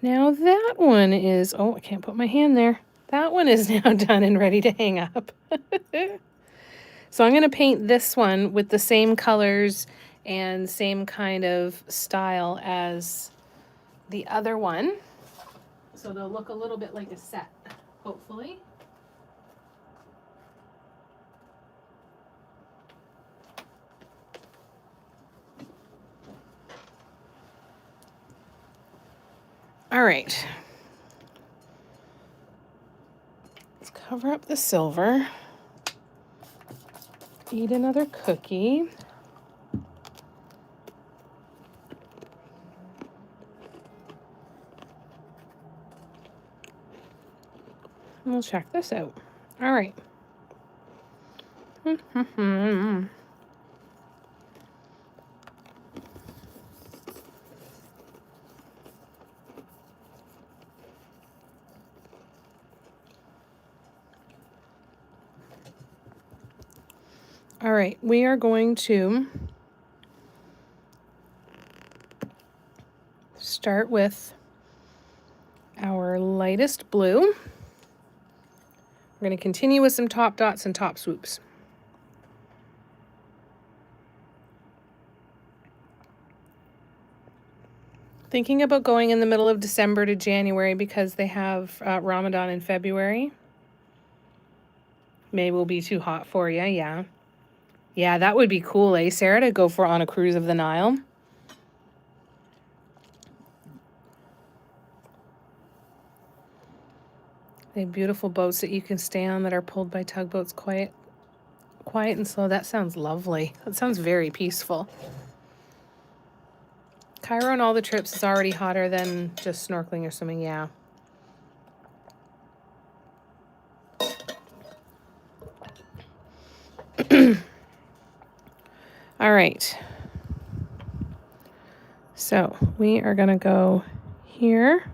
Now that one is, oh, I can't put my hand there. That one is now done and ready to hang up. So I'm going to paint this one with the same colors and same kind of style as the other one. So they'll look a little bit like a set, hopefully. All right. Let's cover up the silver. Eat another cookie. And we'll check this out. All right. All right, we are going to start with our lightest blue. We're going to continue with some top dots and top swoops. Thinking about going in the middle of December to January because they have Ramadan in February. Maybe will be too hot for you, yeah. Yeah, that would be cool, eh, Sarah, to go for on a cruise of the Nile. They have beautiful boats that you can stay on that are pulled by tugboats, quiet and slow. That sounds lovely. That sounds very peaceful. Cairo on all the trips is already hotter than just snorkeling or swimming, yeah. All right. So we are going to go here.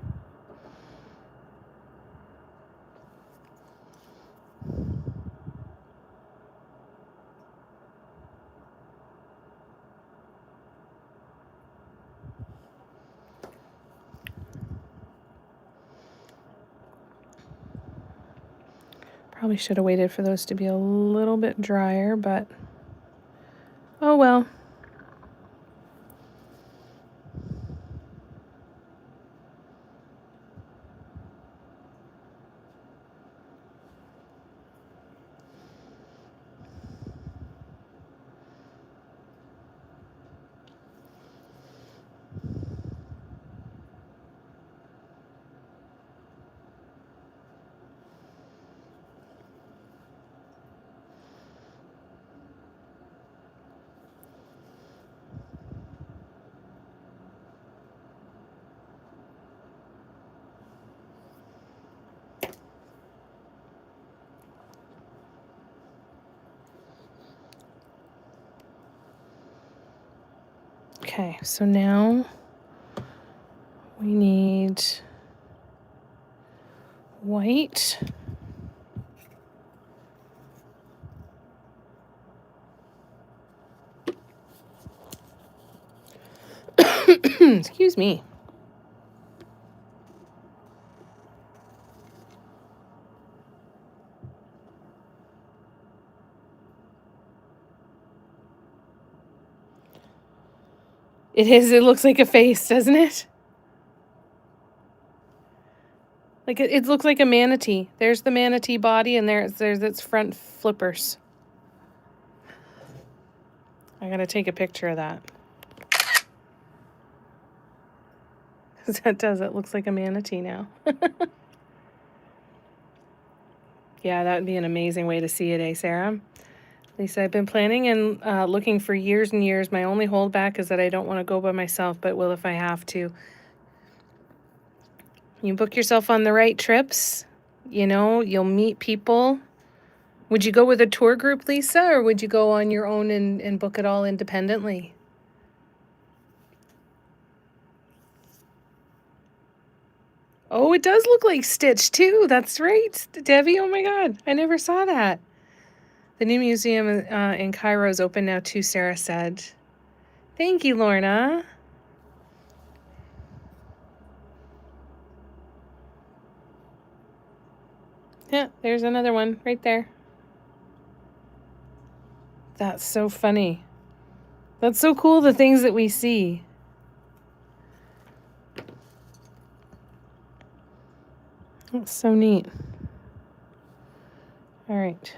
Probably should have waited for those to be a little bit drier, but oh well. Okay, so now we need white. Excuse me. It is. It looks like a face, doesn't it? Like it looks like a manatee. There's the manatee body, and there's its front flippers. I gotta take a picture of that. Because that does. It looks like a manatee now. Yeah, that would be an amazing way to see it, eh, Sarah? Lisa, I've been planning and looking for years and years. My only holdback is that I don't want to go by myself, but will if I have to. You book yourself on the right trips, you know, you'll meet people. Would you go with a tour group, Lisa, or would you go on your own and book it all independently? Oh, it does look like Stitch, too. That's right, Debbie. Oh, my God. I never saw that. The new museum in Cairo is open now, too, Sarah said. Thank you, Lorna. Yeah, there's another one right there. That's so funny. That's so cool, the things that we see. That's so neat. All right.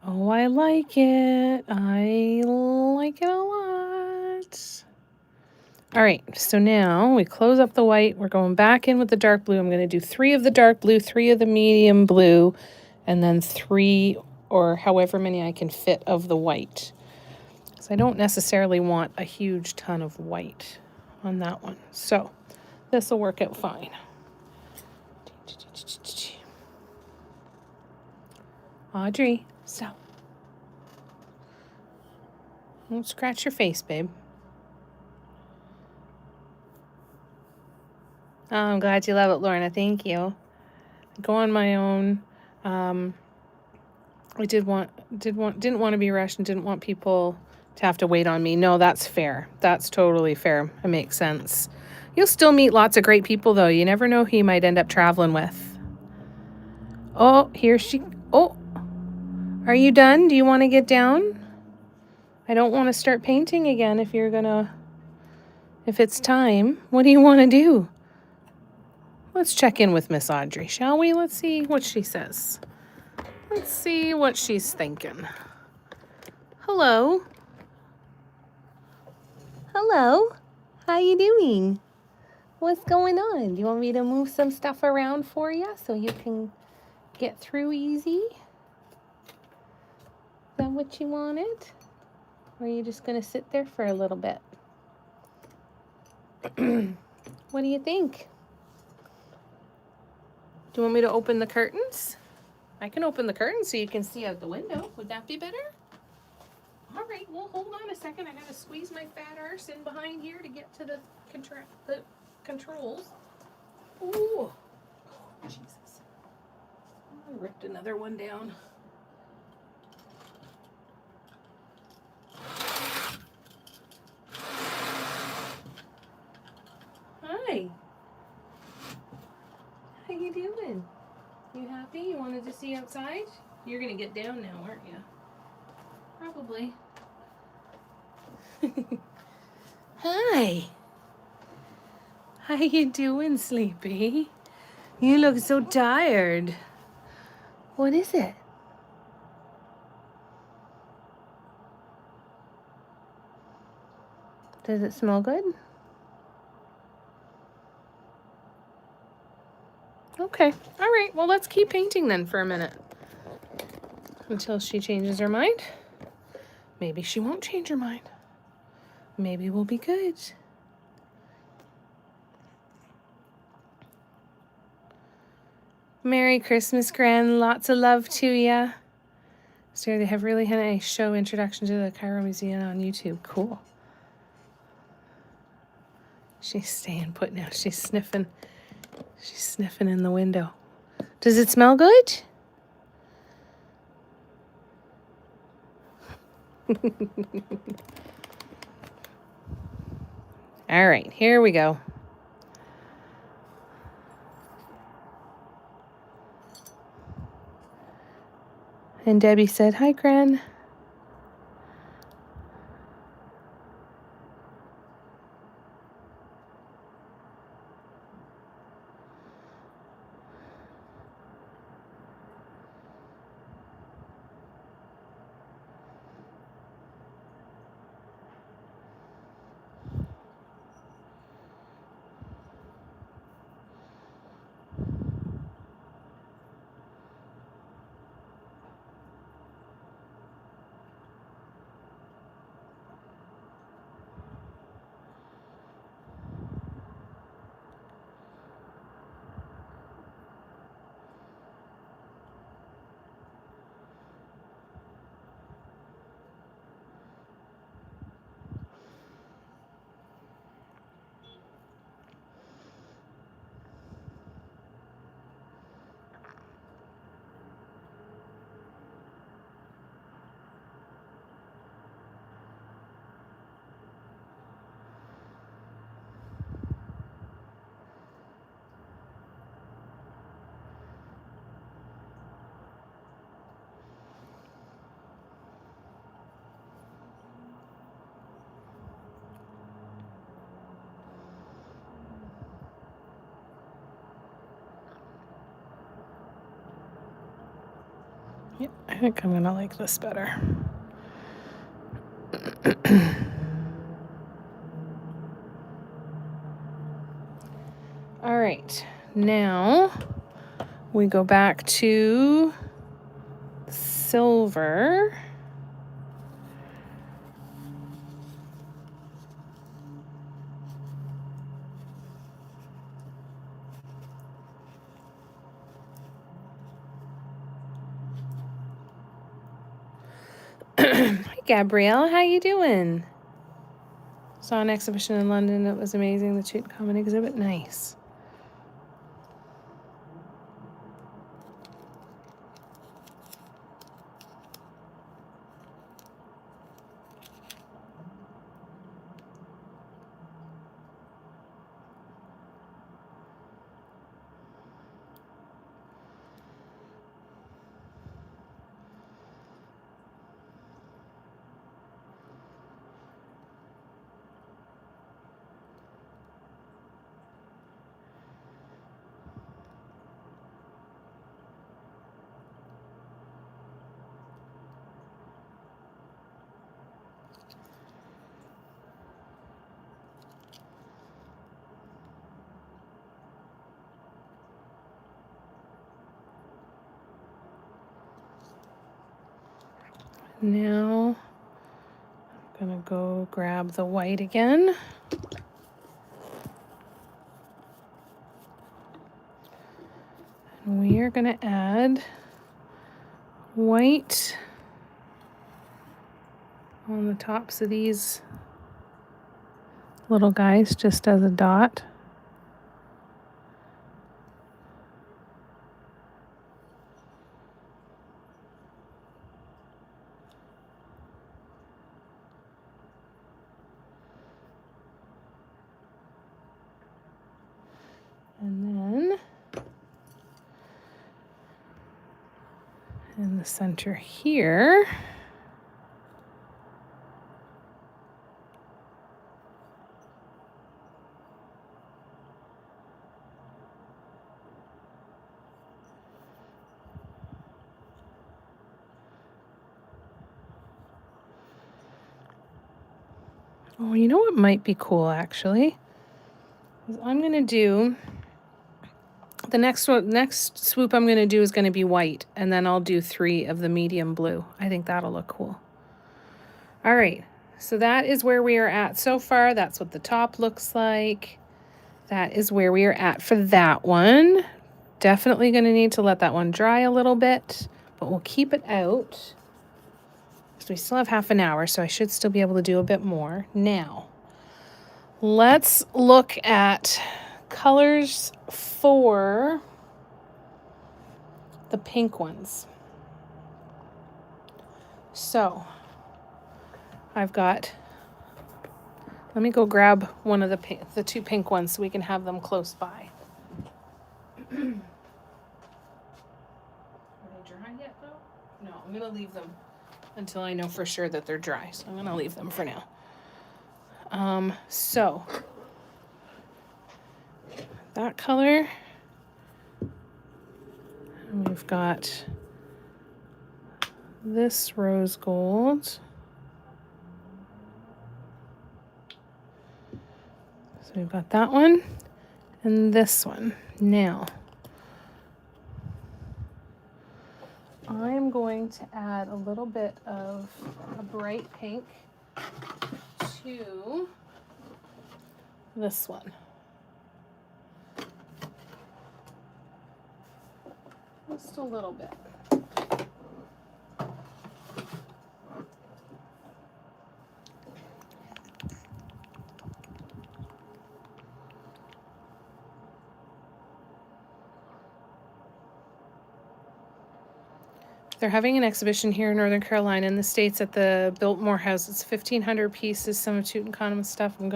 Oh, I like it. I like it a lot. All right, so now we close up the white. We're going back in with the dark blue. I'm going to do 3 of the dark blue, 3 of the medium blue, and then 3 or however many I can fit of the white. So I don't necessarily want a huge ton of white on that one. So this will work out fine. Audrey, stop. Don't scratch your face, babe. Oh, I'm glad you love it, Lorna. Thank you. Go on my own. I didn't want to be rushed and didn't want people to have to wait on me. No, that's fair. That's totally fair. It makes sense. You'll still meet lots of great people, though. You never know who you might end up traveling with. Oh, here she... Oh, are you done? Do you want to get down? I don't want to start painting again if you're gonna... If it's time. What do you want to do? Let's check in with Miss Audrey, shall we? Let's see what she says. Let's see what she's thinking. Hello. Hello. How you doing? What's going on? Do you want me to move some stuff around for you so you can get through easy? Is that what you wanted? Or are you just going to sit there for a little bit? What do you think? Do you want me to open the curtains? I can open the curtains so you can see out the window. Would that be better? All right, well, hold on a second. I gotta squeeze my fat arse in behind here to get to the controls. Ooh, oh, Jesus. I ripped another one down. Hi. How you doing? You happy? You wanted to see outside? You're gonna get down now, aren't you? Probably. Hi. How you doing, Sleepy? You look so tired. What is it? Does it smell good? Okay. All right. Well, let's keep painting then for a minute. Until she changes her mind. Maybe she won't change her mind. Maybe we'll be good. Merry Christmas, Gran. Lots of love to ya. So they have really had a show Introduction to the Cairo Museum on YouTube. Cool. She's staying put now. She's sniffing. She's sniffing in the window. Does it smell good? All right, here we go. And Debbie said, "Hi, Gran." Yep, I think I'm gonna like this better. All right, now we go back to silver. Hi, Gabrielle. How you doing? Saw an exhibition in London. It was amazing. The Tutankhamun exhibit. Nice. Now I'm gonna go grab the white again. And we are gonna add white on the tops of these little guys just as a dot. And then in the center here, oh, you know what might be cool actually? Is I'm gonna do the next swoop I'm gonna do is gonna be white, and then I'll do 3 of the medium blue. I think that'll look cool. All right, so that is where we are at so far. That's what the top looks like. That is where we are at for that one. Definitely gonna need to let that one dry a little bit, but we'll keep it out. So we still have half an hour, so I should still be able to do a bit more. Now, let's look at colors for the pink ones. So I've got, let me go grab one of the two pink ones so we can have them close by. Are they dry yet though? No, I'm gonna leave them until I know for sure that they're dry. So I'm gonna leave them for now. So that color, and we've got this rose gold. So we've got that one and this one. Now, I'm going to add a little bit of a bright pink to this one. Just a little bit. They're having an exhibition here in Northern Carolina in the States at the Biltmore House. It's 1,500 pieces, some of Tutankhamun's stuff. I'm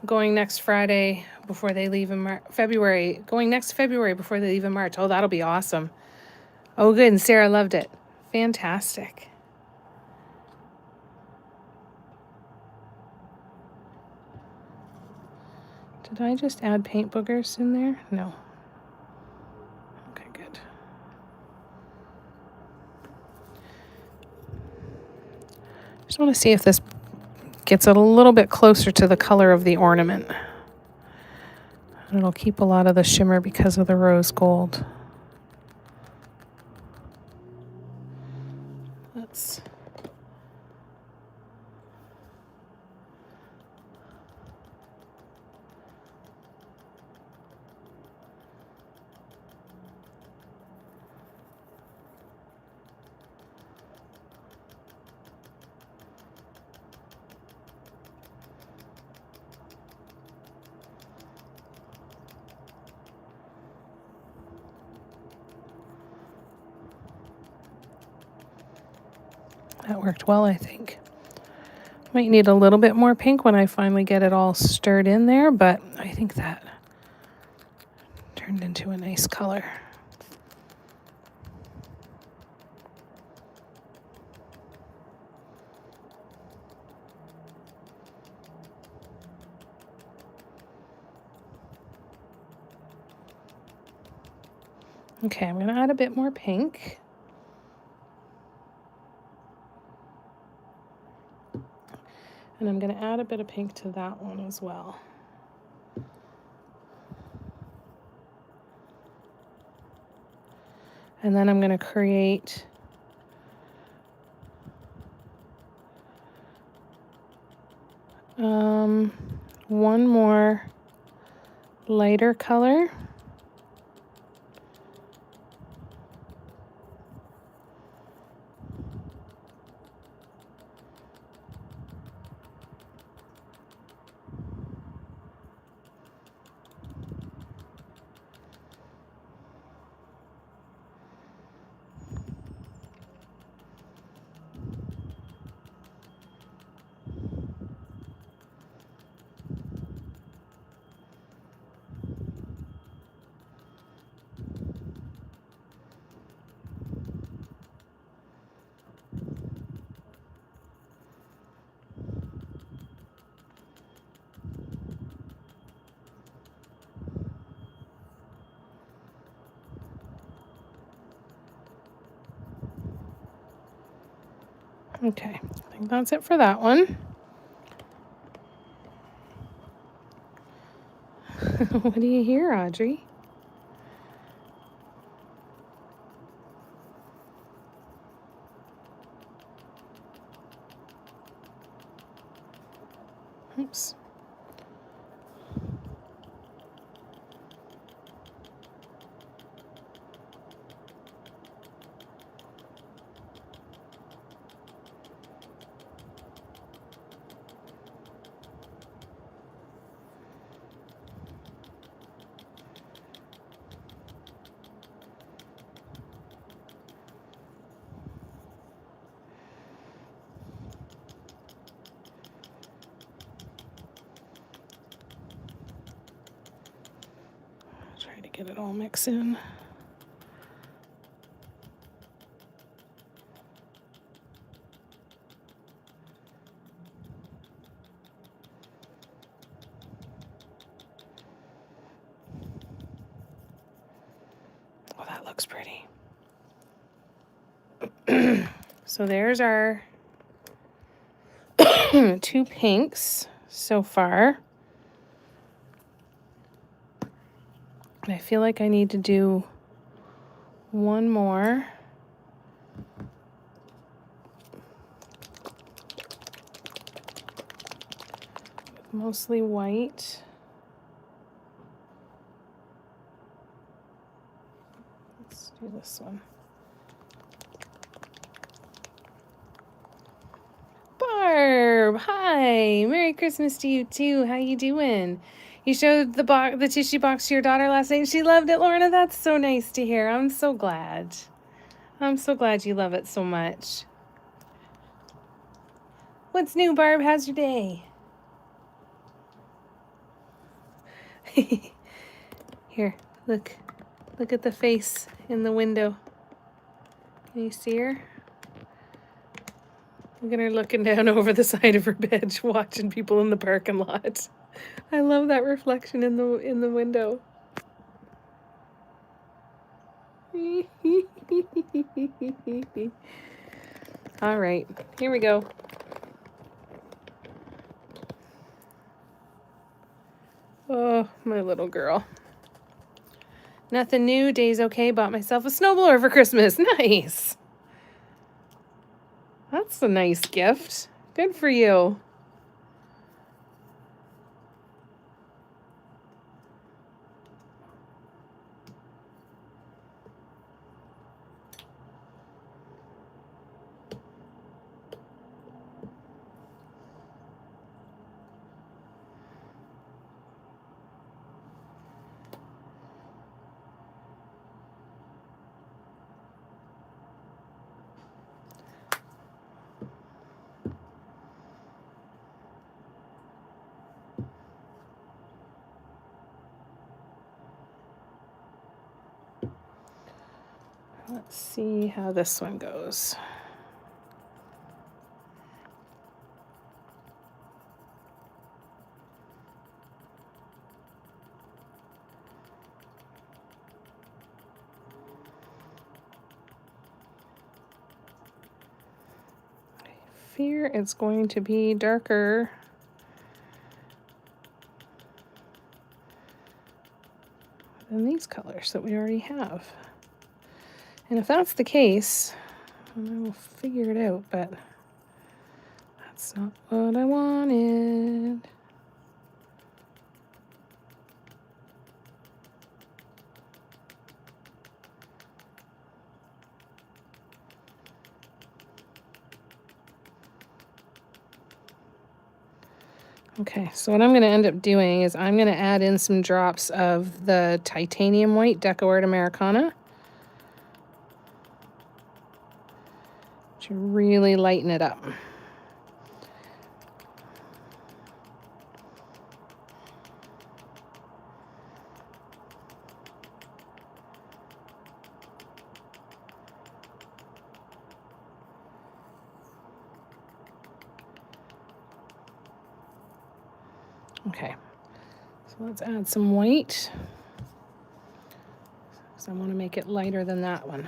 going next Friday before they leave in February. Going next February before they leave in March. Oh, that'll be awesome. Oh, good. And Sarah loved it. Fantastic. Did I just add paint boogers in there? No. Okay, good. Just want to see if this gets it a little bit closer to the color of the ornament. And it'll keep a lot of the shimmer because of the rose gold. Let's... That worked well, I think. Might need a little bit more pink when I finally get it all stirred in there, but I think that turned into a nice color. Okay, I'm going to add a bit more pink. And I'm going to add a bit of pink to that one as well. And then I'm going to create one more lighter color. Okay, I think that's it for that one. What do you hear, Audrey? Oops. Try to get it all mixed in. Oh, that looks pretty. So there's our 2 pinks so far. And I feel like I need to do one more. Mostly white. Let's do this one. Barb, hi. Merry Christmas to you too. How you doing? You showed the tissue box to your daughter last night. She loved it, Lorna. That's so nice to hear. I'm so glad. I'm so glad you love it so much. What's new, Barb? How's your day? Here, look. Look at the face in the window. Can you see her? Look at her looking down over the side of her bed, watching people in the parking lot. I love that reflection in the window. All right, here we go. Oh, my little girl. Nothing new, day's okay. Bought myself a snowblower for Christmas. Nice. That's a nice gift. Good for you. Let's see how this one goes. I fear it's going to be darker than these colors that we already have. And if that's the case, then I will figure it out, but that's not what I wanted. Okay, so what I'm going to end up doing is I'm going to add in some drops of the titanium white Deco Art Americana to really lighten it up. Okay, so let's add some white because I want to make it lighter than that one.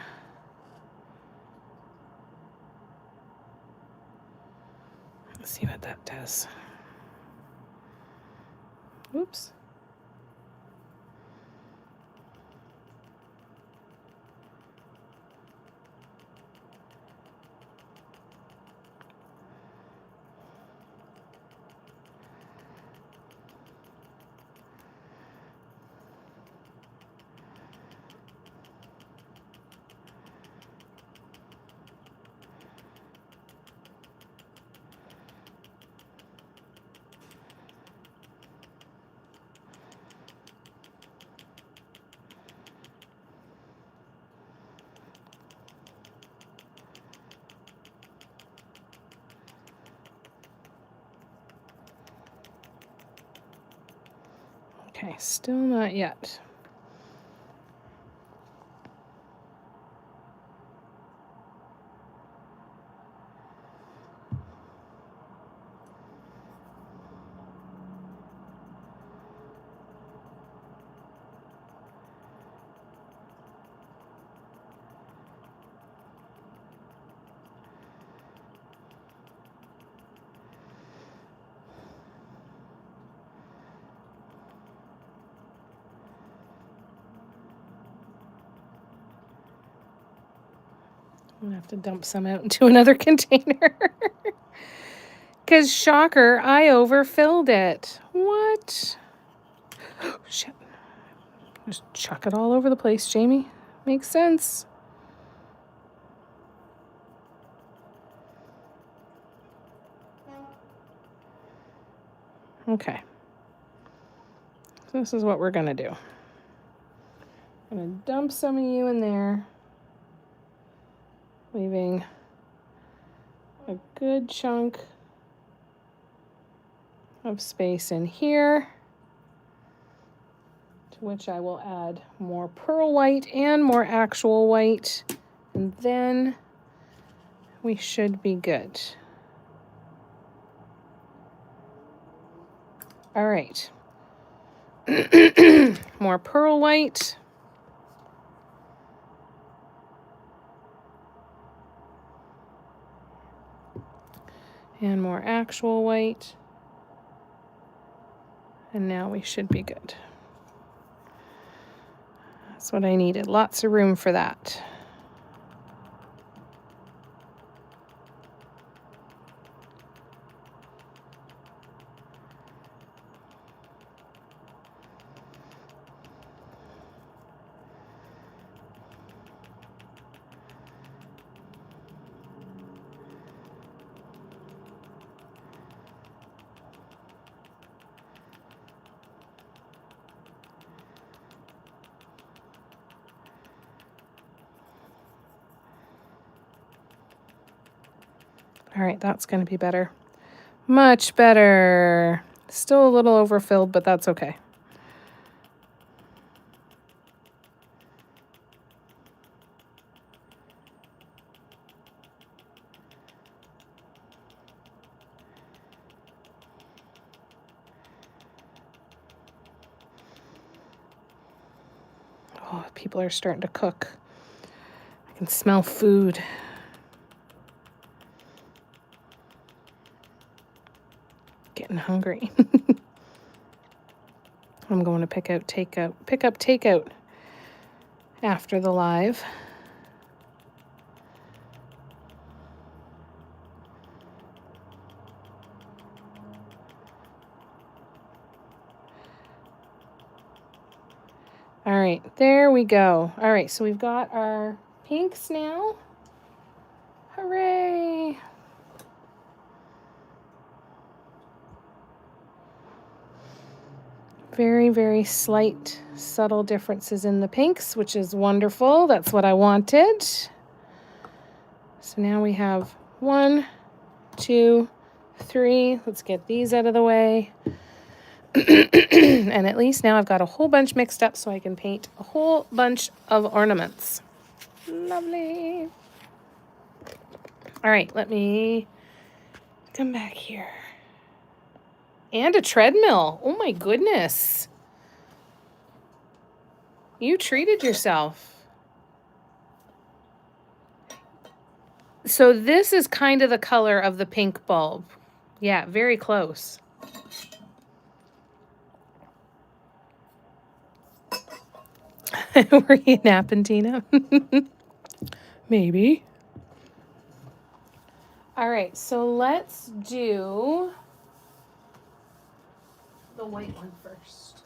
Let's see what that does. Oops. Okay, still not yet. I'm gonna have to dump some out into another container. Because, shocker, I overfilled it. What? Oh, shit. Just chuck it all over the place, Jamie. Makes sense. Okay. So this is what we're going to do. I'm going to dump some of you in there, leaving a good chunk of space in here, to which I will add more pearl white and more actual white, and then we should be good. All right. More pearl white. And more actual white. And now we should be good. That's what I needed. Lots of room for that. All right, that's going to be better. Much better. Still a little overfilled, but that's okay. Oh, people are starting to cook. I can smell food. Getting hungry. I'm going to pick up takeout after the live. All right, there we go. All right, so we've got our pinks now. Hooray! Very, very slight, subtle differences in the pinks, which is wonderful. That's what I wanted. So now we have 1, 2, 3. Let's get these out of the way. And at least now I've got a whole bunch mixed up so I can paint a whole bunch of ornaments. Lovely. All right, let me come back here. And a treadmill. Oh my goodness. You treated yourself. So this is kind of the color of the pink bulb. Yeah, very close. Were you napping, Tina? Maybe. All right, so let's do the white one first.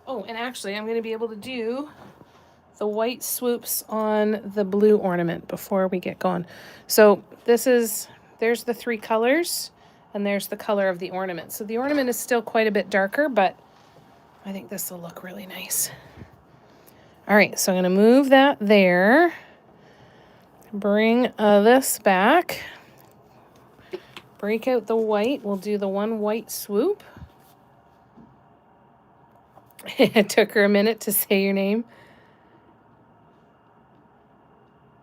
Oh, and actually, I'm going to be able to do the white swoops on the blue ornament before we get going. So there's the 3 colors, and there's the color of the ornament. So the ornament is still quite a bit darker, but I think this will look really nice. All right, so I'm going to move that there. Bring this back. Break out the white. We'll do the 1 white swoop. It took her a minute to say your name.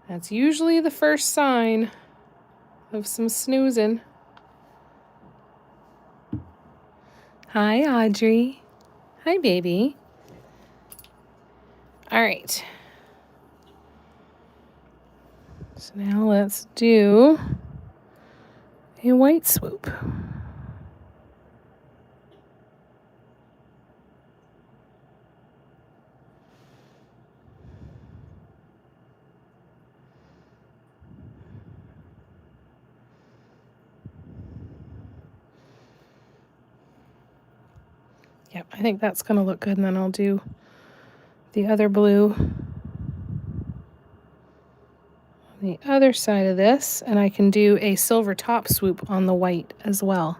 That's usually the first sign of some snoozing. Hi, Audrey. Hi, baby. All right. So now let's do a white swoop. Yep, I think that's going to look good, and then I'll do the other blue on the other side of this, and I can do a silver top swoop on the white as well,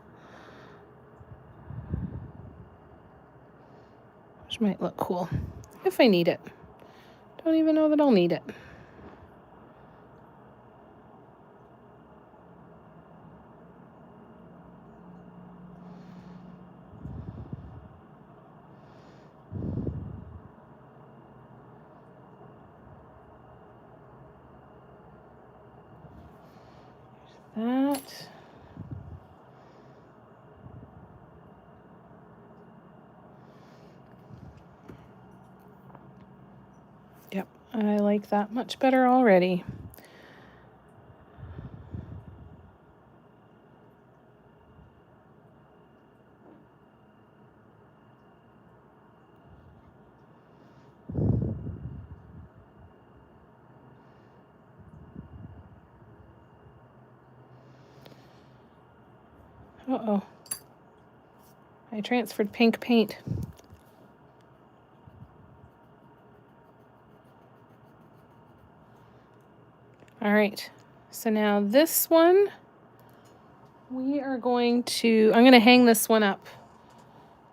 which might look cool if I need it. Don't even know that I'll need it. That. Yep, I like that much better already. Uh-oh. I transferred pink paint. All right, so now this one, I'm going to hang this one up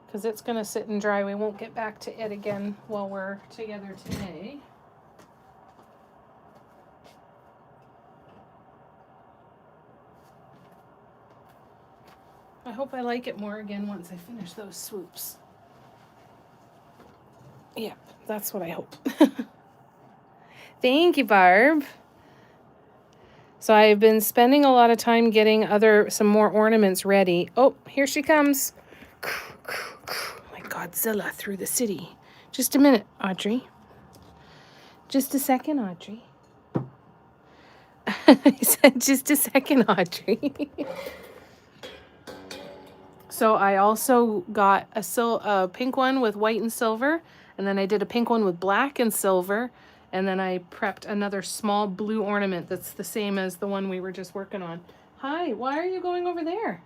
because it's going to sit and dry. We won't get back to it again while we're together today. I hope I like it more again once I finish those swoops. Yep, that's what I hope. Thank you, Barb. So I've been spending a lot of time getting some more ornaments ready. Oh, here she comes. Like Godzilla through the city. Just a minute, Audrey. Just a second, Audrey. I said just a second, Audrey. So I also got a pink one with white and silver, and then I did a pink one with black and silver, and then I prepped another small blue ornament that's the same as the one we were just working on. Hi, why are you going over there?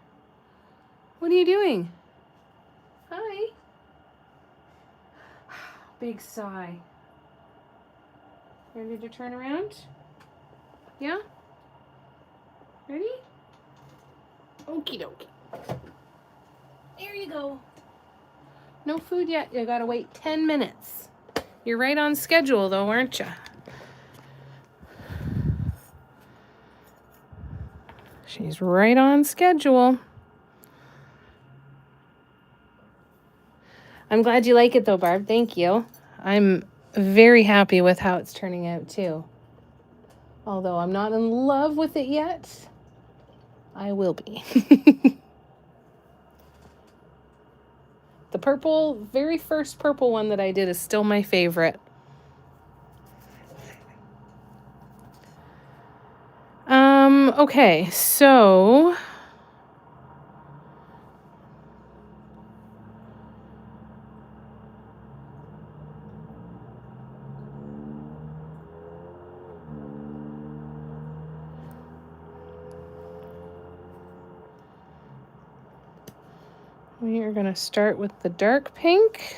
What are you doing? Hi. Big sigh. Ready to turn around? Yeah? Ready? Okie dokie. There you go. No food yet. You gotta wait 10 minutes. You're right on schedule though, aren't you? She's right on schedule. I'm glad you like it though, Barb. Thank you. I'm very happy with how it's turning out too. Although I'm not in love with it yet, I will be. The very first purple one that I did is still my favorite. Okay, so we are going to start with the dark pink.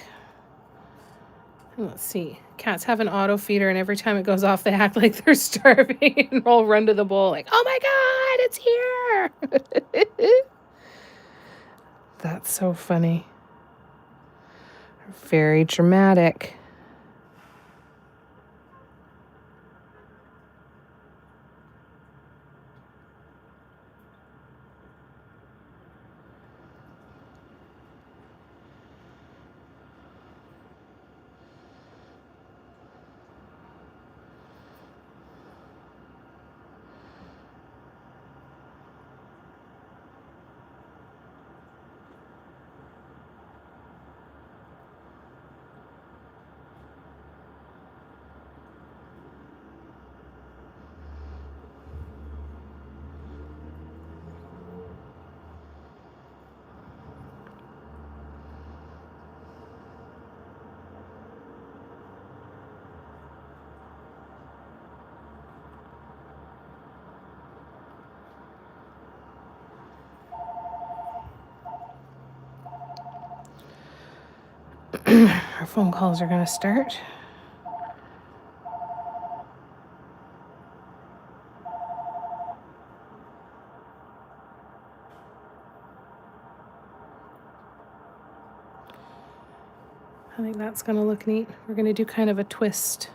And let's see. Cats have an auto feeder, and every time it goes off, they act like they're starving and all run to the bowl like, oh my God, it's here. That's so funny. Very dramatic. Our phone calls are going to start. I think that's going to look neat. We're going to do kind of a twist.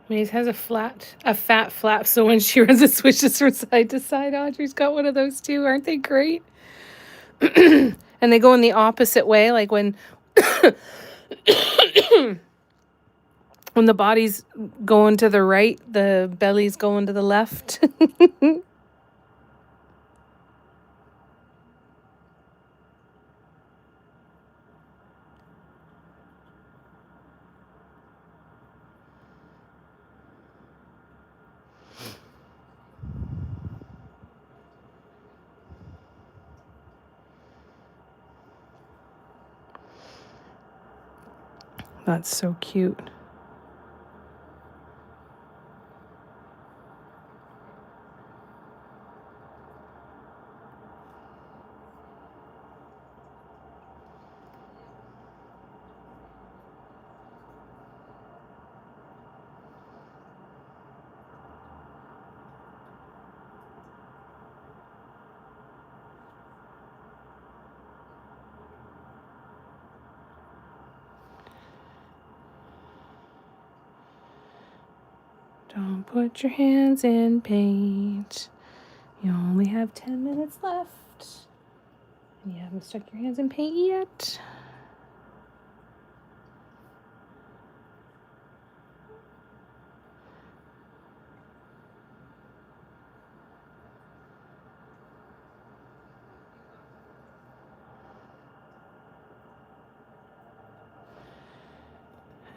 Maze has a fat flap, so when she runs, it switches from side to side. Audrey's got one of those too. Aren't they great? And they go in the opposite way, like when when the body's going to the right, the belly's going to the left. That's so cute. Don't put your hands in paint. You only have 10 minutes left. And you haven't stuck your hands in paint yet.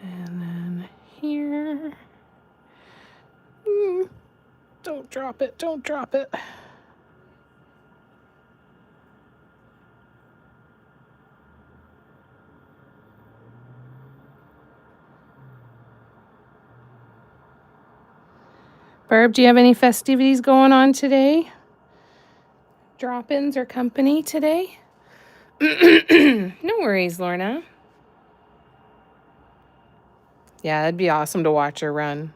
And then here. Don't drop it. Don't drop it. Barb, do you have any festivities going on today? Drop-ins or company today? No worries, Lorna. Yeah, it'd be awesome to watch her run.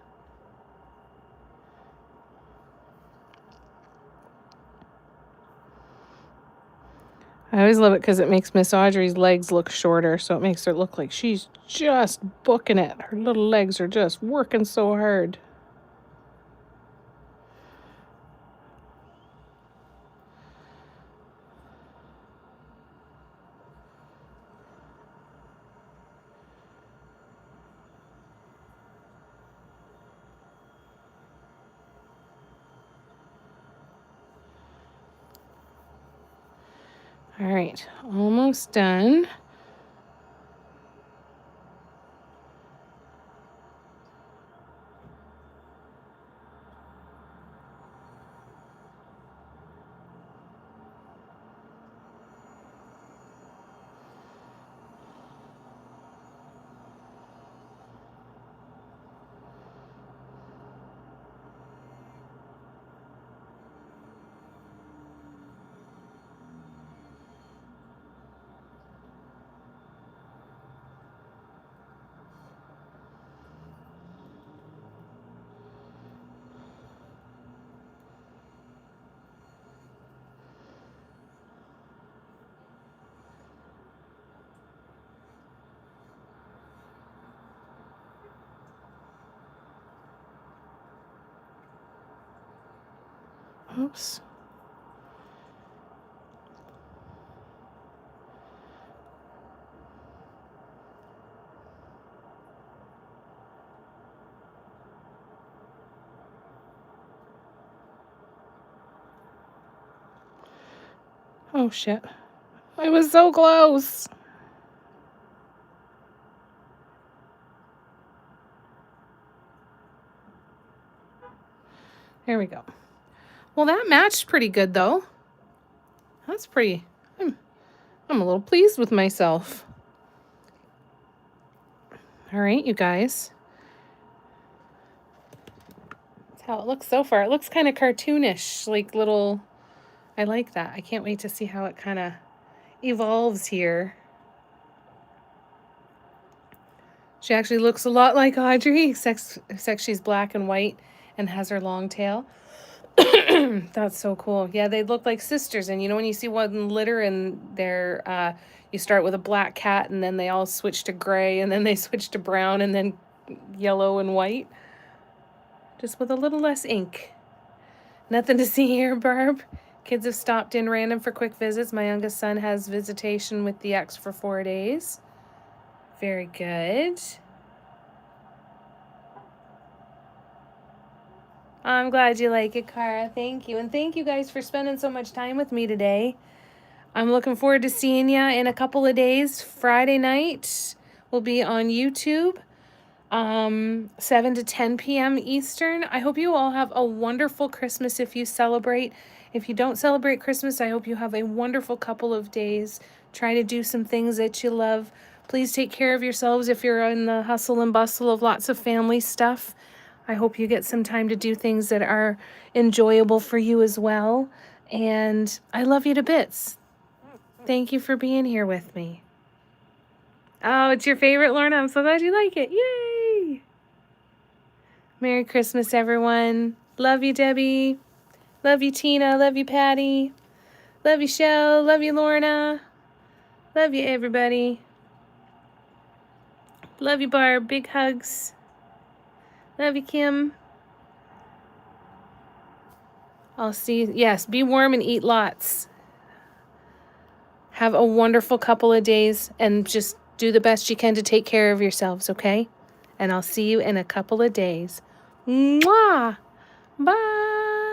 I always love it because it makes Miss Audrey's legs look shorter, so it makes her look like she's just booking it. Her little legs are just working so hard. All right, almost done. Oops. Oh, shit. I was so close. There we go. Well, that matched pretty good, though. That's pretty... I'm a little pleased with myself. All right, you guys. That's how it looks so far. It looks kind of cartoonish, like little... I like that. I can't wait to see how it kind of evolves here. She actually looks a lot like Audrey, except she's black and white and has her long tail. That's so cool. Yeah, they look like sisters. And you know when you see one litter and they're, you start with a black cat and then they all switch to gray and then they switch to brown and then yellow and white. Just with a little less ink. Nothing to see here, Barb. Kids have stopped in random for quick visits. My youngest son has visitation with the ex for 4 days. Very good. I'm glad you like it, Cara. Thank you. And thank you guys for spending so much time with me today. I'm looking forward to seeing you in a couple of days. Friday night will be on YouTube, 7 to 10 p.m. Eastern. I hope you all have a wonderful Christmas if you celebrate. If you don't celebrate Christmas, I hope you have a wonderful couple of days. Try to do some things that you love. Please take care of yourselves if you're in the hustle and bustle of lots of family stuff. I hope you get some time to do things that are enjoyable for you as well. And I love you to bits. Thank you for being here with me. Oh, it's your favorite, Lorna. I'm so glad you like it. Yay! Merry Christmas, everyone. Love you, Debbie. Love you, Tina. Love you, Patty. Love you, Shell. Love you, Lorna. Love you, everybody. Love you, Barb. Big hugs. Love you, Kim. I'll see. Yes, be warm and eat lots. Have a wonderful couple of days and just do the best you can to take care of yourselves, okay? And I'll see you in a couple of days. Mwah! Bye!